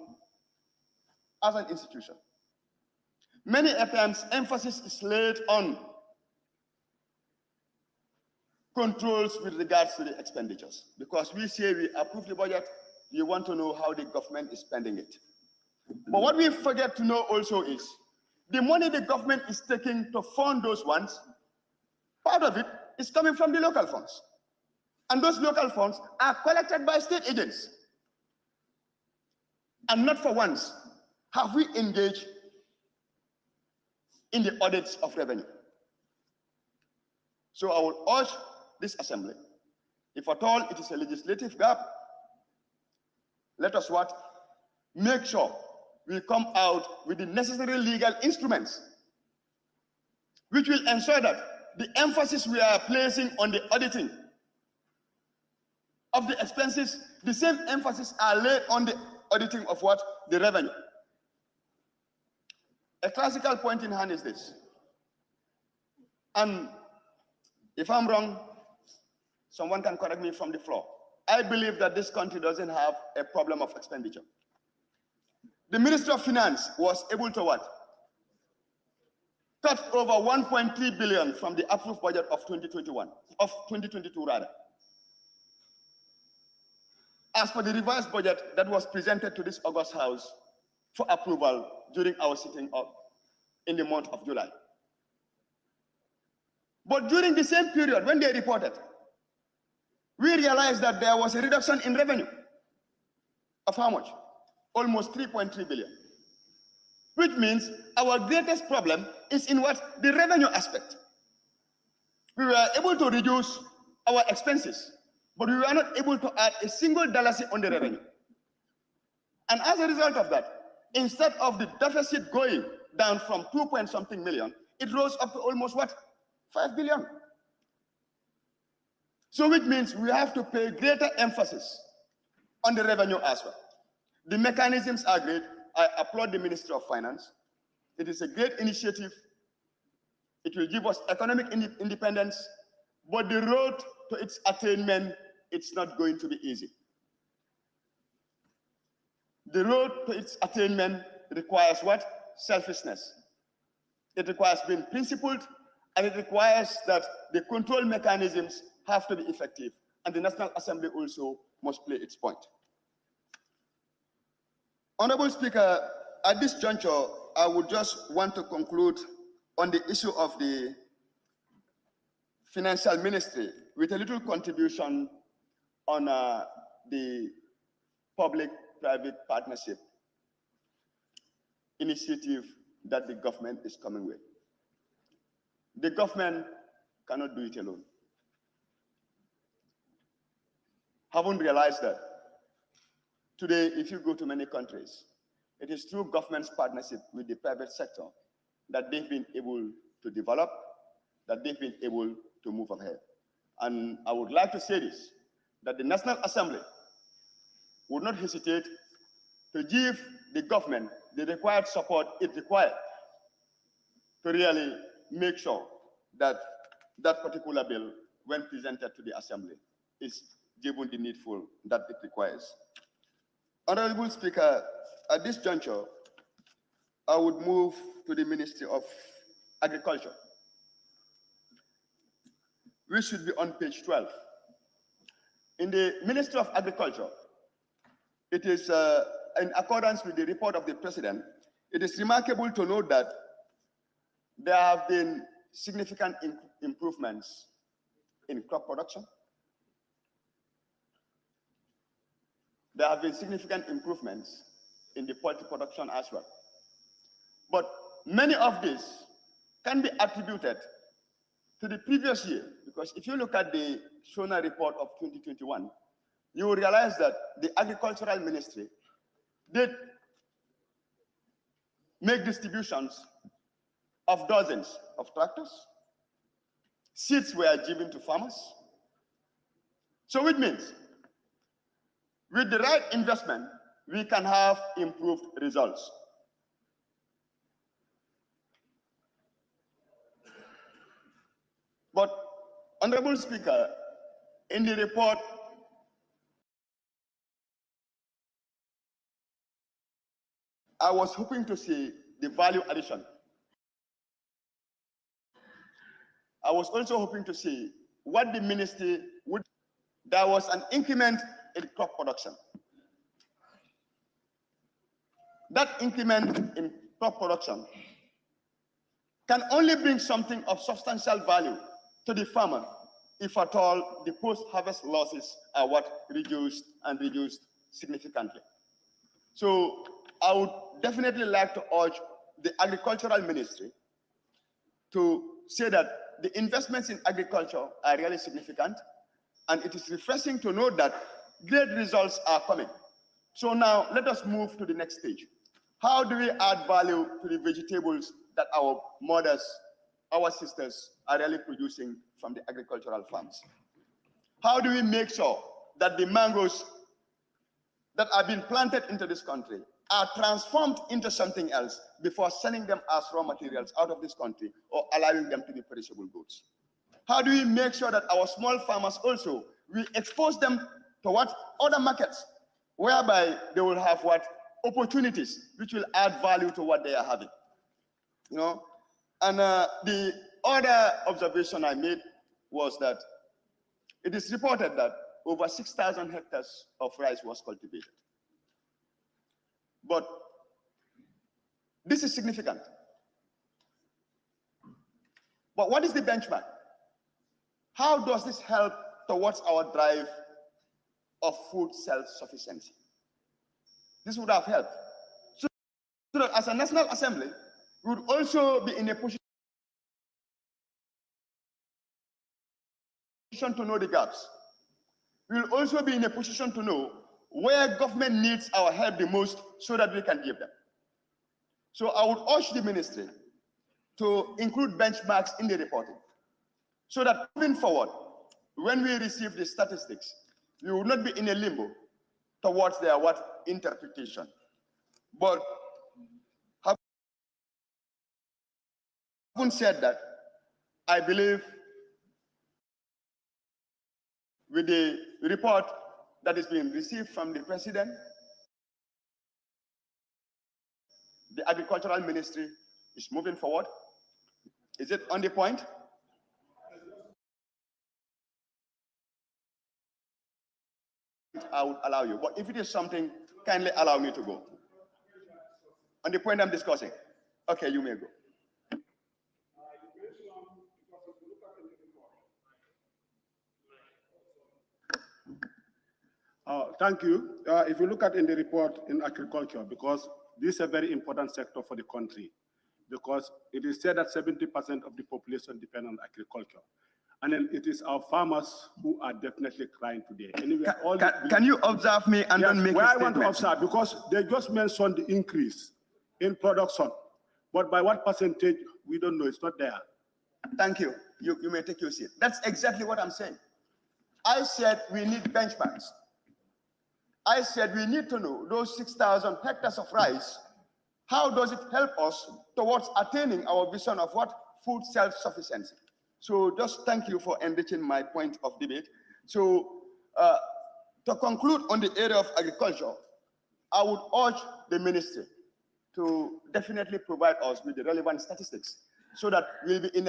as an institution. Many times, emphasis is laid on controls with regards to the expenditures, because we say we approve the budget, we want to know how the government is spending it. But what we forget to know also is the money the government is taking to fund those ones, part of it is coming from the local funds. And those local funds are collected by state agents. And not for once have we engaged in the audits of revenue. So I will urge this assembly, if at all it is a legislative gap, let us what? Make sure we come out with the necessary legal instruments which will ensure that the emphasis we are placing on the auditing of the expenses, the same emphasis are laid on the auditing of what? The revenue. A classical point in hand is this. And if I'm wrong, someone can correct me from the floor. I believe that this country doesn't have a problem of expenditure. The Ministry of Finance was able to what? Cut over 1.3 billion from the approved budget of 2022 rather. As for the revised budget that was presented to this August House for approval during our sitting up in the month of July. But during the same period, when they reported, we realized that there was a reduction in revenue of how much? Almost 3.3 billion. Which means our greatest problem is in what? The revenue aspect. We were able to reduce our expenses, but we were not able to add a single dollar on the revenue. And as a result of that, instead of the deficit going down from 2-point-something million, it rose up to almost what? 5 billion. So which means we have to pay greater emphasis on the revenue as well. The mechanisms are great. I applaud the Ministry of Finance. It is a great initiative. It will give us economic independence, but the road to its attainment, it's not going to be easy. The road to its attainment requires what? Selfishness. It requires being principled, and it requires that the control mechanisms have to be effective, and the National Assembly also must play its point. Honorable Speaker, at this juncture, I would just want to conclude on the issue of the Financial Ministry with a little contribution on the public-private partnership initiative that the government is coming with. The government cannot do it alone. haven't realized that today, if you go to many countries, it is through government's partnership with the private sector that they've been able to develop, that they've been able to move ahead. And I would like to say this, that the National Assembly would not hesitate to give the government the required support it required to really make sure that that particular bill, when presented to the Assembly, is given the needful that it requires. Honorable Speaker, at this juncture, I would move to the Ministry of Agriculture. We should be on page 12. In the Ministry of Agriculture, it is in accordance with the report of the President, it is remarkable to note that there have been significant improvements in crop production. There have been significant improvements in the poultry production as well. But many of these can be attributed to the previous year, because if you look at the SONA report of 2021, you will realize that the Agricultural Ministry did make distributions of dozens of tractors. Seeds were given to farmers. So it means with the right investment, we can have improved results. But, Honorable Speaker, in the report, I was hoping to see the value addition. I was also hoping to see what the ministry would. There was an increment in crop production. That increment in crop production can only bring something of substantial value to the farmer if at all the post-harvest losses are what reduced and reduced significantly. So I would definitely like to urge the Agricultural Ministry to say that the investments in agriculture are really significant, and it is refreshing to know that great results are coming. So now let us move to the next stage. How do we add value to the vegetables that our mothers, our sisters are really producing from the agricultural farms? How do we make sure that the mangoes that are being planted into this country are transformed into something else before sending them as raw materials out of this country or allowing them to be perishable goods? How do we make sure that our small farmers also, we expose them to what other markets, whereby they will have what opportunities which will add value to what they are having, you know? And the other observation I made was that it is reported that over 6,000 hectares of rice was cultivated. But this is significant. But what is the benchmark? How does this help towards our drive of food self-sufficiency? This would have helped. So that as a National Assembly, we would also be in a position to know the gaps. We will also be in a position to know where government needs our help the most so that we can give them. So I would urge the ministry to include benchmarks in the reporting so that moving forward, when we receive the statistics, we will not be in a limbo towards their what interpretation. But having said that, I believe with the report that is being received from the President, the Agricultural Ministry is moving forward. Is it on the point? I would allow you, but if it is something, kindly allow me to go. On the point I'm discussing. Okay, you may go. Thank you. If you look at in the report in agriculture, because this is a very important sector for the country, because it is said that 70% of the population depend on agriculture. And then it is our farmers who are definitely crying today. Anyway, Can you observe me and yes, then make a I statement? want to observe, because they just mentioned the increase in production, but by what percentage, we don't know, it's not there. Thank you. You may take your seat. That's exactly what I'm saying. I said we need benchmarks. I said we need to know those 6,000 hectares of rice, how does it help us towards attaining our vision of what? Food self-sufficiency. So just thank you for enriching my point of debate. So to conclude on the area of agriculture, I would urge the ministry to definitely provide us with the relevant statistics so that we'll be in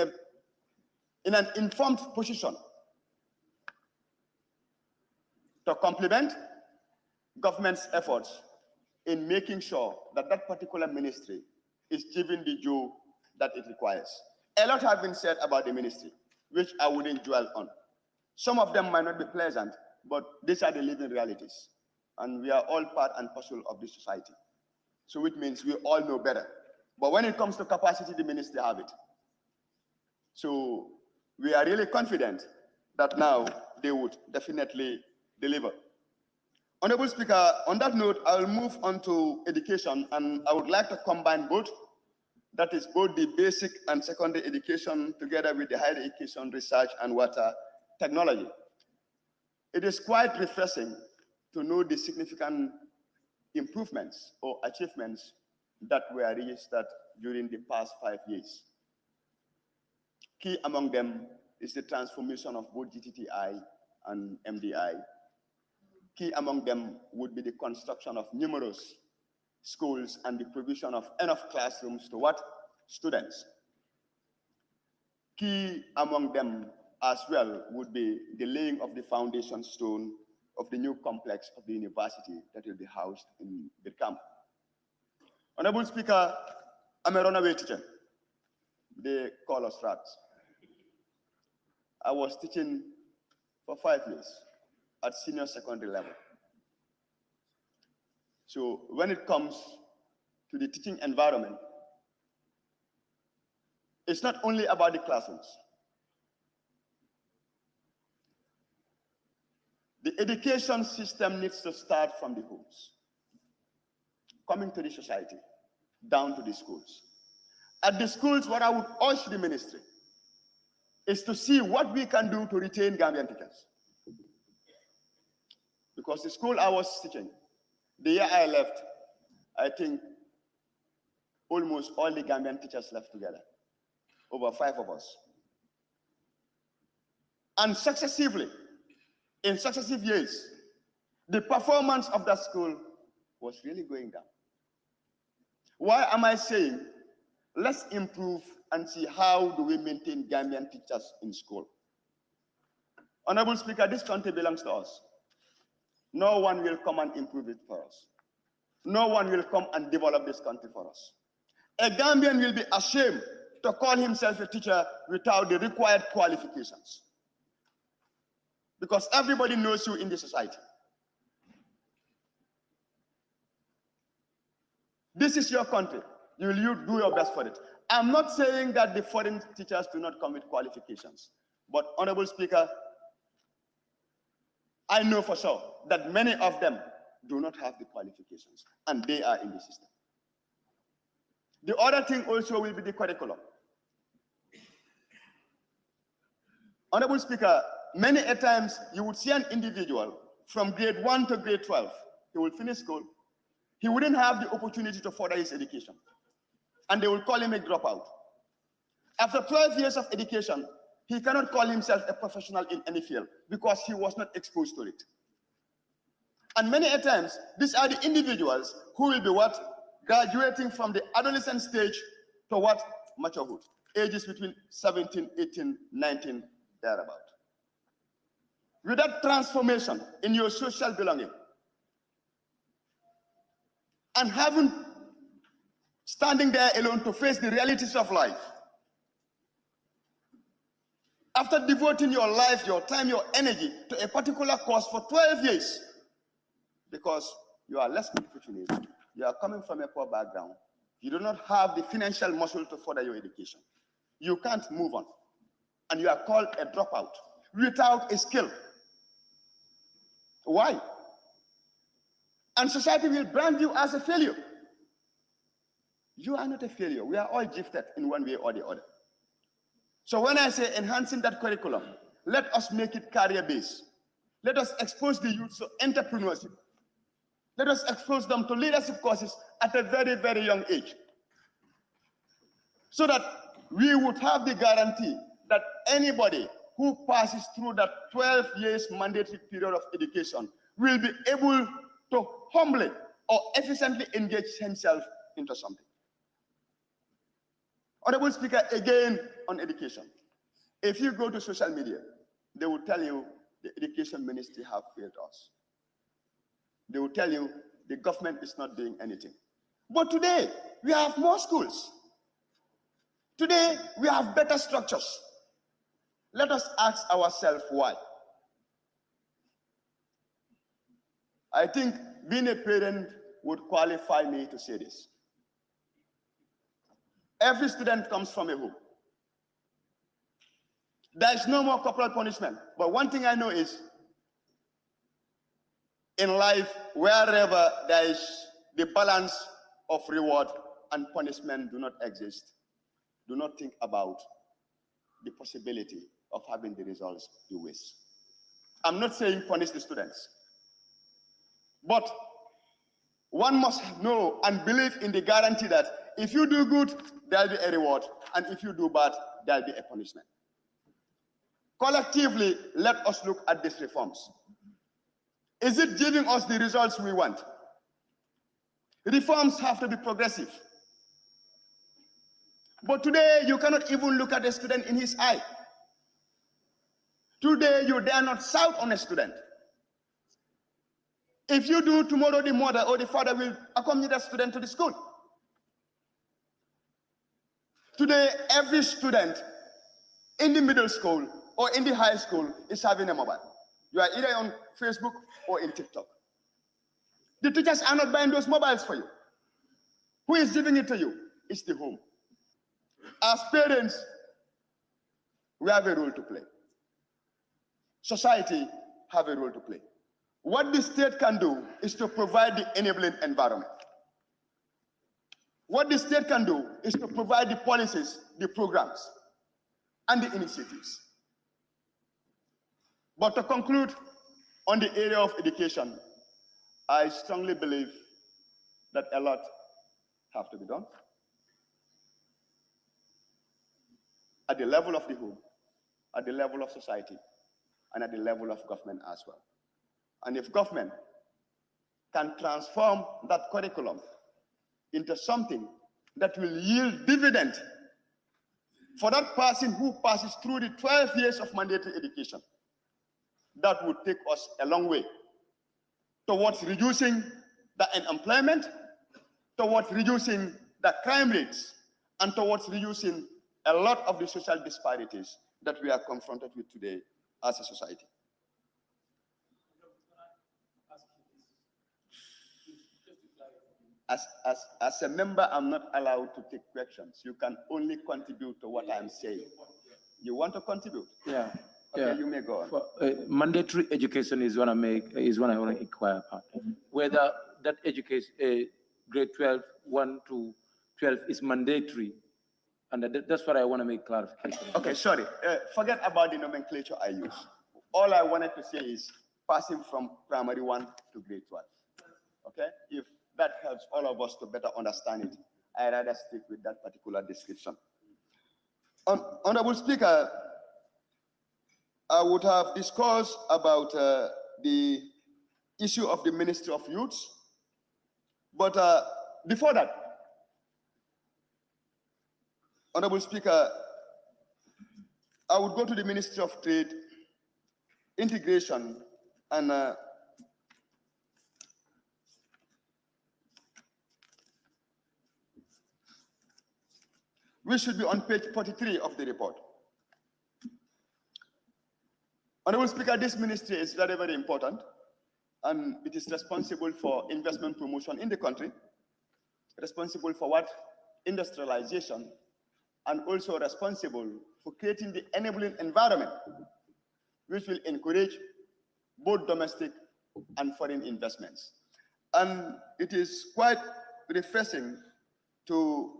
an informed position to complement government's efforts in making sure that that particular ministry is given the due that it requires. A lot have been said about the ministry, which I wouldn't dwell on. Some of them might not be pleasant, but these are the living realities. And we are all part and parcel of this society. So which means we all know better. But when it comes to capacity, the ministry have it. So we are really confident that now they would definitely deliver. Honorable Speaker, on that note, I will move on to education, and I would like to combine both. That is both the basic and secondary education together with the higher education, research, and water technology. It is quite refreshing to know the significant improvements or achievements that were registered during the past 5 years. Key among them is the transformation of both GTTI and MDI. Key among them would be the construction of numerous schools and the provision of enough classrooms to what? Students. Key among them as well would be the laying of the foundation stone of the new complex of the university that will be housed in Birkam. Honorable Speaker, I'm a runaway teacher. They call us rats. I was teaching for 5 years at senior secondary level. So when it comes to the teaching environment, it's not only about the classrooms. The education system needs to start from the homes, coming to the society, down to the schools. At the schools, what I would urge the ministry is to see what we can do to retain Gambian teachers. Because the school I was teaching, the year I left, I think almost all the Gambian teachers left together, over 5 of us. And successively, in successive years, the performance of that school was really going down. Why am I saying, let's improve and see how do we maintain Gambian teachers in school? Honorable Speaker, this country belongs to us. No one will come and improve it for us. No one will come and develop this country for us. A Gambian will be ashamed to call himself a teacher without the required qualifications. Because everybody knows you in the society. This is your country. You do your best for it. I'm not saying that the foreign teachers do not come with qualifications. But, Honorable Speaker, I know for sure that many of them do not have the qualifications, and they are in the system. The other thing also will be the curriculum. Honorable Speaker, many a times you would see an individual from grade 1 to grade 12, he will finish school, he wouldn't have the opportunity to further his education, and they will call him a dropout. After 12 years of education, he cannot call himself a professional in any field because he was not exposed to it. And many a times, these are the individuals who will be what? Graduating from the adolescent stage to what? Maturhood. Ages between 17, 18, 19, thereabout. With that transformation in your social belonging, and standing there alone to face the realities of life, after devoting your life, your time, your energy to a particular cause for 12 years, because you are less fortunate, you are coming from a poor background, you do not have the financial muscle to further your education, you can't move on. and you are called a dropout without a skill. Why? And society will brand you as a failure. You are not a failure. We are all gifted in one way or the other. So when I say enhancing that curriculum, let us make it career-based. Let us expose the youth to entrepreneurship. Let us expose them to leadership courses at a very, very young age. So that we would have the guarantee that anybody who passes through that 12 years mandatory period of education will be able to humbly or efficiently engage himself into something. Honorable Speaker, again on education. If you go to social media, they will tell you the education ministry have failed us. They will tell you the government is not doing anything. But today, we have more schools. Today, we have better structures. Let us ask ourselves why. I think being a parent would qualify me to say this. Every student comes from a home. There is no more corporal punishment. But one thing I know is, in life, wherever there is the balance of reward and punishment do not exist, do not think about the possibility of having the results you wish. I'm not saying punish the students, but one must know and believe in the guarantee that if you do good, there'll be a reward, and if you do bad, there'll be a punishment. Collectively, let us look at these reforms. Is it giving us the results we want? Reforms have to be progressive. But today, you cannot even look at a student in his eye. Today, you dare not shout on a student. If you do, tomorrow the mother or the father will accompany the student to the school. Today, every student in the middle school or in the high school is having a mobile. You are either on Facebook or in TikTok. The teachers are not buying those mobiles for you. Who is giving it to you? It's the home. As parents, we have a role to play. Society have a role to play. What the state can do is to provide the enabling environment. What the state can do is to provide the policies, the programs, and the initiatives. But to conclude on the area of education, I strongly believe that a lot have to be done at the level of the home, at the level of society, and at the level of government as well. And if government can transform that curriculum into something that will yield dividend for that person who passes through the 12 years of mandatory education, that would take us a long way towards reducing the unemployment, towards reducing the crime rates, and towards reducing a lot of the social disparities that we are confronted with today as a society. As a member, I'm not allowed to take questions. You can only contribute to what I'm saying. You want to contribute? Yeah. Okay, yeah. you may go on. For, mandatory education is what I want to inquire about. Whether that education, grade 12, 1 to 12 is mandatory. And that's what I want to make clarification. Okay, sorry. Forget about the nomenclature I use. All I wanted to say is passing from primary 1 to grade 12. Okay? If that helps all of us to better understand it, I'd rather stick with that particular description. Honorable Speaker, I would have discussed about the issue of the Ministry of Youth, but before that, Honorable Speaker, I would go to the Ministry of Trade, Integration, and we should be on page 43 of the report. Honorable Speaker, this ministry is very, very important, and it is responsible for investment promotion in the country, responsible for what? Industrialization, and also responsible for creating the enabling environment which will encourage both domestic and foreign investments. And it is quite refreshing to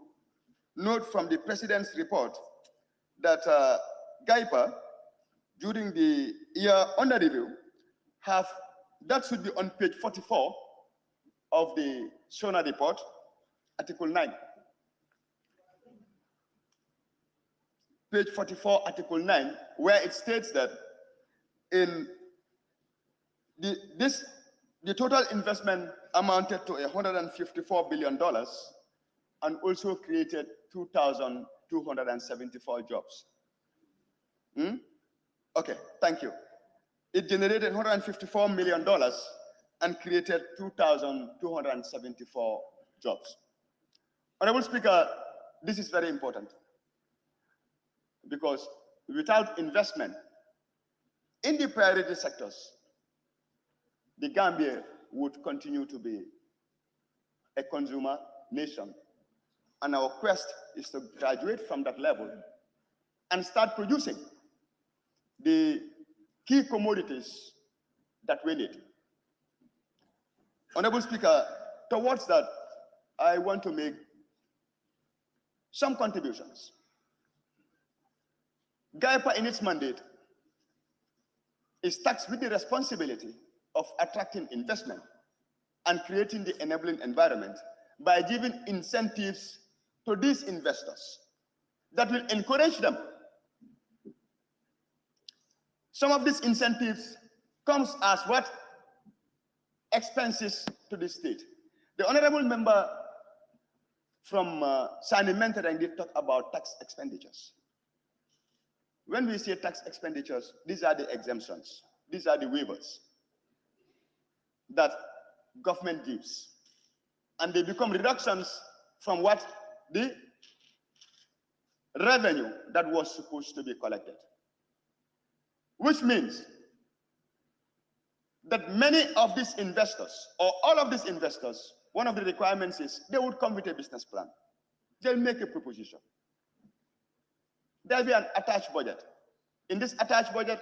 note from the President's report that GAIPA, during the year under review, that should be on page 44 of the SONA report, Article 9. Page 44, Article 9, where it states that in the total investment amounted to $154 billion and also created 2,274 jobs. Okay, thank you. It generated $154 million and created 2,274 jobs. Honorable Speaker, this is very important because without investment in the priority sectors, the Gambia would continue to be a consumer nation. And our quest is to graduate from that level and start producing the key commodities that we need. Honorable Speaker, towards that, I want to make some contributions. GAIPA in its mandate is tasked with the responsibility of attracting investment and creating the enabling environment by giving incentives to these investors that will encourage them. Some of these incentives comes as what? Expenses to the state. The honorable member from Sani Menterang did talk about tax expenditures. When we say tax expenditures, these are the exemptions. These are the waivers that government gives. And they become reductions from what? The revenue that was supposed to be collected. Which means that many of these investors, or all of these investors, one of the requirements is they would come with a business plan. They'll make a proposition. There'll be an attached budget. In this attached budget,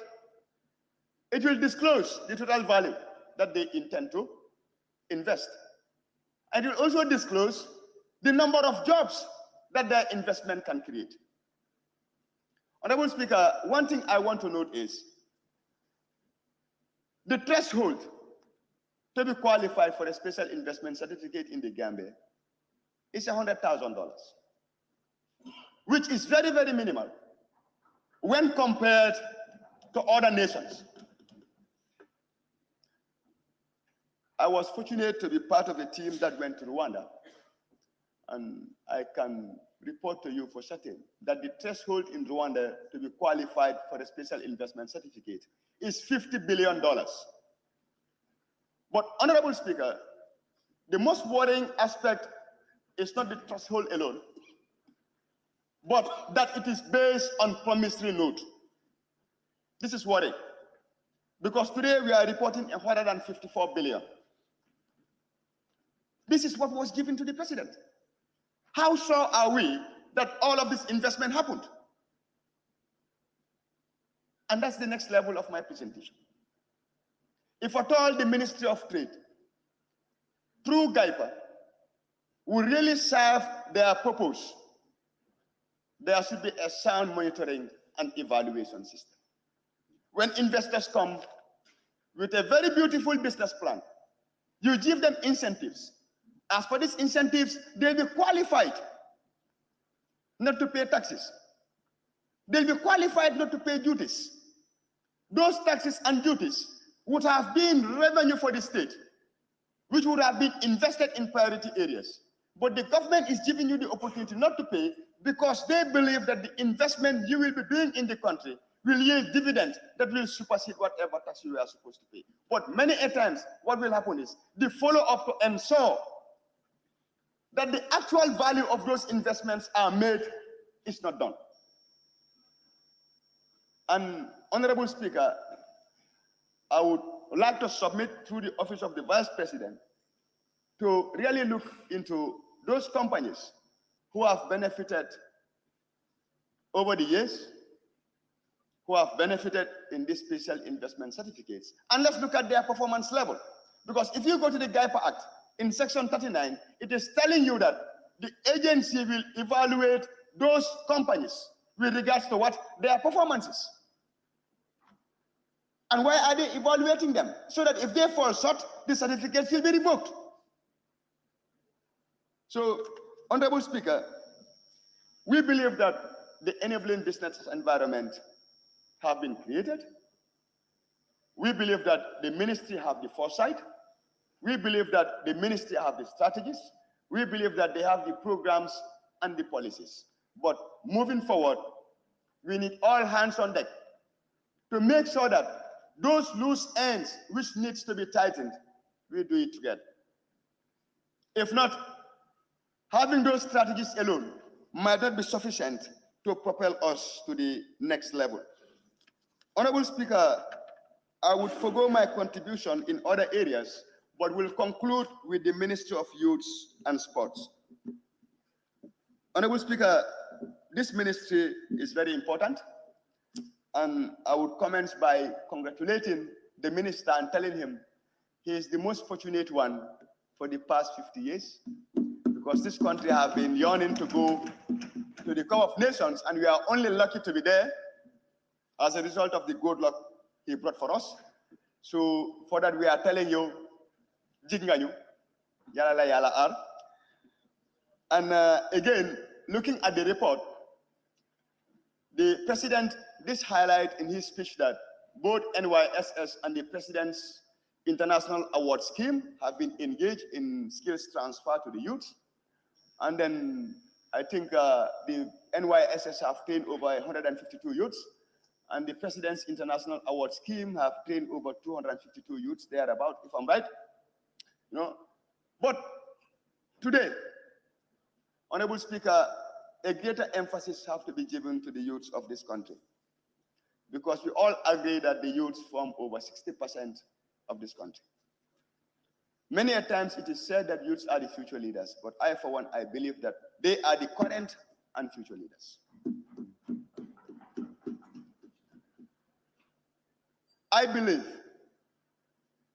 it will disclose the total value that they intend to invest. And it will also disclose the number of jobs that their investment can create. Honorable Speaker, one thing I want to note is the threshold to be qualified for a special investment certificate in the Gambia is $100,000, which is very, very minimal when compared to other nations. I was fortunate to be part of a team that went to Rwanda, and I can report to you for certain that the threshold in Rwanda to be qualified for a special investment certificate is $50 billion. But, Honorable Speaker, the most worrying aspect is not the threshold alone, but that it is based on promissory note. This is worrying, because today we are reporting $154 billion. This is what was given to the president. How sure are we that all of this investment happened? And that's the next level of my presentation. If at all the Ministry of Trade, through GAIPA, will really serve their purpose, there should be a sound monitoring and evaluation system. When investors come with a very beautiful business plan, you give them incentives. As for these incentives, they'll be qualified not to pay taxes. They'll be qualified not to pay duties. Those taxes and duties would have been revenue for the state, which would have been invested in priority areas. But the government is giving you the opportunity not to pay because they believe that the investment you will be doing in the country will yield dividends that will supersede whatever tax you are supposed to pay. But many a times, what will happen is the follow-up to ensure that the actual value of those investments are made is not done. And, Honorable Speaker, I would like to submit through the Office of the Vice President to really look into those companies who have benefited over the years who have benefited in these special investment certificates. And let's look at their performance level. Because if you go to the GIPA Act, in section 39, it is telling you that the agency will evaluate those companies with regards to what their performances. And why are they evaluating them? So that if they fall short, the certificates will be revoked. So, Honorable Speaker, we believe that the enabling business environment have been created. We believe that the ministry have the foresight. We believe that the ministry have the strategies. We believe that they have the programs and the policies. But moving forward, we need all hands on deck to make sure that those loose ends which needs to be tightened, we do it together. If not, having those strategies alone might not be sufficient to propel us to the next level. Honorable Speaker, I would forgo my contribution in other areas, but will conclude with the Ministry of Youth and Sports. Honorable Speaker, this ministry is very important, and I would commence by congratulating the minister and telling him he is the most fortunate one for the past 50 years, because this country has been yearning to go to the Cup of Nations, and we are only lucky to be there as a result of the good luck he brought for us. So for that, we are telling you, Jigganyu, yala la yala ar. And again, looking at the report, the president did highlight in his speech that both NYSS and the president's international award scheme have been engaged in skills transfer to the youth. And then I think the NYSS have trained over 152 youths, and the President's International Award Scheme have trained over 252 youths thereabout, if I'm right. You know, but today, Honorable Speaker, a greater emphasis has to be given to the youths of this country, because we all agree that the youths form over 60% of this country. Many a times it is said that youths are the future leaders, but I, for one, I believe that they are the current and future leaders. I believe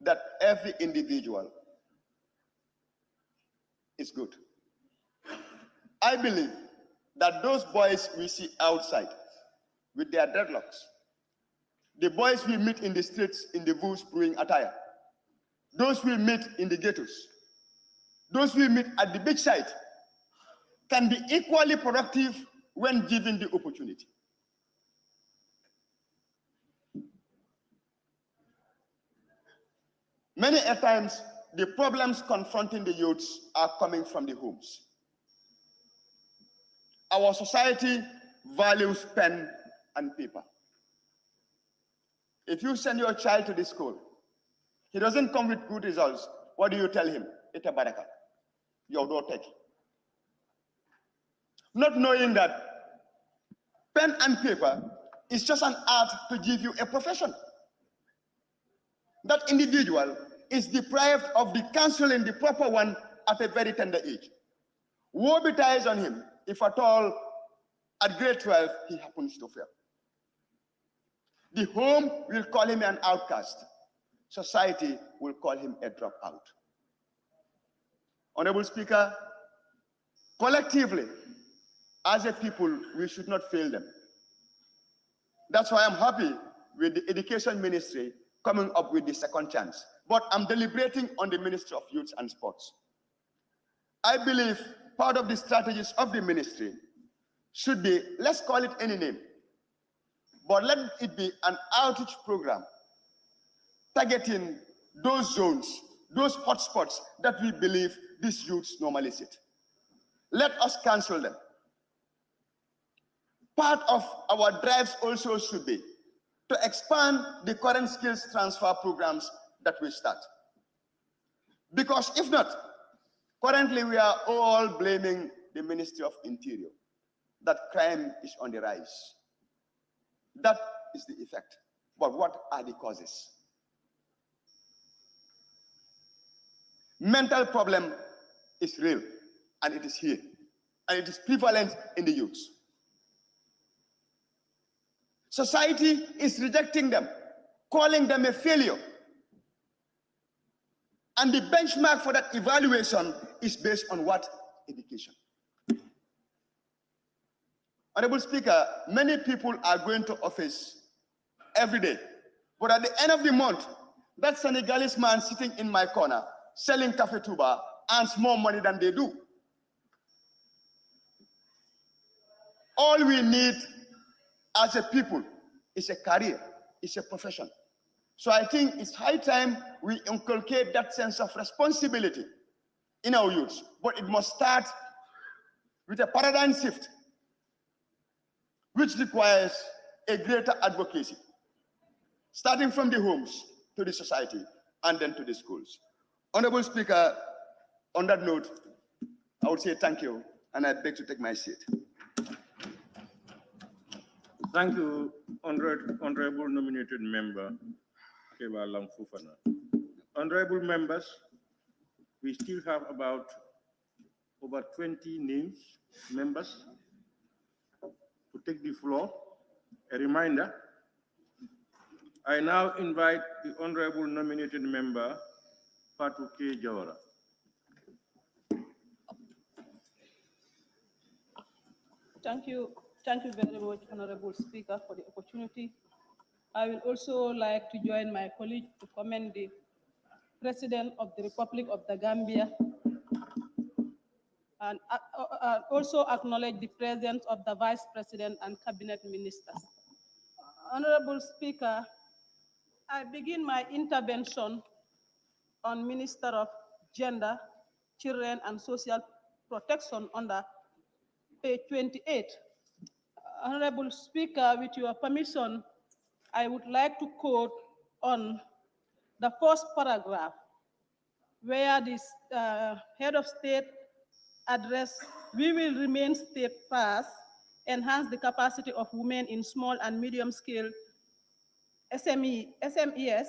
that every individual is good. I believe that those boys we see outside with their dreadlocks, the boys we meet in the streets in the bush brewing attire, those we meet in the ghettos, those we meet at the beachside, can be equally productive when given the opportunity. Many a times, the problems confronting the youths are coming from the homes. Our society values pen and paper. If you send your child to the school, he doesn't come with good results, what do you tell him? It's a baraka. You don't take it. Not knowing that pen and paper is just an art to give you a profession. That individual is deprived of the counseling, the proper one, at a very tender age. Woe betide on him if at all at grade 12 he happens to fail. The home will call him an outcast. Society will call him a dropout. Honorable Speaker, collectively, as a people, we should not fail them. That's why I'm happy with the Education Ministry coming up with the second chance. But I'm deliberating on the Ministry of Youth and Sports. I believe part of the strategies of the ministry should be, let's call it any name, but let it be an outreach program targeting those zones, those hotspots that we believe these youths normally sit. Let us cancel them. Part of our drives also should be to expand the current skills transfer programs that we start. Because if not, currently we are all blaming the Ministry of Interior that crime is on the rise. That is the effect. But what are the causes? Mental problem is real, and it is here, and it is prevalent in the youth. Society is rejecting them, calling them a failure. And the benchmark for that evaluation is based on what? Education. Honorable Speaker, many people are going to office every day, but at the end of the month, that Senegalese man sitting in my corner selling cafe tuba earns more money than they do. All we need as a people is a career, is a profession. So I think it's high time we inculcate that sense of responsibility in our youth, but it must start with a paradigm shift, which requires a greater advocacy, starting from the homes to the society and then to the schools. Honorable Speaker, on that note, I would say thank you, and I beg to take my seat. Thank you, Honorable Nominated Member, Keba Langfufana. Honorable members, we still have about over 20 names, members, to take the floor. A reminder, I now invite the Honorable Nominated Member, Fatou K. Jawara. Thank you very much, Honorable Speaker, for the opportunity. I will also like to join my colleague to commend the President of the Republic of the Gambia and also acknowledge the presence of the Vice President and Cabinet Ministers. Honorable Speaker, I begin my intervention on Minister of Gender, Children and Social Protection under page 28. Honorable Speaker, with your permission, I would like to quote on the first paragraph, where this head of state address, we will remain steadfast, enhance the capacity of women in small and medium scale SMEs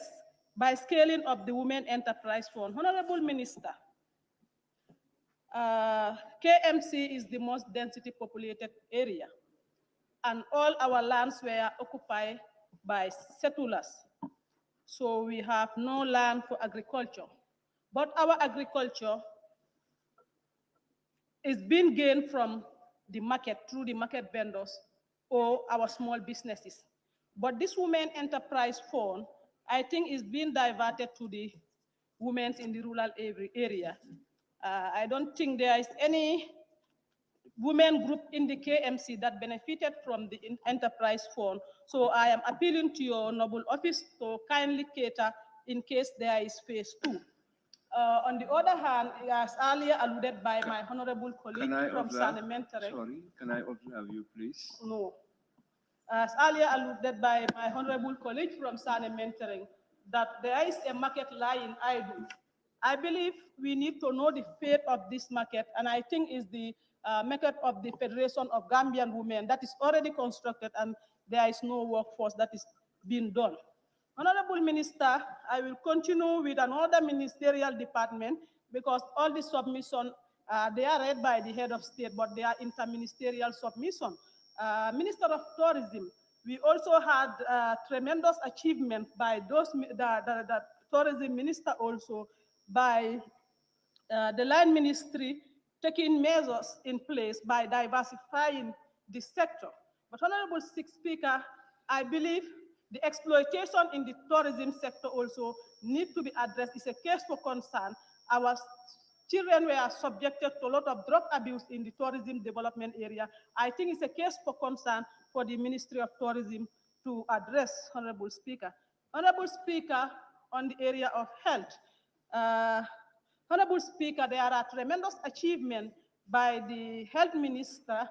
by scaling up the Women Enterprise Fund. Honorable Minister, KMC is the most density populated area, and all our lands were occupied by settlers. So we have no land for agriculture. But our agriculture is being gained from the market, through the market vendors or our small businesses. But this Women Enterprise Fund, I think, is being diverted to the women in the rural area. I don't think there is any women group in the KMC that benefited from the enterprise fund. So I am appealing to your noble office to kindly cater in case there is phase 2. On the other hand, as earlier alluded by my honorable colleague from Parliamentary. Sorry, can I observe you, please? No. As earlier alluded by my honorable colleague from Parliamentary, that there is a market lying idle. I believe we need to know the fate of this market, and I think is the market of the Federation of Gambian Women that is already constructed, and there is no workforce that is being done. Honorable Minister, I will continue with another ministerial department because all the submissions, they are read by the head of state, but they are interministerial submission. Minister of Tourism, we also had tremendous achievement by those, the tourism minister also, by the line ministry taking measures in place by diversifying the sector. But Honorable Speaker, I believe the exploitation in the tourism sector also need to be addressed. It's a case for concern. Our children were subjected to a lot of drug abuse in the tourism development area. I think it's a case for concern for the Ministry of Tourism to address, Honorable Speaker. Honorable Speaker, on the area of health, Honorable Speaker, there are tremendous achievements by the health minister.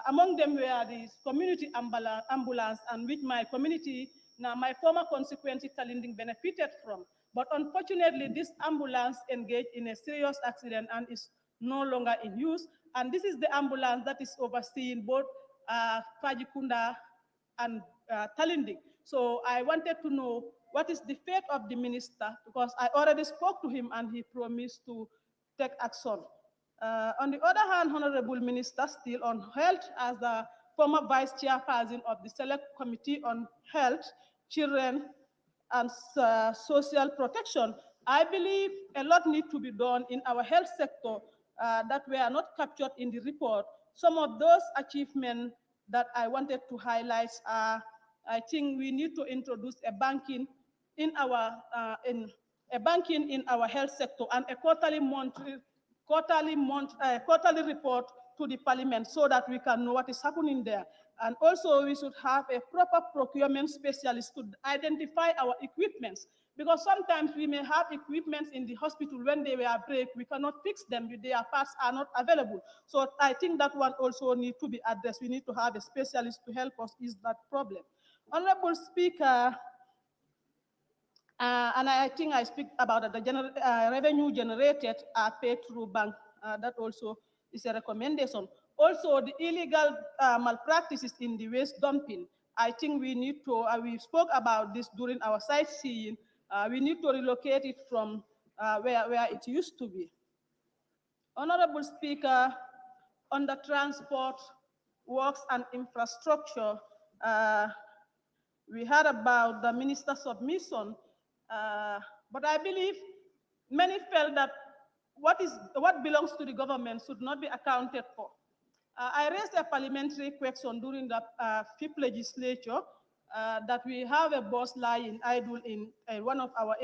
Among them were the community ambulance, and which my community, now my former constituency, Talinding, benefited from. But unfortunately, this ambulance engaged in a serious accident and is no longer in use. And this is the ambulance that is overseeing both Fajikunda and Talinding. So I wanted to know what is the fate of the minister, because I already spoke to him and he promised to take action. On the other hand, Honorable Minister, still on health, as the former vice chairperson of the Select Committee on Health, Children, and Social Protection. I believe a lot needs to be done in our health sector that were not captured in the report. Some of those achievements that I wanted to highlight are, I think we need to introduce a banking in our health sector and a quarterly report to the parliament so that we can know what is happening there. And also we should have a proper procurement specialist to identify our equipments, because sometimes we may have equipments in the hospital when they were break, we cannot fix them, their parts are not available. So I think that one also needs to be addressed. We need to have a specialist to help us ease that problem. Honorable Speaker, and I think I speak about the revenue generated are paid through bank. That also is a recommendation. Also, the illegal malpractices in the waste dumping. I think we need to, we spoke about this during our sightseeing. We need to relocate it from where it used to be. Honorable Speaker, on the transport, works and infrastructure, we heard about the minister's submission, but I believe many felt that what belongs to the government should not be accounted for. I raised a parliamentary question during the fifth legislature that we have a bus lying idle in one of our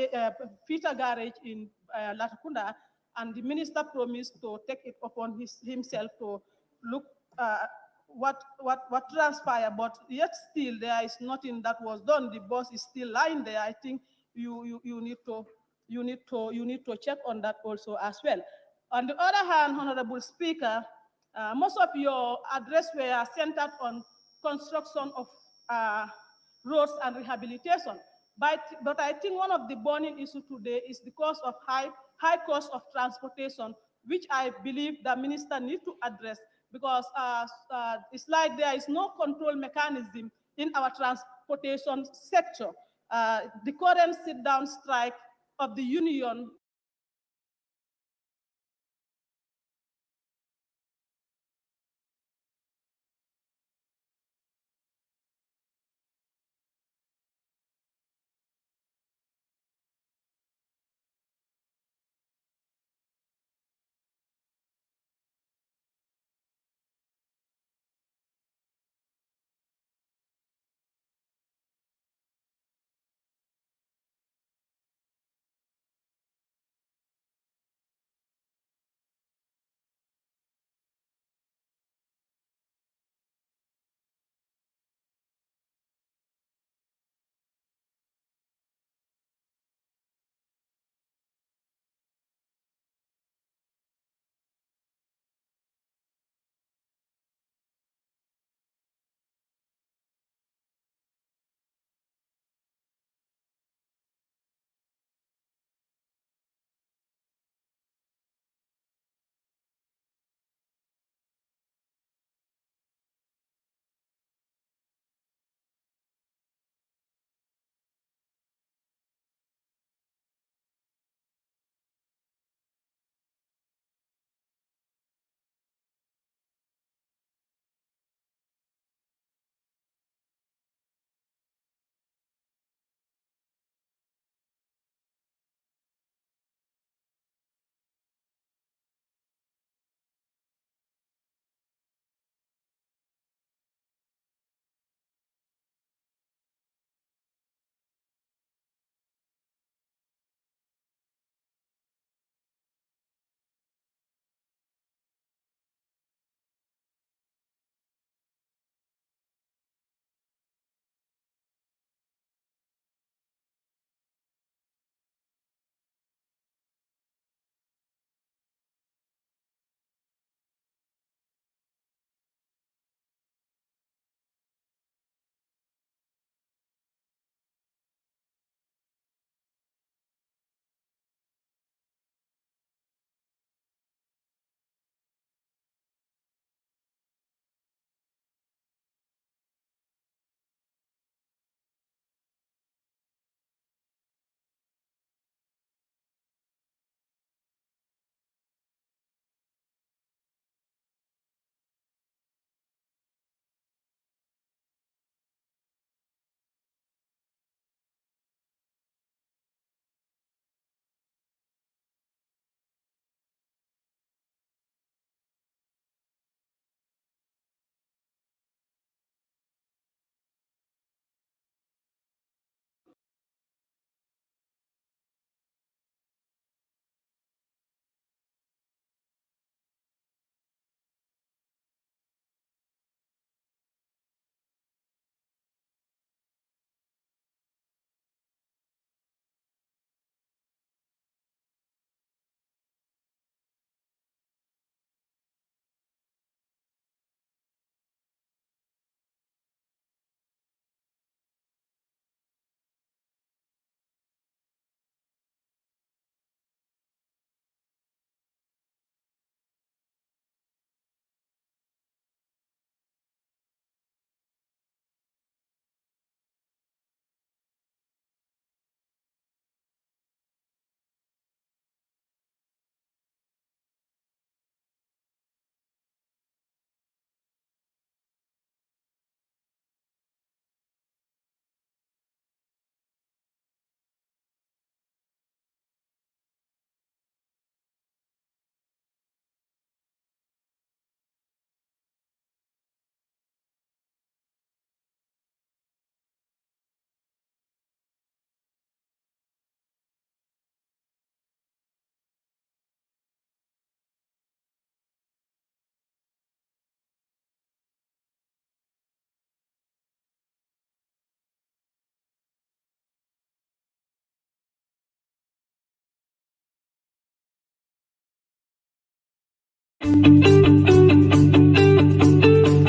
feeder garage in Latakunda, and the minister promised to take it upon himself to look what transpired, but yet still there is nothing that was done. The bus is still lying there. I think you need to check on that also as well. On the other hand, Honorable Speaker, most of your address were centered on construction of roads and rehabilitation. But I think one of the burning issues today is the cost of high cost of transportation, which I believe the minister needs to address, because it's like there is no control mechanism in our transportation sector. The current sit-down strike of the union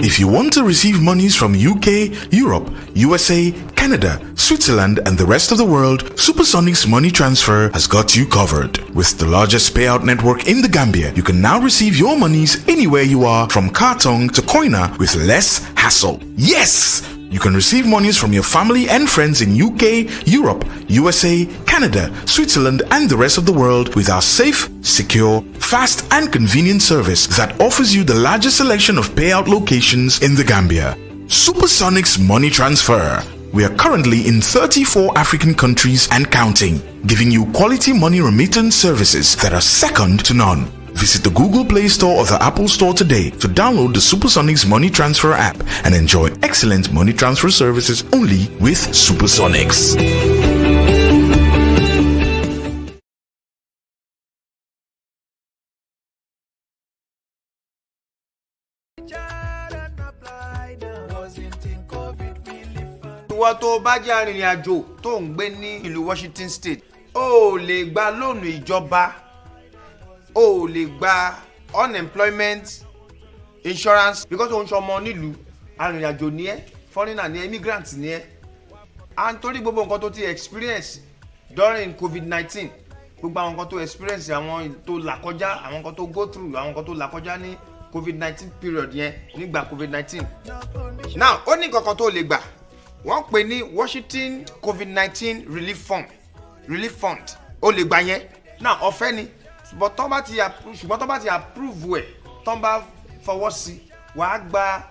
If you want to receive monies from UK, Europe, USA, Canada, Switzerland, and the rest of the world, Supersonic's money transfer has got you covered. With the largest payout network in the Gambia, you can now receive your monies anywhere you are, from Kartong to Koina, with less hassle. Yes! You can receive monies from your family and friends in UK, Europe, USA, Canada, Switzerland, and the rest of the world with our safe, secure, fast, and convenient service that offers you the largest selection of payout locations in the Gambia. Supersonic's money transfer. We are currently in 34 African countries and counting, giving you quality money remittance services that are second to none. Visit the Google Play Store or the Apple Store today to download the Supersonics Money Transfer app and enjoy excellent money transfer services only with Supersonics. Ìwọ tó bá jẹ́ arìnrìn àjò tó ń gbé ní ìlú Washington State, ó lè gba lóònù ìjọba, ó lè gba unemployment insurance because ó ń ṣọmọ nílùú, arìnrìn àjò ní ẹ́, foreigner ní ẹ́, immigrant ní ẹ́. And torí gbogbo nǹkan tó ti experience during COVID-19, gbogbo àwọn nǹkan tó experience, àwọn tó là kọjá, àwọn nǹkan tó go through, àwọn nǹkan tó là kọjá ní COVID-19 period yẹn, nígbà COVID-19. Now, ó ní nǹkan kan tó lè gbà. Wọ́n pè ní Washington COVID-19 Relief Fund. Ó lè gbà yẹn. Now, ọ̀fẹ́ ni. Ṣùgbọ́n tó bá ti approve ẹ̀, tó bá fọwọ́ sí, wàá gba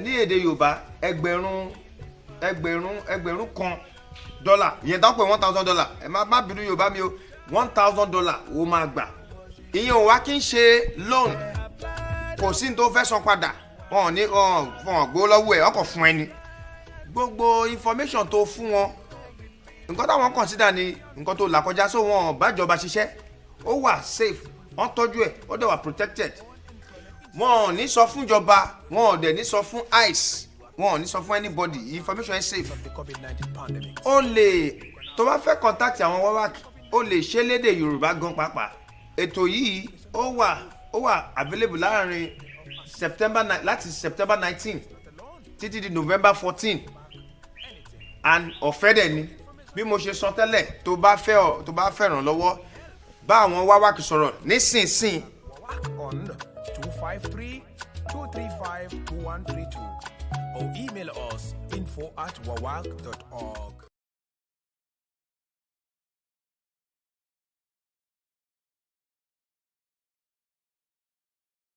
ní èdè Yorùbá ẹgbẹ̀rún kan dọ́là. Ìyẹn tó ń pè $1,000. Ẹ má bínú Yorùbá mi o. $1,000 ó máa gbà. Ìyẹn ò wá kí n ṣe loan. Kò sí ní tó fẹ́ san padà. Wọ́n ní gbó lọ́wọ́ ẹ̀, ọkọ̀ fún ẹni. Gbogbo information tó fún wọn, nǹkan táwọn consider ni nǹkan tó là kọjá, so wọn bájọba ṣiṣẹ́, ó wà safe, wọ́n tọ́jú ẹ̀, ó dẹ̀ wà protected. Wọn ò ní sọ fún ìjọba, wọn ò dẹ̀ ní sọ fún ICE, wọn ò ní sọ fún anybody, information is safe. Ó lè, tó bá fẹ́ contact àwọn WAWAC, ó lè ṣe lédè Yorùbá gan pàápàá. Ètò yìí ó wà available láti September 19 títí di November 14. And ọ̀fẹ́ dẹ̀ ni, bí mo ṣe sọ tẹ́lẹ̀, tó bá fẹ́ ràn lọ́wọ́, bá àwọn WAWAC sọ̀rọ̀ nísinsìnyí. On 253-235-2132 or email us info@wawak.org.